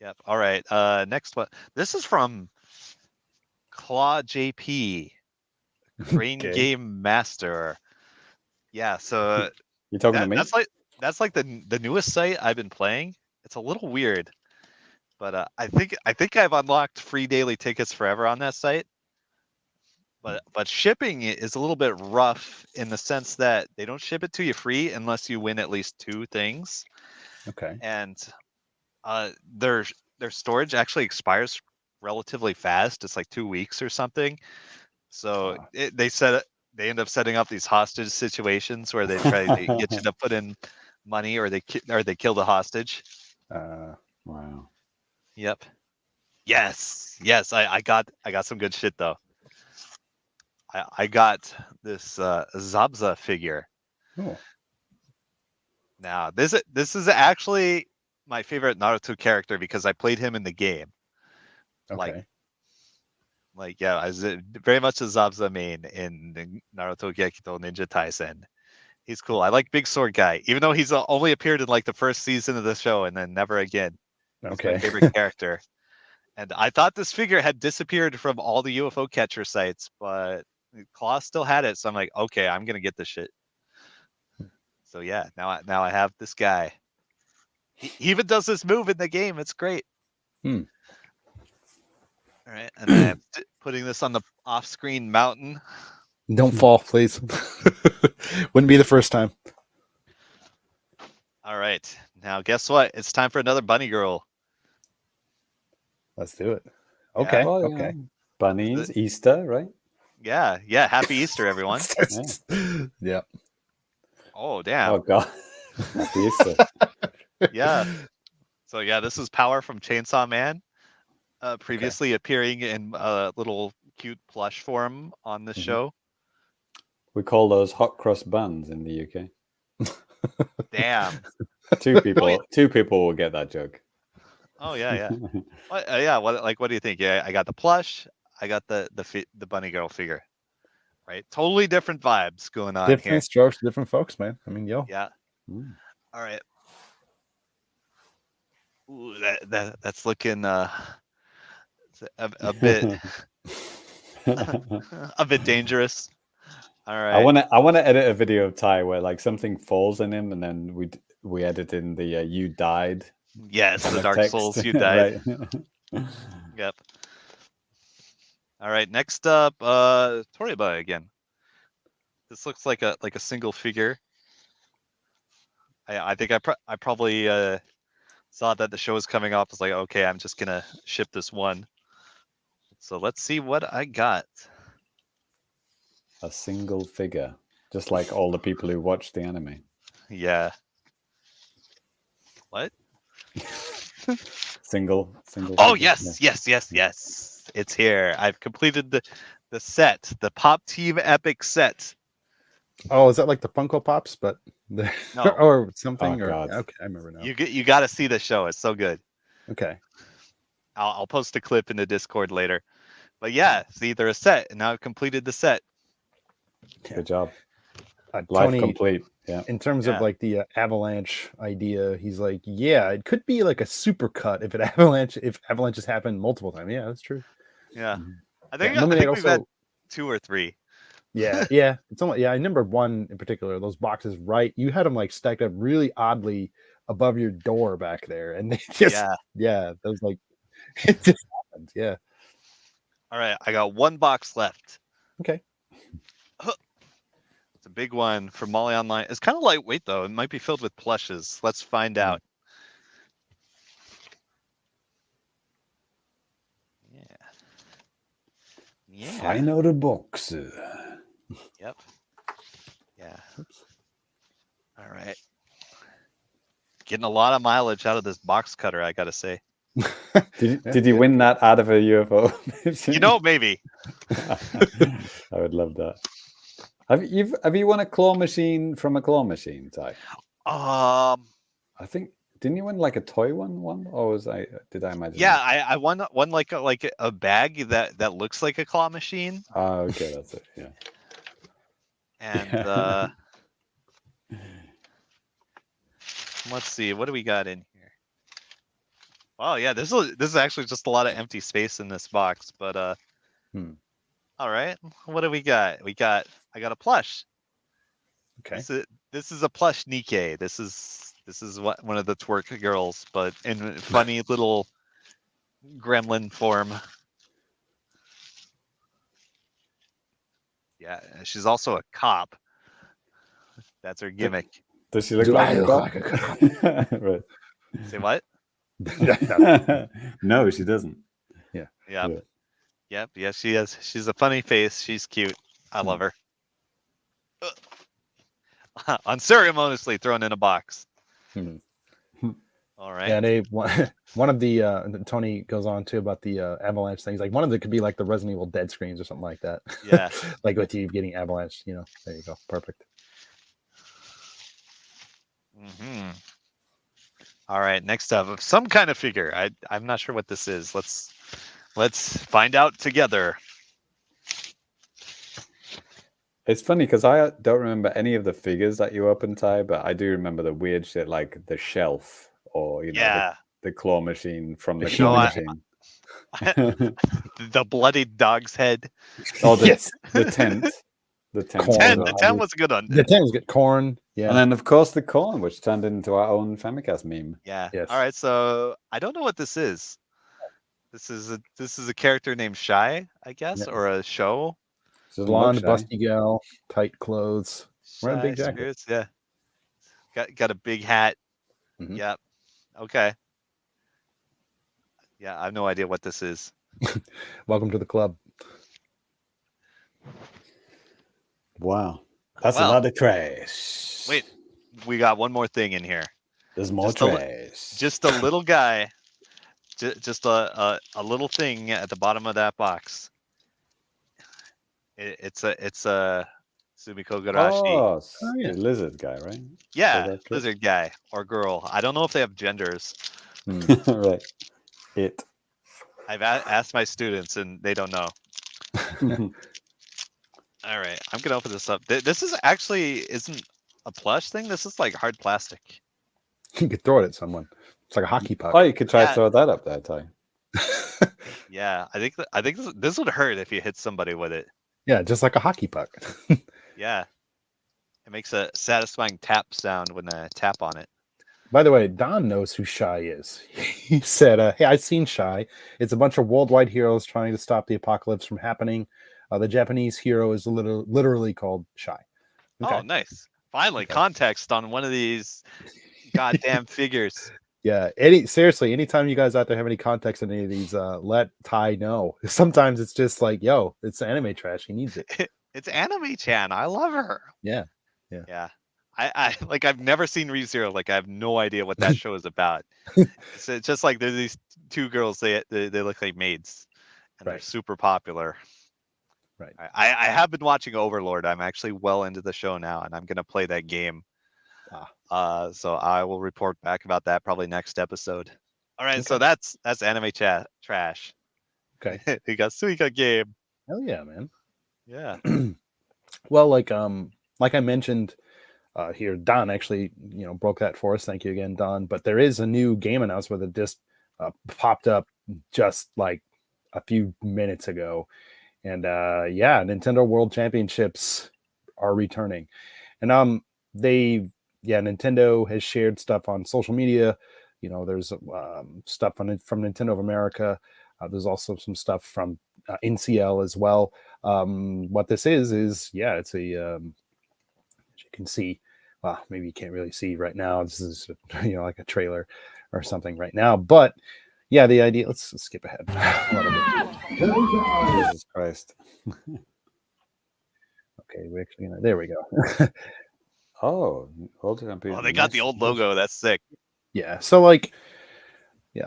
Yep. All right. Next one. This is from Claw JP, Crane Game Master. Yeah. So you talking to me? That's like the newest site I've been playing. It's a little weird, but I think I've unlocked free daily tickets forever on that site. But shipping is a little bit rough in the sense that they don't ship it to you free unless you win at least 2 things. Okay. And their storage actually expires relatively fast. It's like 2 weeks or something. So they end up setting up these hostage situations where they try to get you to put in money, or they kill the hostage. Wow. Yep. Yes. I got some good shit though. I got this Zabza figure. Oh. Now this is actually my favorite Naruto character because I played him in the game. Okay. Yeah, I was very much a Zabza main in Naruto Gekito Ninja Taisen. He's cool. I like Big Sword Guy, even though he's only appeared in like the first season of the show and then never again. He's my favorite character. And I thought this figure had disappeared from all the UFO catcher sites, but Claw still had it. So I'm like, okay, I'm gonna get this shit. So yeah, now I have this guy. He even does this move in the game. It's great. All right, and I'm putting this on the off-screen mountain. Don't fall, please. Wouldn't be the first time. All right, now guess what? It's time for another bunny girl. Let's do it. Okay. Yeah. Well, okay. Bunnies, Easter, right? Yeah. Happy Easter, everyone. Yeah. Oh damn. Oh god. Happy Easter. Yeah. So yeah, this is Power from Chainsaw Man. Previously appearing in a little cute plush form on the show. We call those hot cross buns in the UK. Damn. Two people will get that joke. Oh yeah. What do you think? Yeah, I got the plush. I got the bunny girl figure. Right, totally different vibes going on different here. strokes, different folks, man. I mean, yo. Yeah. All right. Ooh, that's looking a bit a bit dangerous. All right. I want to edit a video of Ty where like something falls in him, and then we edit in the "you died." Yes, the Dark text. Souls, you died. Yep. All right. Next up, Toriba again. This looks like a single figure. I think I probably saw that the show was coming up. I was like, okay, I'm just gonna ship this one. So let's see what I got. A single figure, just like all the people who watch the anime. Yeah. What? Single. Oh yes. It's here. I've completed the set, the Pop Team Epic set. Oh, is that like the Funko Pops, but No. or something? Oh, or God. okay, I remember now. You got to see the show. It's so good. Okay. I'll post a clip in the Discord later. But yeah, see, they're a set, and now I've completed the set. Good job. Life Tony, complete. Yeah. In terms of like the avalanche idea, he's like, yeah, it could be like a super cut if avalanches happen multiple times. Yeah, that's true. Yeah, I think also, we've had 2 or 3. Yeah. It's only I remember one in particular. Those boxes, right? You had them like stacked up really oddly above your door back there, and they just those like it just happened. Yeah. All right, I got 1 box left. Okay. It's a big one from Molly Online. It's kind of lightweight though. It might be filled with plushes. Let's find out. Yeah. Find out a box. Yep. Yeah. Oops. All right. Getting a lot of mileage out of this box cutter, I gotta say. Did you win that out of a UFO? Maybe. I would love that. Have you won a claw machine from a claw machine, Ty? I think didn't you win like a toy one? Or did I imagine? Yeah, I won like a bag that looks like a claw machine. Oh, okay, that's it. Yeah. And let's see, what do we got in here? Oh yeah, this is actually just a lot of empty space in this box, but all right. What do we got? I got a plush. Okay. This is a plush Nikkei. This is one of the twerk girls, but in funny little gremlin form. Yeah, she's also a cop. That's her gimmick. Does she look Do like I a look cop? like a cop? Right. Say what? No, she doesn't. Yep. Yeah. Yep. Yes, she is. She's a funny face. She's cute. I love her. Unceremoniously thrown in a box. All right. Yeah, they one of the Tony goes on too about the avalanche things. Like one of them could be like the Resident Evil Dead screens or something like that. Yeah. Like with you getting avalanche, you know. There you go. Perfect. All right. Next up, some kind of figure. I'm not sure what this is. Let's find out together. It's funny because I don't remember any of the figures that you opened, Ty, but I do remember the weird shit like the shelf or the claw machine from the claw machine. The bloodied dog's head. Oh, the tent. The tent. The tent was a good one. The tent was good. Corn. Yeah. And then of course the corn, which turned into our own Famicast meme. Yeah. Yes. All right. So I don't know what this is. This is a character named Shy, I guess, or a show. Blonde, busty gal, tight clothes, wearing a big jacket. Spirits, yeah. Got a big hat. Mm-hmm. Yep. Okay. Yeah, I have no idea what this is. Welcome to the club. Wow. That's a lot of trash. Wait, we got one more thing in here. There's more trash. Just a little guy. Just a little thing at the bottom of that box. It's a Sumiko Garashi. Oh, yeah. The lizard guy, right? Yeah, lizard guy or girl. I don't know if they have genders. Right. I've asked my students and they don't know. All right, I'm gonna open this up. This is actually isn't a plush thing. This is like hard plastic. You could throw it at someone. It's like a hockey puck. Oh, you could try to throw that up there, Ty. Yeah, I think this would hurt if you hit somebody with it. Yeah, just like a hockey puck. Yeah. It makes a satisfying tap sound when I tap on it. By the way, Don knows who Shy is. He said, hey, I've seen Shy. It's a bunch of worldwide heroes trying to stop the apocalypse from happening. The Japanese hero is literally called Shy. Okay. Oh, nice. Finally, context on one of these goddamn figures. Yeah, seriously, anytime you guys out there have any context on any of these, let Ty know. Sometimes it's just like, yo, it's anime trash. He needs it. It's Anime Chan. I love her. Yeah. I like I've never seen ReZero. Like I have no idea what that show is about. It's just like there's these two girls. They look like maids, and they're super popular. Right. I have been watching Overlord. I'm actually well into the show now, and I'm gonna play that game. So I will report back about that probably next episode. All right, so that's anime trash. Okay. We got Suika game. Hell yeah, man. Yeah. Well, like I mentioned here, Don actually, broke that for us. Thank you again, Don. But there is a new game announcement that just popped up just like a few minutes ago. And Nintendo World Championships are returning. And Nintendo has shared stuff on social media. There's stuff from Nintendo of America. There's also some stuff from NCL as well. What this is it's a, as you can see, well, maybe you can't really see right now. This is, like a trailer or something right now. But yeah, the idea, let's skip ahead. Jesus Christ. Okay, we're actually there we go. Oh, they got the old logo. That's sick. Yeah. So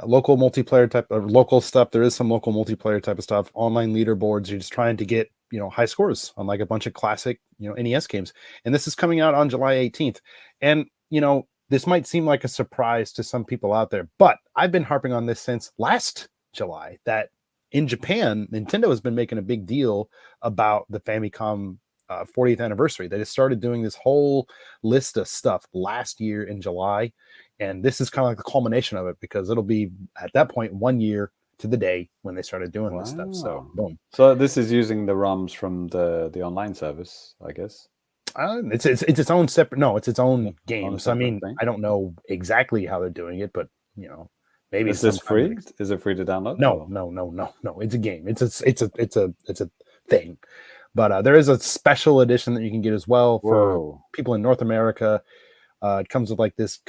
local multiplayer type of local stuff. There is some local multiplayer type of stuff. Online leaderboards. You're just trying to get, high scores on like a bunch of classic, NES games. And this is coming out on July 18th. And, this might seem like a surprise to some people out there, but I've been harping on this since last July that in Japan, Nintendo has been making a big deal about the Famicom 40th anniversary. They just started doing this whole list of stuff last year in July. And this is kind of like the culmination of it because it'll be at that point 1 year to the day when they started doing this stuff. So boom. So this is using the ROMs from the online service, I guess. It's its own separate. No, it's its own game. So I mean, I don't know exactly how they're doing it, but maybe is this free? Is it free to download? No. It's a game. It's a thing. But there is a special edition that you can get as well for Whoa. people in North America. It comes with like this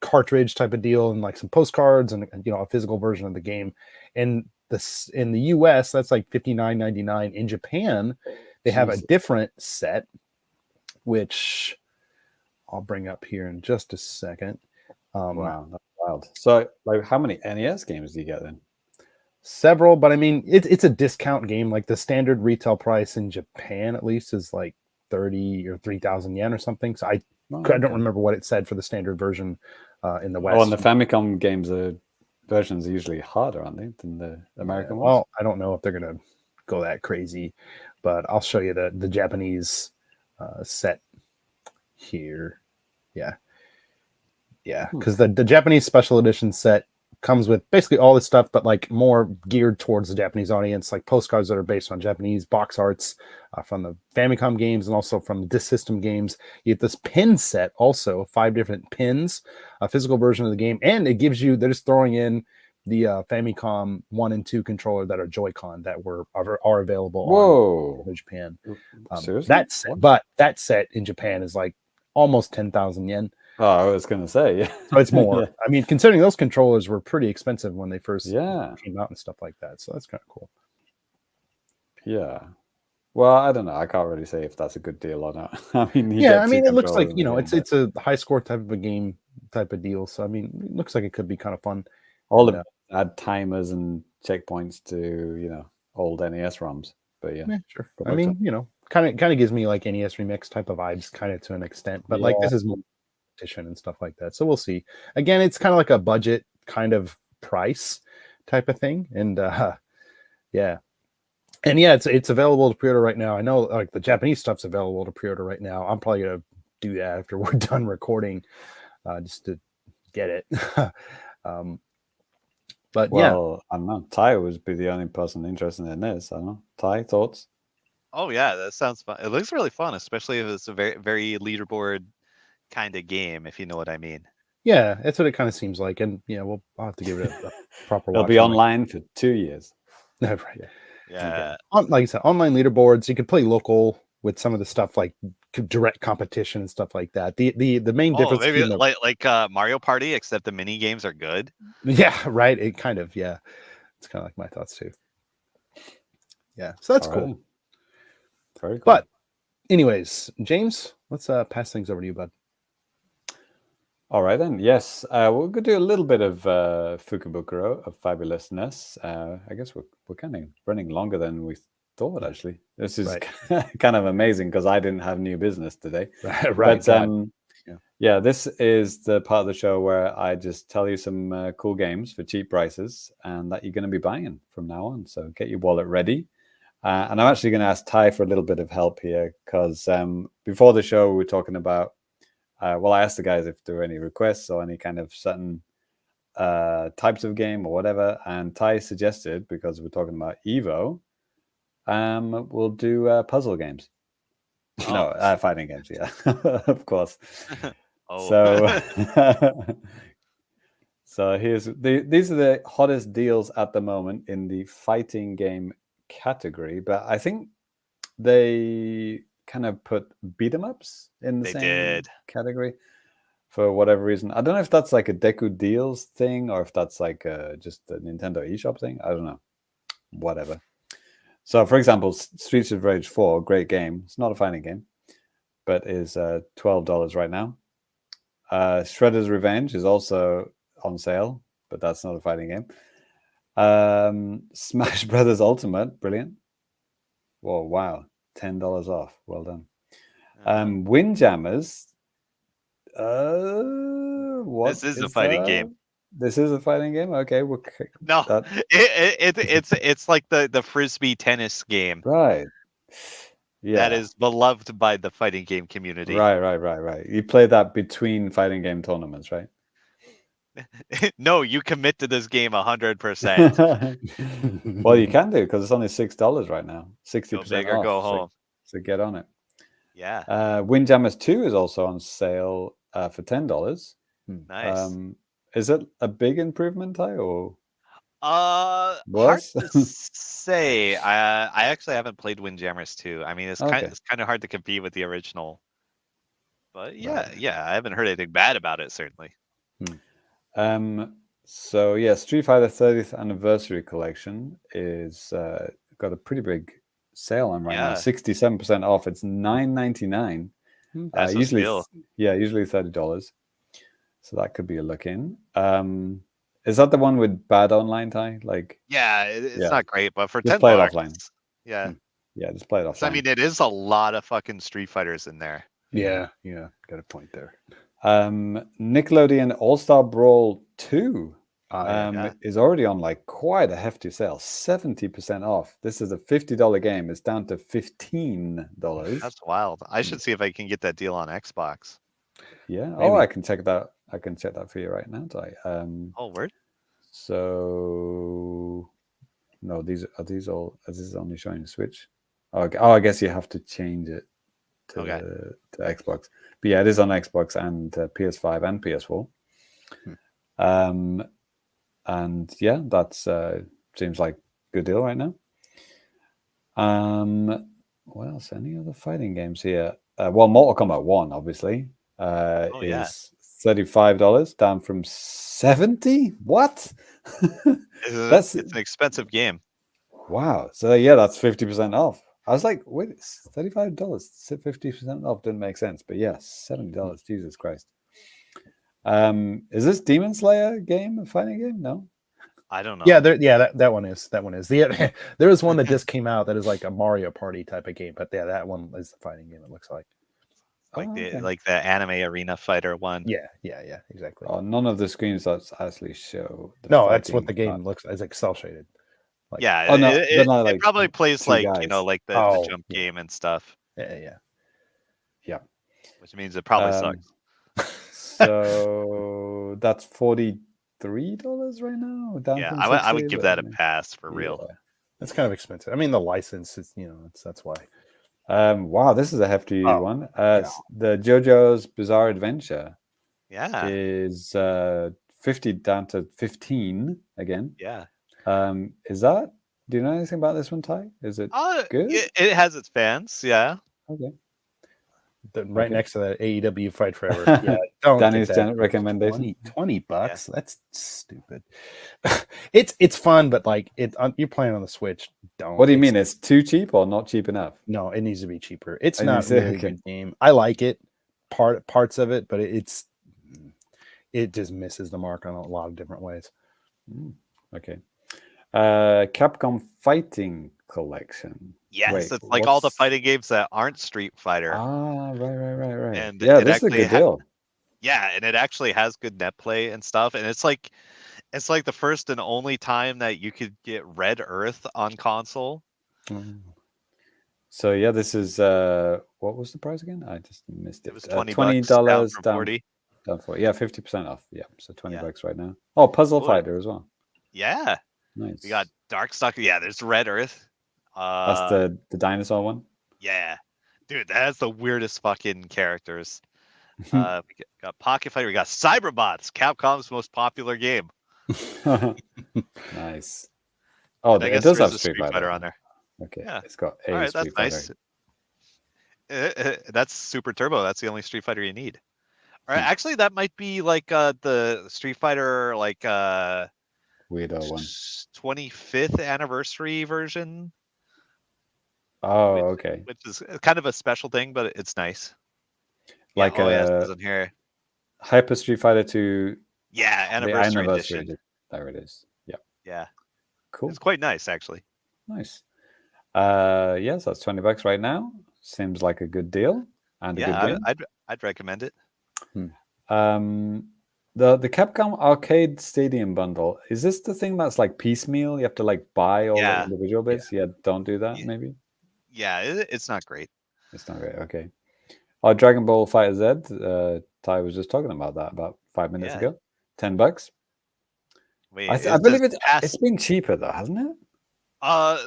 cartridge type of deal and like some postcards and a physical version of the game. And this in the US, that's like $59.99. In Japan, they have a different set, which I'll bring up here in just a second. Wow, that's wild. So, like, how many NES games do you get then? Several, but I mean, it's a discount game. Like the standard retail price in Japan, at least, is like 30 or 3,000 yen or something. So I don't remember what it said for the standard version in the West. Oh, and the Famicom games, versions are usually harder, aren't they, than the American ones? Well, I don't know if they're gonna go that crazy, but I'll show you the Japanese set here. Yeah, because the Japanese special edition set comes with basically all this stuff, but like more geared towards the Japanese audience, like postcards that are based on Japanese box arts from the Famicom games and also from the Disk System games. You get this pin set, also 5 different pins, a physical version of the game, and it gives you, they're just throwing in the Famicom 1 and 2 controller that are Joy-Con that are available in Japan. Seriously? That set in Japan is like almost 10,000 yen. Oh, I was going to say, yeah. So it's more. Yeah. I mean, considering those controllers were pretty expensive when they first came out and stuff like that. So that's kind of cool. Yeah. Well, I don't know. I can't really say if that's a good deal or not. I mean, it looks like, it's a high score type of a game type of deal. So, I mean, it looks like it could be kind of fun. All the add timers and checkpoints to, old NES ROMs. But yeah sure. I mean, kind of gives me like NES Remix type of vibes kind of to an extent. But like this is more and stuff like that, so we'll see. Again, it's kind of like a budget kind of price type of thing, and it's available to pre-order right now. I know like the Japanese stuff's available to pre-order right now. I'm probably gonna do that after we're done recording, just to get it. But I don't know. Ty would be the only person interested in this. I don't know. Ty, thoughts? Oh yeah, that sounds fun. It looks really fun, especially if it's a very, very leaderboard kind of game, if you know what I mean. Yeah, that's what it kind of seems like, and I'll have to give it a proper watch. It'll be online for 2 years. Right. Yeah. Like I said, online leaderboards. You can play local with some of the stuff like direct competition and stuff like that. The main difference, maybe like Mario Party, except the mini games are good. Yeah, right. It kind of it's kind of like my thoughts too. Yeah, so that's cool. Very cool. But anyways, James, let's pass things over to you, bud. All right, then. Yes, we're going to do a little bit of Fukubukuro of Fabulousness. I guess we're kind of running longer than we thought, actually. This is kind of amazing because I didn't have new business today. Right. But this is the part of the show where I just tell you some cool games for cheap prices and that you're going to be buying from now on. So get your wallet ready. And I'm actually going to ask Ty for a little bit of help here because before the show, we were talking about I asked the guys if there were any requests or any kind of certain types of game or whatever. And Ty suggested, because we're talking about EVO, we'll do puzzle games. No, fighting games, yeah, of course. So here's these are the hottest deals at the moment in the fighting game category. But I think they kind of put beat 'em ups in the same category for whatever reason. I don't know if that's like a Deku Deals thing or if that's like just a Nintendo eShop thing. I don't know. Whatever. So, for example, Streets of Rage 4, great game. It's not a fighting game, but is $12 right now. Shredder's Revenge is also on sale, but that's not a fighting game. Smash Brothers Ultimate, brilliant. Whoa, wow. $10 off. Well done. Windjammers. What this is a fighting game. This is a fighting game. Okay. No, it's like the frisbee tennis game. Right. Yeah. That is beloved by the fighting game community. Right. You play that between fighting game tournaments, right? No, you commit to this game 100%. Well, you can do because it's only $6 right now. 60% go big or off. Go home. So get on it. Yeah. Windjammers 2 is also on sale for $10. Nice. Is it a big improvement, Ty? Or Hard to say. I actually haven't played Windjammers 2. I mean, it's kind of hard to compete with the original. But yeah, I haven't heard anything bad about it, certainly. So yeah, Street Fighter 30th Anniversary Collection is got a pretty big sale on right now. 67% off. It's $9.99. That's a steal. Usually $30. So that could be a look in. Is that the one with bad online, Ty? Like, it's not great, but for just $10, play it offline. Yeah, just play it offline. I mean, it is a lot of fucking Street Fighters in there. Yeah, got a point there. Nickelodeon All-Star Brawl 2 is already on like quite a hefty sale, 70% off. This is a $50 game. It's down to $15. That's wild. I should see if I can get that deal on Xbox. Yeah. Maybe. Oh, I can check that. I can check that for you right now, Ty. Word. So no, these is only showing Switch. Okay. Oh, I guess you have to change it to Xbox. But yeah, it is on Xbox and PS5 and PS4. And yeah, that's seems like a good deal right now. What else? Any other fighting games here? Well, Mortal Kombat 1, obviously, is $35, down from $70. What? It's an expensive game. Wow. So yeah, that's 50% off. I was like, wait, it's $35, 50% off didn't make sense. But yes, $70. Jesus Christ. Is this Demon Slayer game a fighting game? No. I don't know. Yeah, that one is. That one is. There is one that just came out that is like a Mario Party type of game, but that one is the fighting game. It looks like. Like the anime arena fighter one. Yeah, exactly. Oh, none of the screens that actually show. That's what the game looks like. It's like cel shaded. Like, it probably plays like guys. Like the jump game and stuff. Yeah. Which means it probably sucks. So that's $43 right now. I would give that a pass for real. That's kind of expensive. I mean, the license is that's why. Wow, this is a hefty one. The JoJo's Bizarre Adventure. Is 50 down to 15 again. Yeah. Is that? Do you know anything about this one, Ty? Is it good? It has its fans. Yeah. Okay. Right next to that AEW Fight Forever. Yeah, don't Danny's recommendation. $20. Yeah. That's stupid. It's fun, but like you're playing on the Switch. Don't. What do you mean? It's too cheap or not cheap enough? No, it needs to be cheaper. It's not really a good game. I like it, parts of it, but it just misses the mark on a lot of different ways. Okay. Capcom Fighting Collection. Yes, it's like all the fighting games that aren't Street Fighter. Right. And this is a good deal. And it actually has good net play and stuff. And it's like the first and only time that you could get Red Earth on console. So yeah, this is what was the price again? I just missed it. It was $20 down from 40. Down 40. Yeah, 50% off. Yeah, so $20 right now. Oh, Puzzle Fighter as well. Yeah. Nice. We got Darkstalker. Yeah, there's Red Earth. That's the dinosaur one. Yeah, dude, that's the weirdest fucking characters. We got Pocket Fighter. We got Cyberbots, Capcom's most popular game. Nice. Oh, it does have Street Fighter on there. Okay, it's got a right, Street Fighter. Nice. That's Super Turbo. That's the only Street Fighter you need. All right, actually, that might be like the Street Fighter like weirdo one. 25th anniversary version. Oh, okay. Which is kind of a special thing, but it's nice. Like in here. Hyper Street Fighter 2. Yeah, anniversary edition. There it is. Yeah. Yeah. Cool. It's quite nice, actually. Nice. Yes, that's $20 right now. Seems like a good deal and a good game. I'd recommend it. The Capcom Arcade Stadium bundle, is this the thing that's like piecemeal? You have to like buy all the individual bits? Yeah, don't do that, maybe? Yeah, it's not great. It's not great, okay. Dragon Ball Fighter Z, Ty was just talking about that about 5 minutes ago. $10. Wait, I believe it's been cheaper though, hasn't it?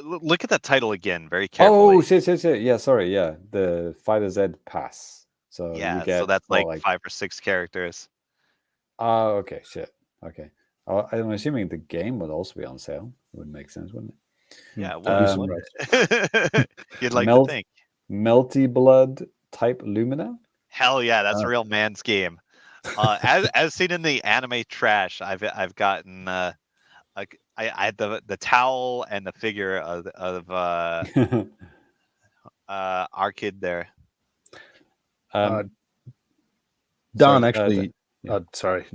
Look at that title again, very carefully. Oh, shit. Yeah, sorry, yeah. The Fighter Z Pass. So yeah, you get so that's like 5 or 6 characters. Oh, okay, shit. Okay. I'm assuming the game would also be on sale. It would make sense, wouldn't it? Yeah, you'd like to think. Melty Blood Type Lumina. Hell yeah, that's a real man's game. As seen in the anime trash, I've gotten like I had the towel and the figure of our kid there. Don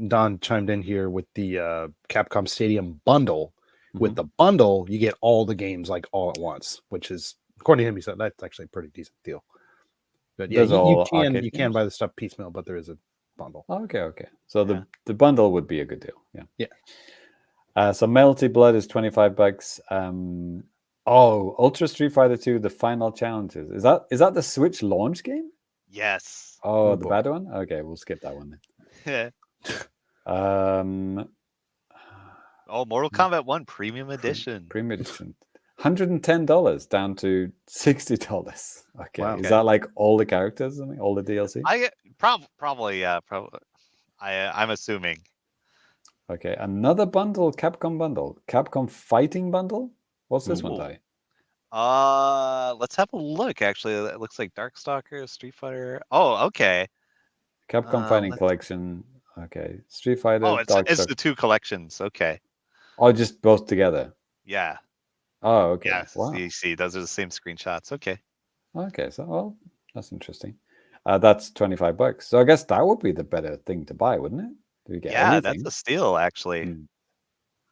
Don chimed in here with the Capcom Stadium bundle. With the bundle, you get all the games like all at once, which is, according to him, he said that's actually a pretty decent deal. But yeah, you can buy the stuff piecemeal, but there is a bundle. Okay. So the bundle would be a good deal. Yeah. So Melty Blood is $25. Ultra Street Fighter 2: The Final Challenges. Is that the Switch launch game? Yes. Oh, the bad one? Okay, we'll skip that one then. Mortal Kombat 1 Premium Edition. Premium Edition. $110 down to $60. Okay. Wow. Is that like all the characters, all the DLC? Probably. I'm assuming. Okay, another bundle, Capcom bundle. Capcom Fighting bundle? What's this one, Ty? Let's have a look. Actually, it looks like Darkstalker, Street Fighter. Oh, okay. Capcom Fighting Collection. Okay, Street Fighter. Oh, it's the two collections. Okay. Oh, just both together. Yeah. Oh, okay. Yeah. Wow. You see, those are the same screenshots. Okay. Okay, so that's interesting. That's $25. So I guess that would be the better thing to buy, wouldn't it? Do you get everything? That's a steal, actually.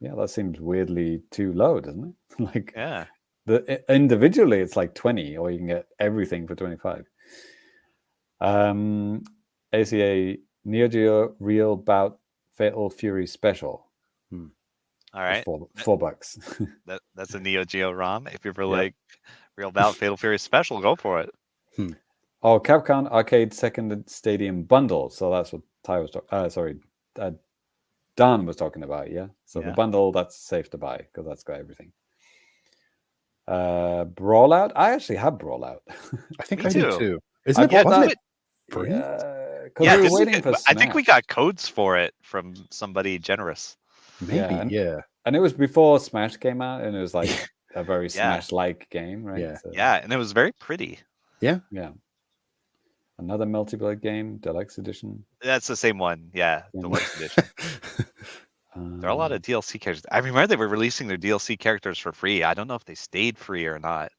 Yeah, that seems weirdly too low, doesn't it? Like, yeah. Individually, it's like 20, or you can get everything for 25. ACA Neo Geo Real Bout Fatal Fury Special. All right, $4. That's a Neo Geo ROM. If you're for like Real Bout Fatal Fury Special, go for it. Oh, Capcom Arcade Second Stadium Bundle. So that's what Ty was talking. Don was talking about. Yeah. So the bundle, that's safe to buy because that's got everything. Brawlout. I actually have Brawlout. I think I do too. Isn't it free? Yeah, we were waiting for Smash. I think we got codes for it from somebody generous. Maybe, yeah. And it was before Smash came out, and it was like a very Smash-like game, right? Yeah. So, and it was very pretty. Yeah. Another Melty Blood game, Deluxe Edition. That's the same one. Yeah, Deluxe Edition. There are a lot of DLC characters. I remember they were releasing their DLC characters for free. I don't know if they stayed free or not.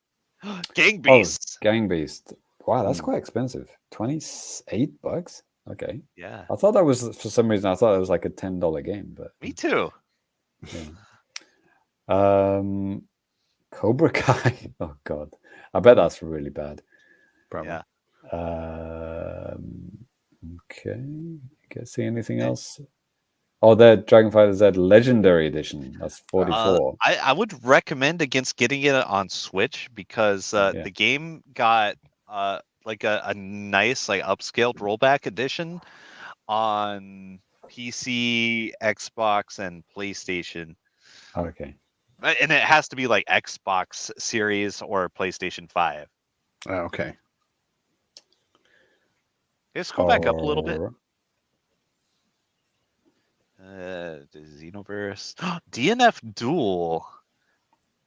Gang Beast. Gang Beast. Wow, that's quite expensive. $28. Okay. Yeah. I thought that was, for some reason, I thought it was like a $10 game, but me too. Yeah. Cobra Kai. Oh God, I bet that's really bad. Probably. Yeah. Okay. See anything else? Oh, that Dragon Fighter Z Legendary Edition. That's $44. I would recommend against getting it on Switch because the game got like a nice upscaled rollback edition on PC, Xbox, and PlayStation. Okay. And it has to be like Xbox Series or PlayStation 5. Oh, okay. Just go back up a little bit. Xenoverse. DNF Duel.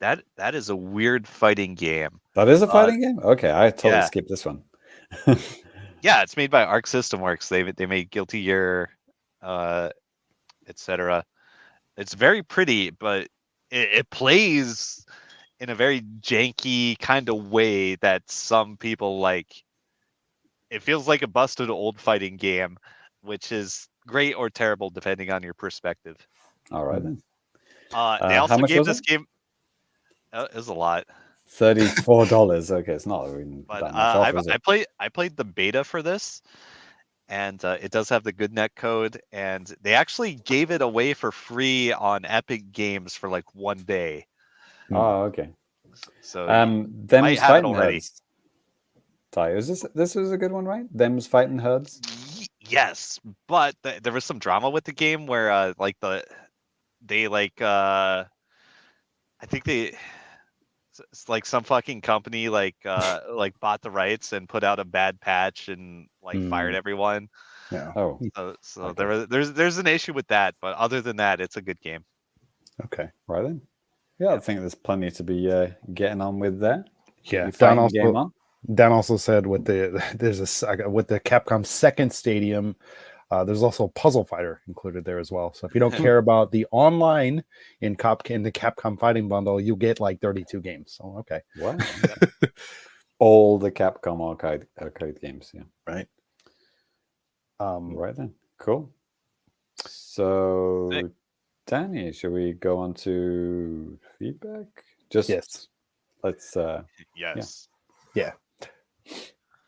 That is a weird fighting game. That is a fighting game? Okay, I totally skipped this one. Yeah, it's made by Arc System Works. They made Guilty Gear, etc. It's very pretty, but it plays in a very janky kind of way that some people like. It feels like a busted old fighting game, which is great or terrible depending on your perspective. All right then. They also gave this game. It was a lot. $34. Okay, it's not even but that much off, I played the beta for this, and it does have the good net code, and they actually gave it away for free on Epic Games for like 1 day. Oh, okay. So Them's Fighting Herds. Ty, this was a good one, right? Them's Fighting Herds. Yes, but there was some drama with the game where I think it's like some fucking company like bought the rights and put out a bad patch and fired everyone. Yeah. Oh, So okay. there's an issue with that, but other than that, it's a good game. Okay. Right then. Yeah, I think there's plenty to be getting on with there. Yeah. Don also said with the with the Capcom second stadium, there's also Puzzle Fighter included there as well. So if you don't care about the online in the Capcom Fighting Bundle, you get like 32 games. So okay. Wow. All the Capcom arcade games, yeah. Right. Right then. Cool. So Sick. Danny, shall we go on to feedback? Just yes. Let's Yes. Yeah.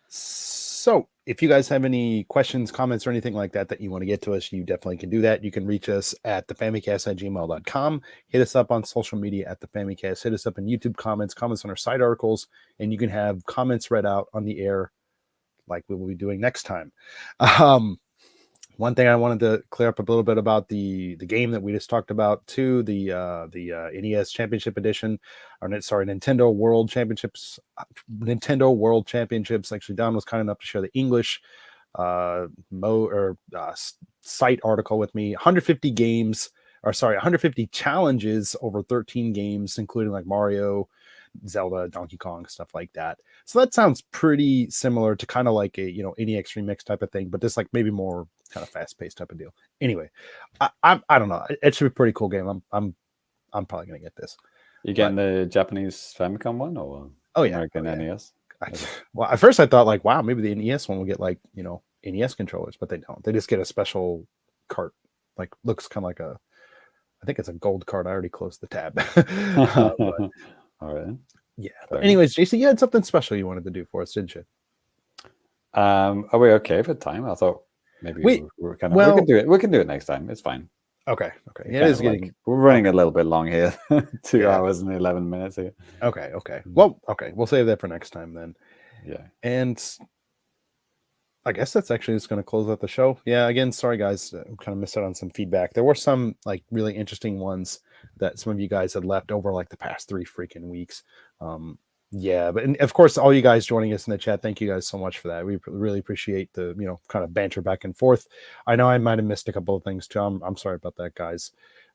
So if you guys have any questions, comments, or anything like that you want to get to us, you definitely can do that. You can reach us at thefamicast@gmail.com. Hit us up on social media at thefamicast. Hit us up in YouTube comments on our site articles, and you can have comments read out on the air like we will be doing next time. One thing I wanted to clear up a little bit about the game that we just talked about too, the NES Championship Edition, Nintendo World Championships. Actually, Don was kind enough to share the English site article with me. 150 challenges over 13 games, including like Mario, Zelda, Donkey Kong, stuff like that. So that sounds pretty similar to kind of like a NEX remix type of thing, but just like maybe more kind of fast paced type of deal. Anyway, I don't know. It should be a pretty cool game. I'm probably gonna get this. You getting the Japanese Famicom one or American NES? Well, at first I thought like, wow, maybe the NES one will get like NES controllers, but they don't. They just get a special cart. Like looks kind of like I think it's a gold card. I already closed the tab. All right. Yeah. But anyways, JC, you had something special you wanted to do for us, didn't you? Are we okay for time? I thought maybe we can do it. We can do it next time. It's fine. Okay. Yeah, it is getting. We're running a little bit long here. 2 hours and 11 minutes here. Okay. Well, we'll save that for next time then. Yeah. And I guess that's actually just going to close out the show. Yeah. Again, sorry guys, kind of missed out on some feedback. There were some like really interesting ones that some of you guys had left over like the past 3 freaking weeks. Yeah, but and of course, all you guys joining us in the chat, thank you guys so much for that. We really appreciate the kind of banter back and forth. I know I might have missed a couple of things too. I'm sorry about that, guys.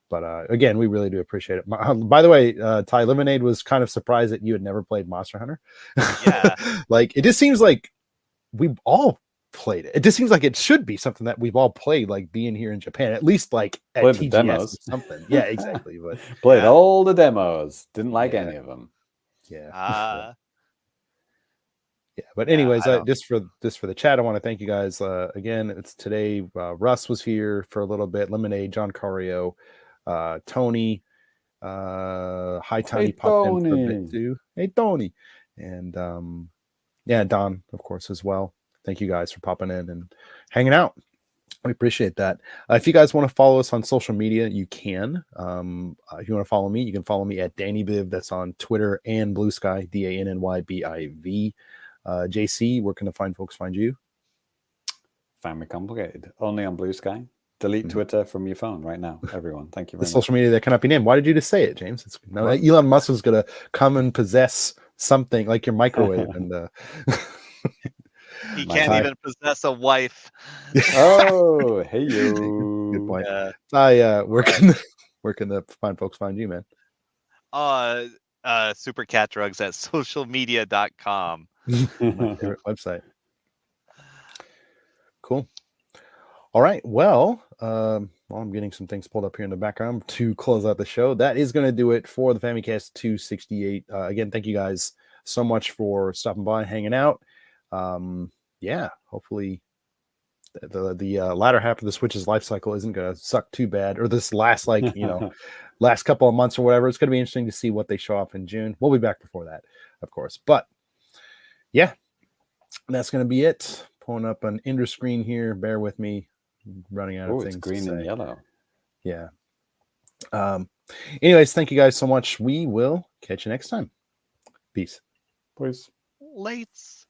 But again, we really do appreciate it. By the way, Ty Lemonade was kind of surprised that you had never played Monster Hunter. Yeah, like it just seems like we've all played it. It just seems like it should be something that we've all played, like being here in Japan, at least like at played TGS the demos. or something. Yeah, exactly. But played all the demos. Didn't like any of them. Yeah. But anyways, just for the chat, I want to thank you guys again. It's today. Russ was here for a little bit. Lemonade, John Cario, Tony, Hi Tony popped in for a bit too. Hey Tony, and Don of course as well. Thank you guys for popping in and hanging out. We appreciate that. If you guys want to follow us on social media, you can. If you want to follow me, you can follow me at DannyBiv. That's on Twitter and Blue Sky, DANNYBIV. JC, where can the fine folks find you? Family complicated. Only on Blue Sky. Delete Twitter from your phone right now, everyone. Thank you very much. Social media that cannot be named. Why did you just say it, James? Elon Musk is going to come and possess something like your microwave and he can't even possess a wife. Oh, hey you. Good point. Where can the fine folks find you, man? Super Cat Drugs at socialmedia.com. My favorite website. Cool. All right. Well, I'm getting some things pulled up here in the background to close out the show. That is going to do it for the Famicast 268. Again, thank you guys so much for stopping by and hanging out. Hopefully the latter half of the Switch's life cycle isn't going to suck too bad, or this last last couple of months or whatever. It's going to be interesting to see what they show off in June. We'll be back before that, of course. But yeah, that's going to be it. Pulling up an ender screen here. Bear with me. Running out of things. It's green and yellow. Yeah. Anyways, thank you guys so much. We will catch you next time. Peace. Peace. Lates.